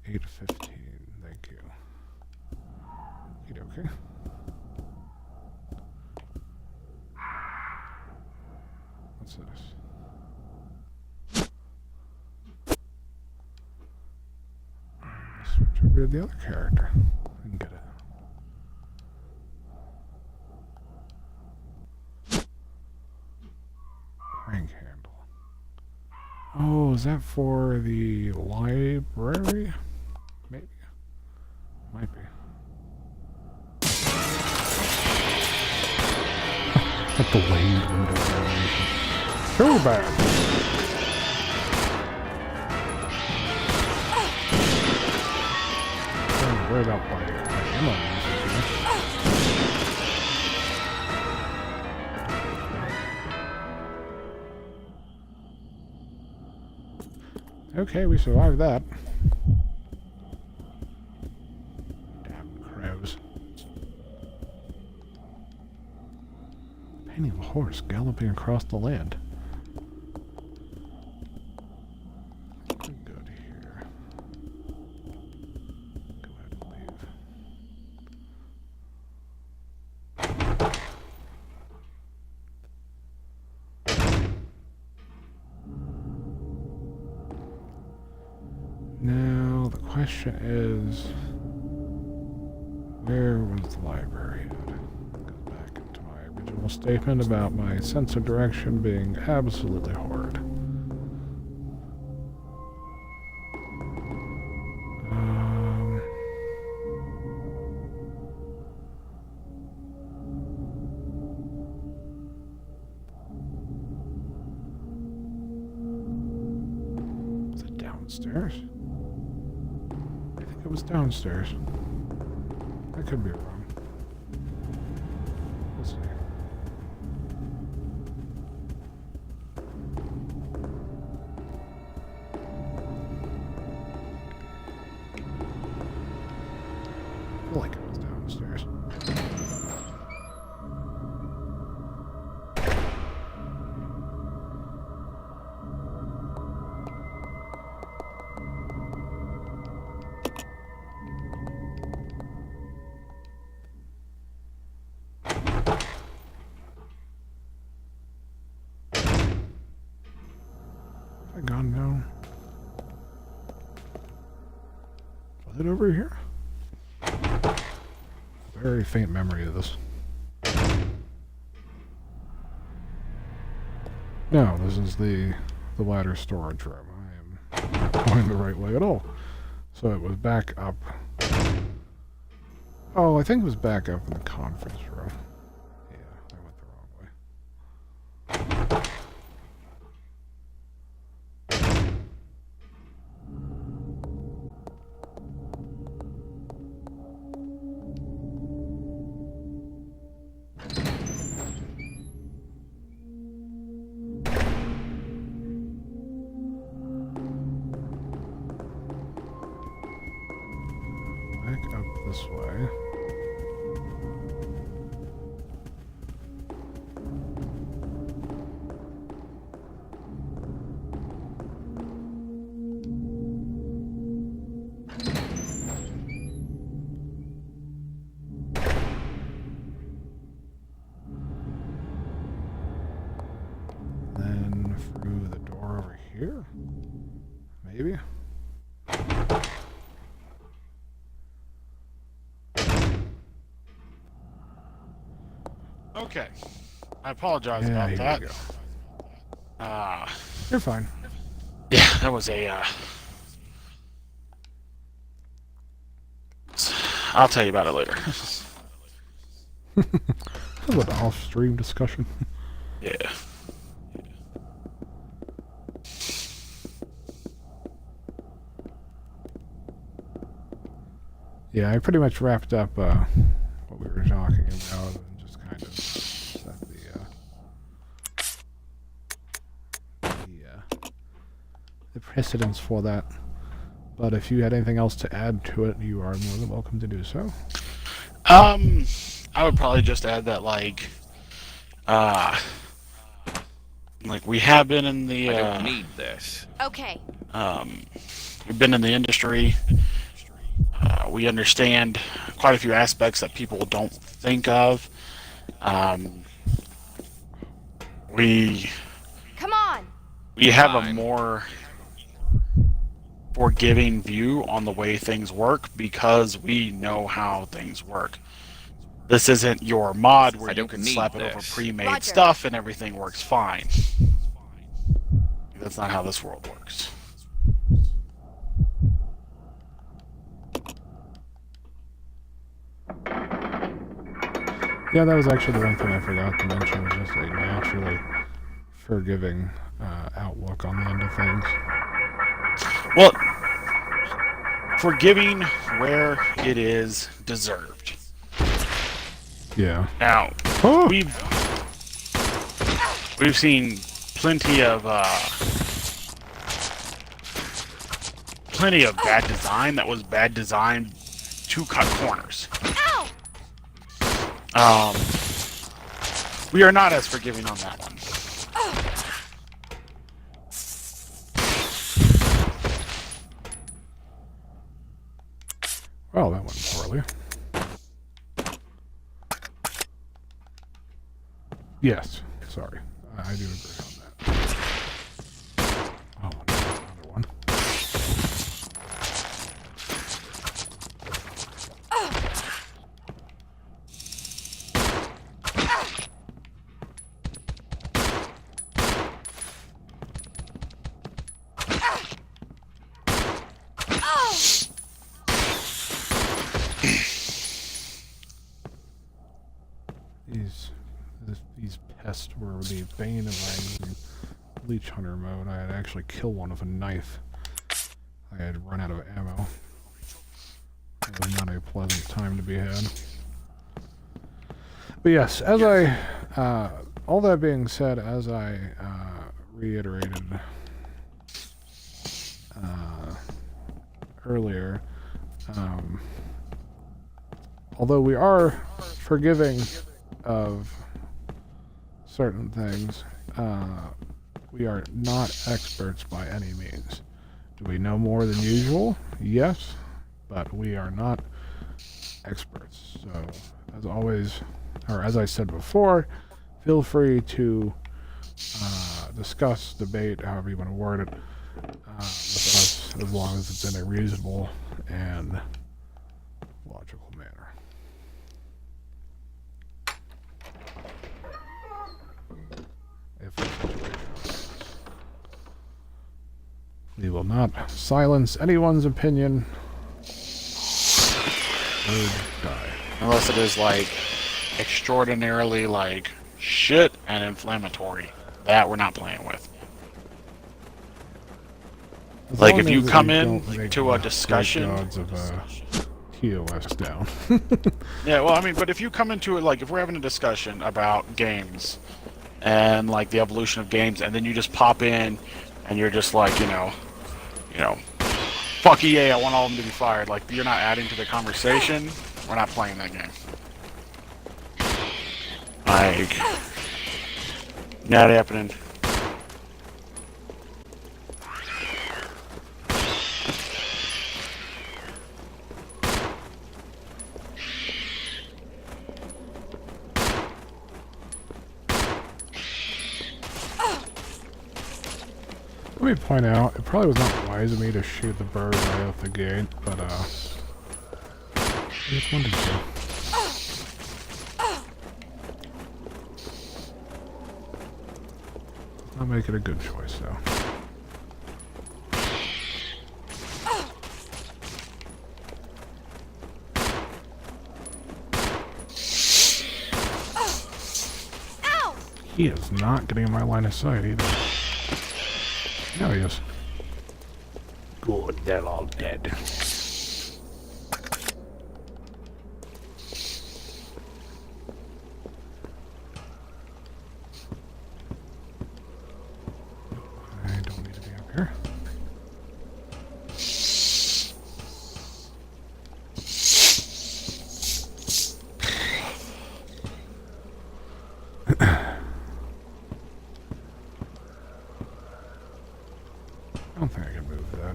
815. Thank you. Okay. What's this? Switch over to the other character. We can get it. Prank handle. Oh, is that for the library? Maybe. Might be. A delayed window animation. So bad. Don't worry about my ammo usage here. Okay, we survived that. Damn crows. Painting a horse galloping across the land. Go to here. Go ahead and leave. Now the question is, where was the library at? Original statement about my sense of direction being absolutely horrid. Was it downstairs? I think it was downstairs. I could be wrong. Let's see. I feel like it was downstairs. Have I gone down? Was it over here? Very faint memory of this. No, this is the ladder storage room. I am not going the right way at all. So it was back up. Oh, I think it was back up in the conference room. Yeah, I went the wrong way. Back up this way. Then through the door over here? Maybe? Okay. I apologize Yeah, about here that. we go. You're fine. Yeah, that was a, I'll tell you about it later. That was an off-stream discussion. Yeah. Yeah, I pretty much wrapped up what we were talking about and just kind of set the precedence for that. But if you had anything else to add to it, you are more than welcome to do so. I would probably just add that, like we have been in the. I don't need this. Okay. We've been in the industry. We understand quite a few aspects that people don't think of. We Come on. we have a more forgiving view on the way things work because we know how things work. This isn't your mod where you can slap it over pre-made stuff and everything works fine. That's not how this world works. Yeah, that was actually the one thing I forgot to mention, was just a naturally forgiving outlook on the end of things. Well, forgiving where it is deserved. Yeah. Now, we've seen plenty of bad design that was bad design to cut corners. We are not as forgiving on that one. Well, that went poorly. Yes, sorry. I do agree on that. Oh, another one. These pests were the bane of my Leech Hunter mode. I had to actually kill one with a knife. I had run out of ammo. It was not a pleasant time to be had. But yes, as all that being said, as I reiterated earlier, although we are forgiving of certain things, we are not experts by any means. Do we know more than usual? Yes, but we are not experts. So, as always, or as I said before, feel free to discuss, debate, however you want to word it, with us, as long as it's in a reasonable and logical manner. We will not silence anyone's opinion or die. Unless it is like extraordinarily like shit and inflammatory. That we're not playing with. As Like long if you as come we in don't make to a the discussion. gods of TOS down. Yeah, well, I mean, but if you come into it, like, if we're having a discussion about games and, like, the evolution of games, and then you just pop in and you're just like, you know, fuck EA, I want all of them to be fired. Like, you're not adding to the conversation. We're not playing that game. Like, not happening. Let me point out, it probably was not wise of me to shoot the bird right out the gate, but I just wanted to. I'll make it a good choice, though. He is not getting in my line of sight either. Now he is. Good, they're all dead. I don't need to be up here.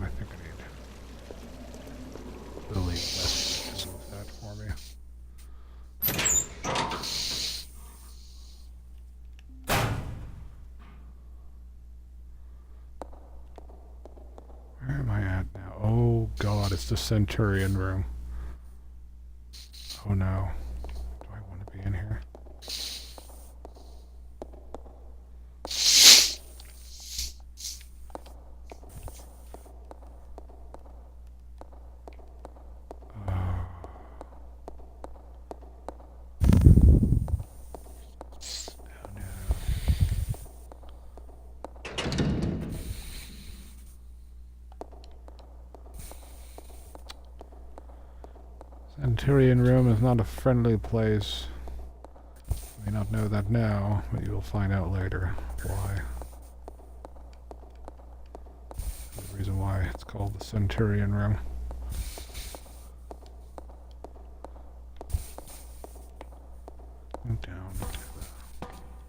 I think I need Billy West to move that for me. Where am I at now? Oh god, it's the Centurion room. Oh no. Do I want to be in here? Centurion room is not a friendly place. You may not know that now, but you will find out later why. The reason why it's called the Centurion room. Down to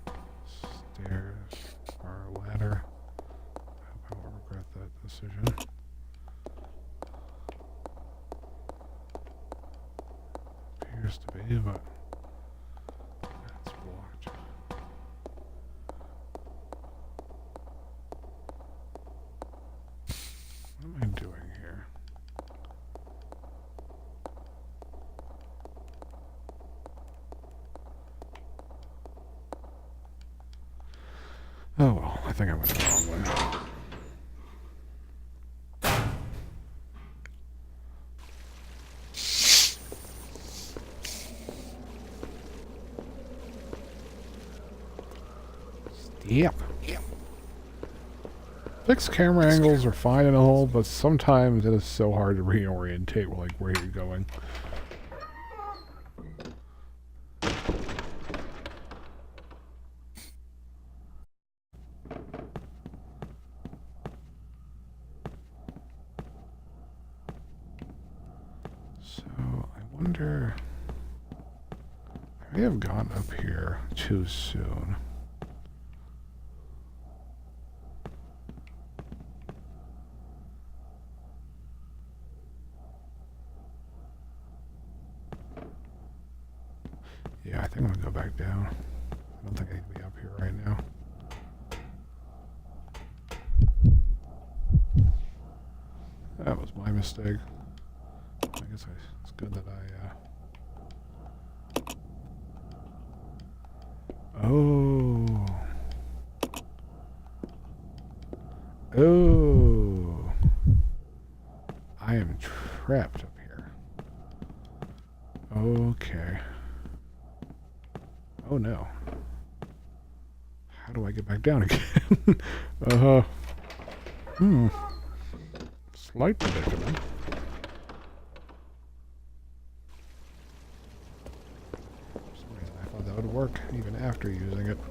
the stairs or ladder. I hope I won't regret that decision. Appears to be, but that's blocked. What am I doing here? Oh well, I think I went the wrong way. Yep. Fixed camera angles are fine and all, but sometimes it is so hard to reorientate like where you're going. So I wonder, I may have gone up here too soon. Yeah, I think I'm gonna go back down. I don't think I need to be up here right now. That was my mistake. I guess it's good that I, Oh. Oh. I am trapped up here. Okay. Oh no. How do I get back down again? Slight predicament. For some reason I thought that would work even after using it. I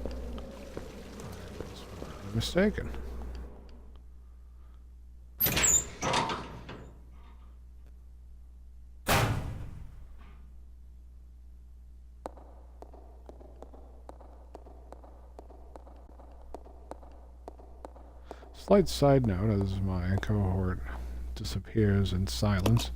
was mistaken. Slight side note as my cohort disappears in silence.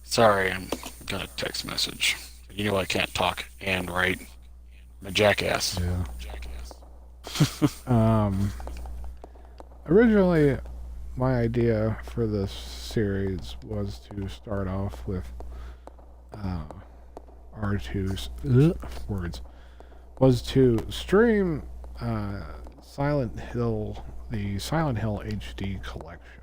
Sorry, I got a text message. You know I can't talk and write. I'm a jackass. Yeah. Originally, my idea for this series was to start off with R2's words. Was to stream Silent Hill, the Silent Hill HD collection.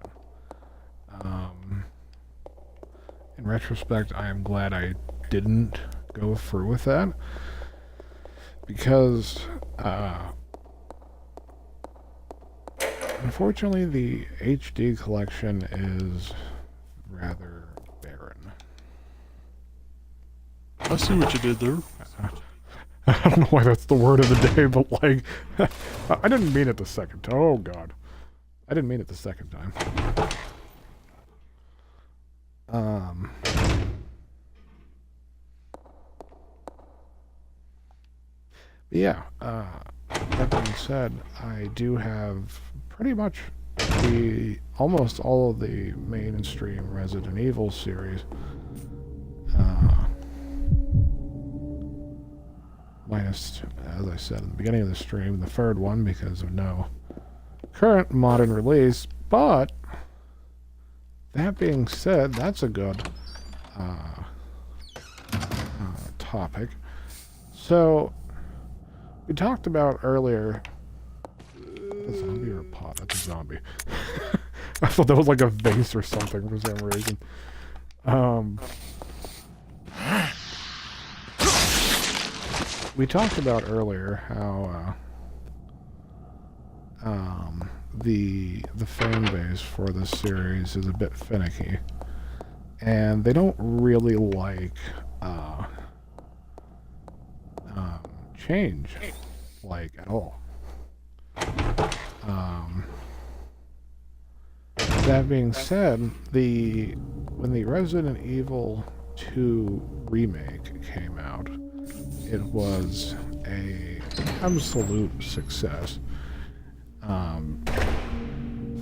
In retrospect, I am glad I didn't go through with that, because unfortunately the HD collection is rather barren. I see what you did there. I don't know why that's the word of the day, but like, I didn't mean it the second time. Oh god. I didn't mean it the second time. Yeah, that being said, I do have pretty much almost all of the mainstream Resident Evil series. Minus, as I said at the beginning of the stream, the third one because of no current modern release. But that being said, that's a good topic. So we talked about earlier. A zombie or a pot? That's a zombie. I thought that was like a vase or something for some reason. We talked about earlier how the fan base for this series is a bit finicky, and they don't really like change, like at all. That being said, when the Resident Evil 2 remake came out, it was an absolute success.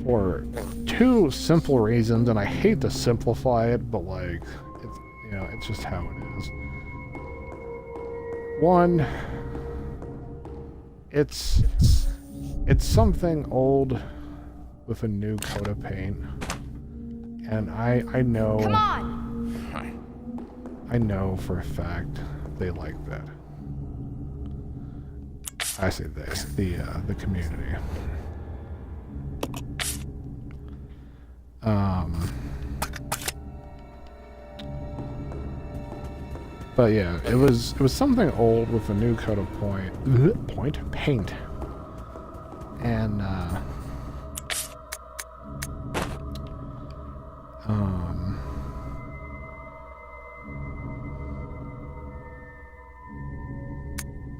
For two simple reasons, and I hate to simplify it, but like, it's just how it is. One, it's something old with a new coat of paint, and I know. Come on! I know for a fact they like that. I say they, the community. But yeah, it was something old with a new coat of paint, and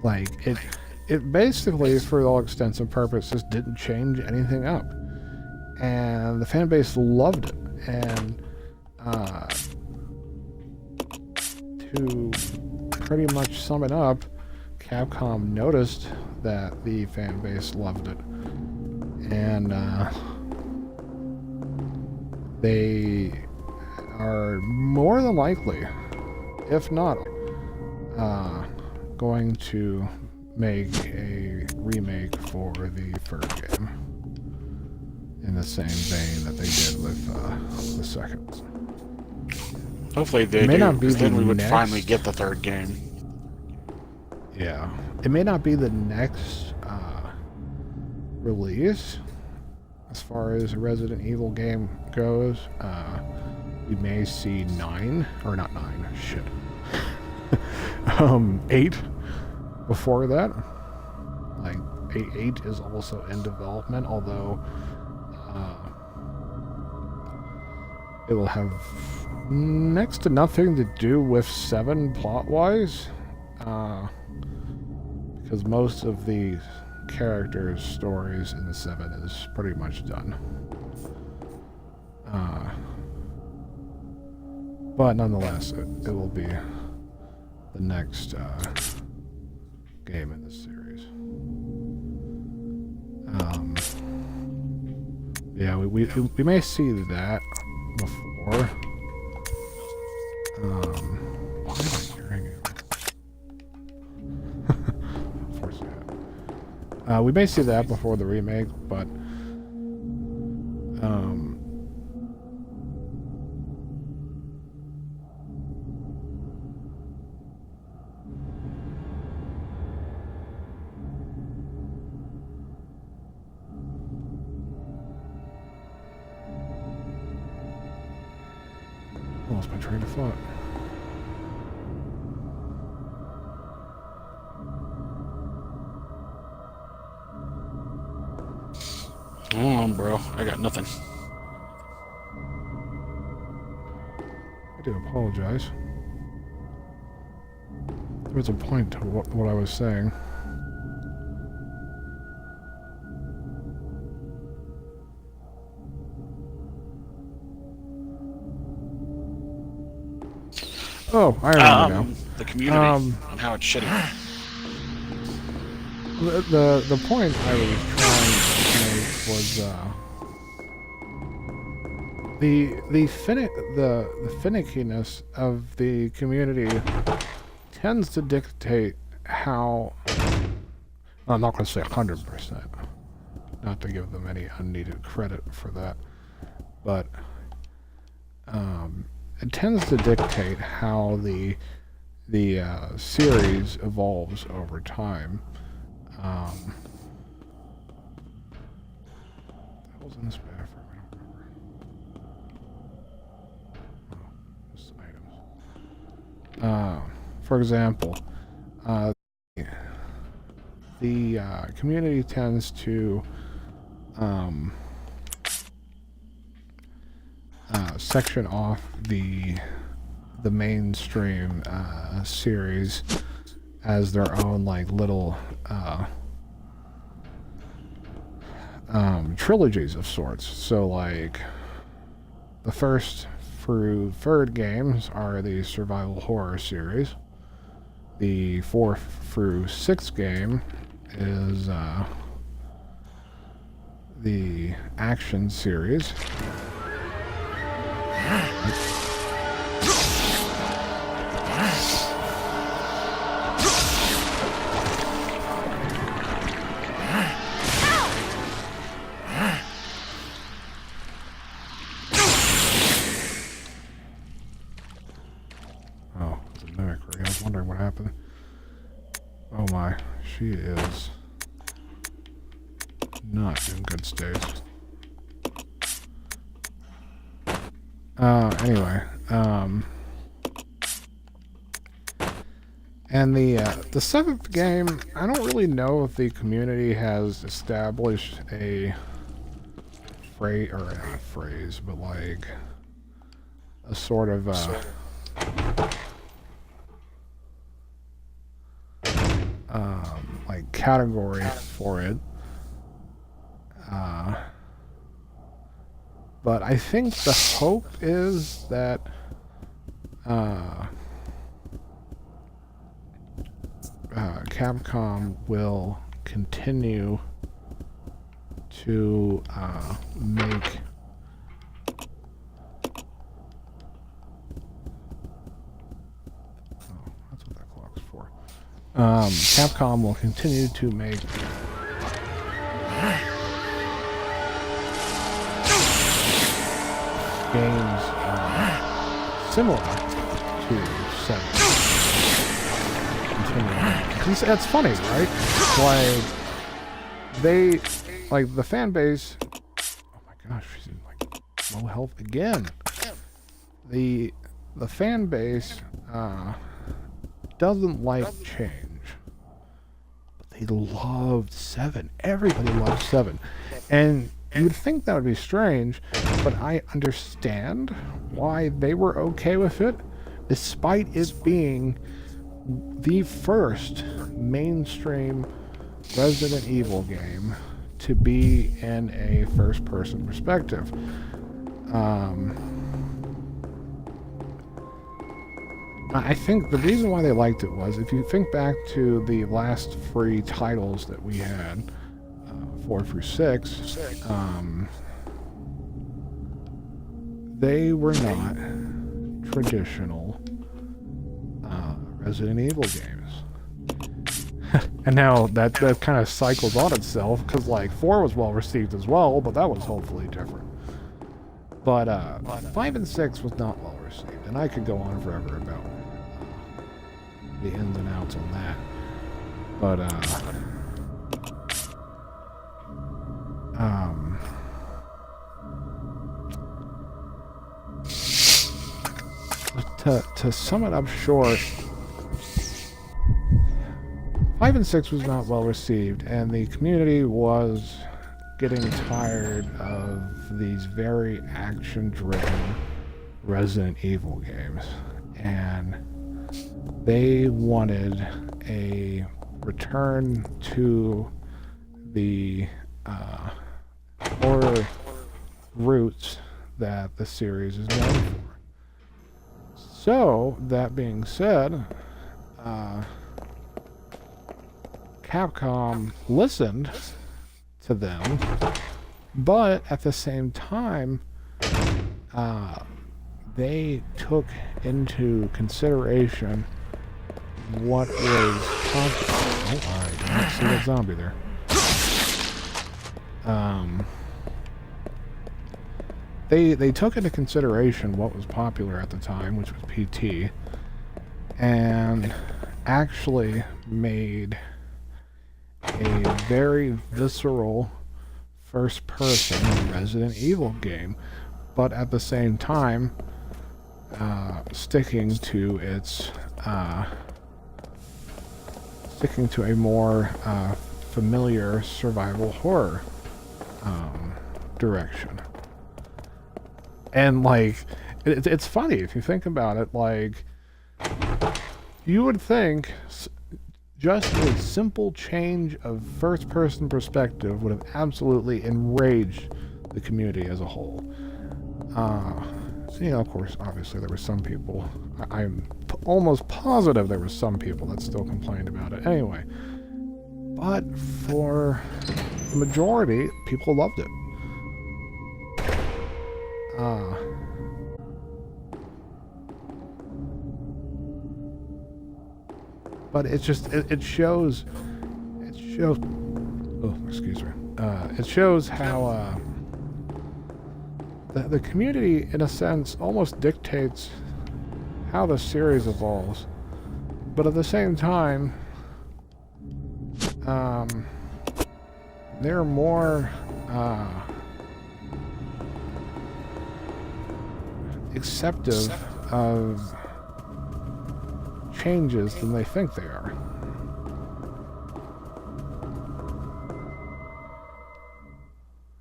like it basically, for all extents and purposes, didn't change anything up, and the fan base loved it. And to pretty much sum it up, Capcom noticed that the fan base loved it, and they are more than likely, if not, going to make a remake for the third game in the same vein that they did with the second. Hopefully they do, because then we would finally get the third game. Yeah. It may not be the next release as far as a Resident Evil game goes. We may see 8 before that. Like, 8 is also in development, although it will have next to nothing to do with 7 plot-wise, because most of the characters' stories in the 7 is pretty much done. But nonetheless, it will be the next game in this series. Yeah, we may see that before. Why am I hearing it? Of course, yeah. We may see that before the remake, but lost my train of thought. Oh, bro, I got nothing. I do apologize. There was a point to what I was saying. Oh, I remember now. The community and how it's shitty. The point I was trying to make was the finickiness of the community tends to dictate how. I'm not going to say 100%, not to give them any unneeded credit for that, but it tends to dictate how the series evolves over time. What was in this bathroom? I don't remember. Oh, just items. For example, the community tends to section off the mainstream series as their own like little trilogies of sorts. So like the first through third games are the survival horror series. The fourth through sixth game is the action series. Oh, it's a mimicry. I was wondering what happened. Oh my, she is not in good state. Anyway, and the seventh game, I don't really know if the community has established a phrase, or not a phrase, but like a sort of like category for it. But I think the hope is that Capcom will continue to make that's what that clock's for. Capcom will continue to make games similar to 7. That's funny, right? Like the fan base. Oh my gosh, she's in like low health again. The fan base doesn't like change, but they loved 7. Everybody loved 7, and you would think that would be strange, but I understand why they were okay with it, despite it being the first mainstream Resident Evil game to be in a first-person perspective. I think the reason why they liked it was, if you think back to the last 3 titles that we had, 4 through 6, they were not traditional Resident Evil games. And now that kind of cycles on itself, because like 4 was well received as well, but that was hopefully different. But 5 and 6 was not well received, and I could go on forever about the ins and outs on that. But to sum it up short, 5 and 6 was not well received, and the community was getting tired of these very action-driven Resident Evil games, and they wanted a return to the horror roots that the series is known for. So, that being said, Capcom listened to them But at the same time, they took into consideration what was possible. Oh, I did not see that zombie there. They took into consideration what was popular at the time, which was PT, and actually made a very visceral first-person Resident Evil game, but at the same time sticking to a more familiar survival horror direction. And like, it's funny if you think about it. Like, you would think just a simple change of first-person perspective would have absolutely enraged the community as a whole. Of course, obviously there were some people. I'm almost positive there were some people that still complained about it. Anyway, but for the majority, people loved it. But it shows, oh, excuse me. It shows how, the community, in a sense, almost dictates how the series evolves. But at the same time, they're more, acceptive of changes than they think they are.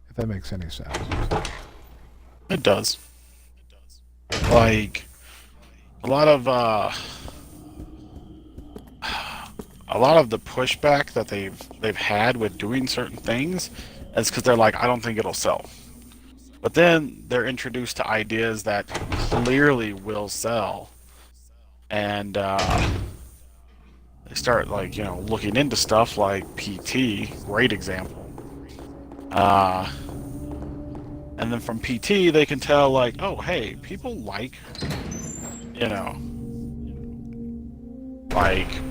If that makes any sense. It does. Like, a lot of the pushback that they've had with doing certain things is because they're like, I don't think it'll sell. But then they're introduced to ideas that clearly will sell, and they start, like, looking into stuff like PT, great example. And then from PT, they can tell, like, oh, hey, people like,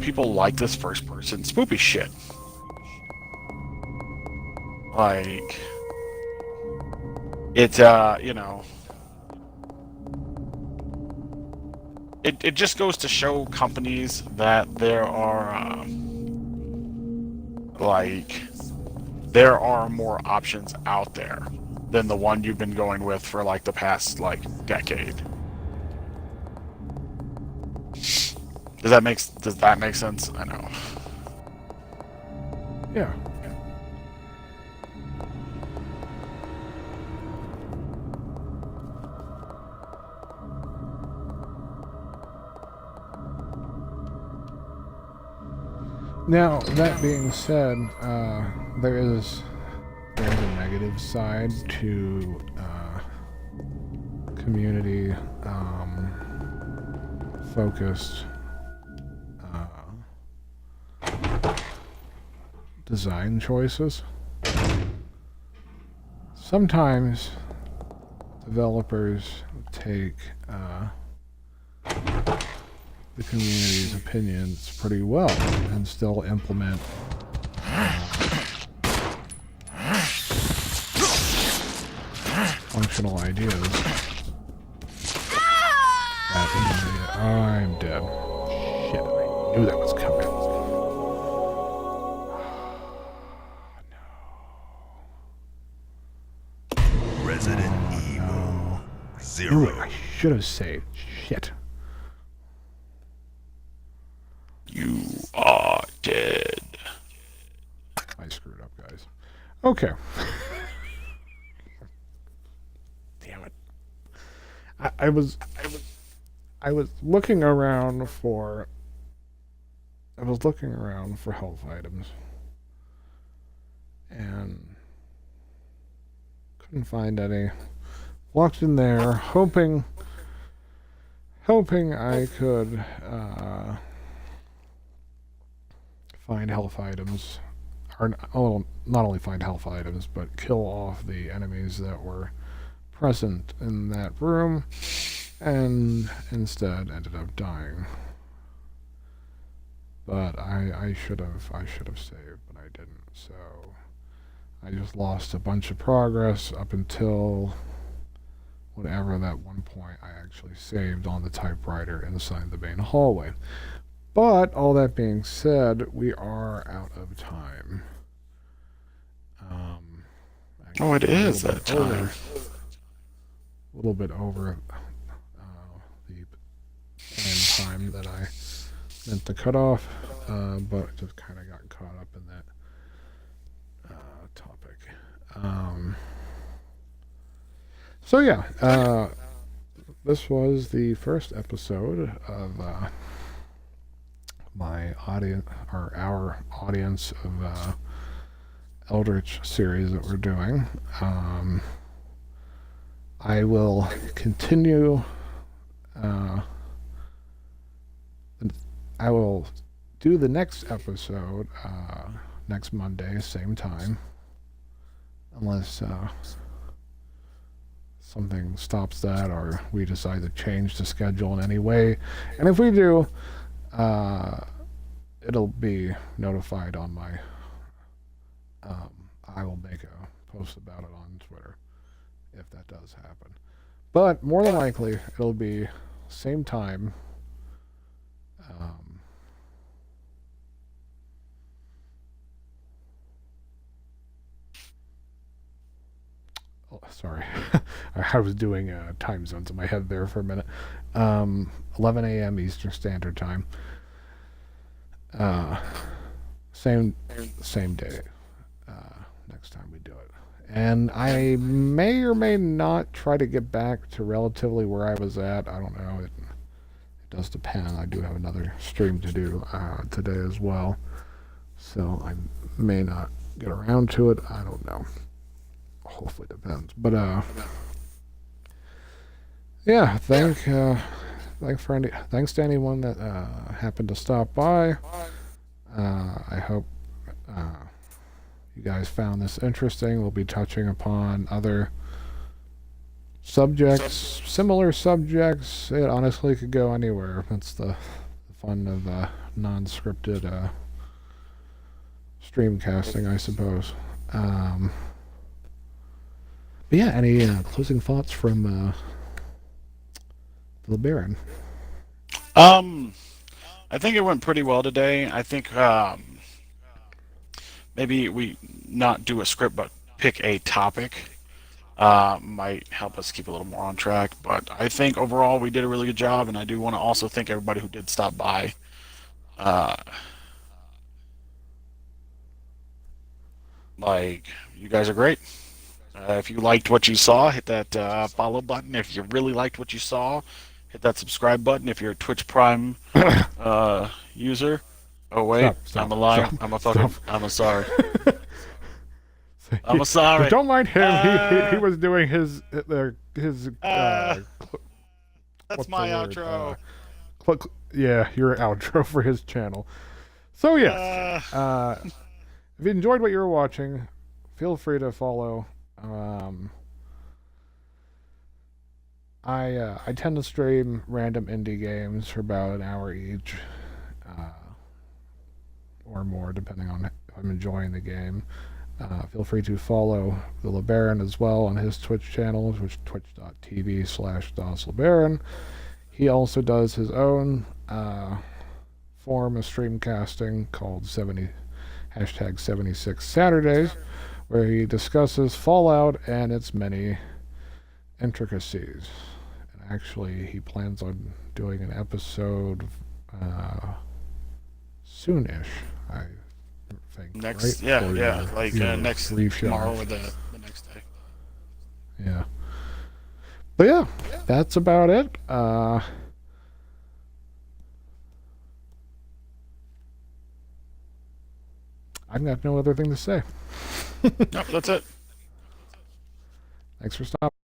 people like this first-person spoopy shit. Like, it's, it just goes to show companies that there are, there are more options out there than the one you've been going with for, like, the past, decade. Does that make sense? I know. Yeah. Now, that being said, there is a negative side to community focused design choices. Sometimes developers take the community's opinions pretty well and still implement functional ideas. I'm dead. Shit, I knew that was coming. Resident Evil 0. I should have saved. Shit. You are dead. I screwed up, guys. Okay. Damn it. I was looking around for health items and couldn't find any. Walked in there hoping I could find health items or not only find health items, but kill off the enemies that were present in that room, and instead ended up dying. But I should have saved, but I didn't. So I just lost a bunch of progress up until whatever that one point I actually saved on the typewriter inside the main hallway. But all that being said, we are out of time. Oh, it is that time. A little bit over the end time that I meant to cut off, but just kind of got caught up in that topic. So yeah, this was the first episode of my audience, or our audience of Eldritch series that we're doing. I will continue. I will do the next episode next Monday, same time, unless something stops that or we decide to change the schedule in any way. And if we do, it'll be notified on my I will make a post about it on Twitter if that does happen. But more than likely, it'll be same time. Sorry, I was doing time zones in my head there for a minute. 11 a.m. Eastern Standard Time. Same day. Next time we do it. And I may or may not try to get back to relatively where I was at. I don't know. It does depend. I do have another stream to do today as well. So I may not get around to it. I don't know. Hopefully it depends. But yeah, thanks to anyone that happened to stop by. I hope you guys found this interesting. We'll be touching upon other subjects, similar subjects. It honestly could go anywhere. That's the fun of non-scripted stream casting, I suppose. But yeah, any closing thoughts from the Baron? I think it went pretty well today. I think maybe we not do a script, but pick a topic might help us keep a little more on track. But I think overall we did a really good job, and I do want to also thank everybody who did stop by. Like, you guys are great. If you liked what you saw, hit that follow button. If you really liked what you saw, hit that subscribe button. If you're a Twitch Prime user, oh wait, stop, I'm a liar. stop, I'm a fucking. stop. I'm a sorry. I'm a sorry. Don't mind him. He was doing his. That's my outro. Yeah, your outro for his channel. So yes, if you enjoyed what you were watching, feel free to follow. I tend to stream random indie games for about an hour each, or more, depending on if I'm enjoying the game. Feel free to follow the LeBaron as well on his Twitch channel, which is twitch.tv/DosLeBaron. He also does his own form of streamcasting called #76 Saturdays, where he discusses Fallout and its many intricacies. And actually, he plans on doing an episode soonish, I think. Next, right? like next tomorrow or the next day. Yeah. But yeah, that's about it. I've got no other thing to say. Nope, that's it. Thanks for stopping.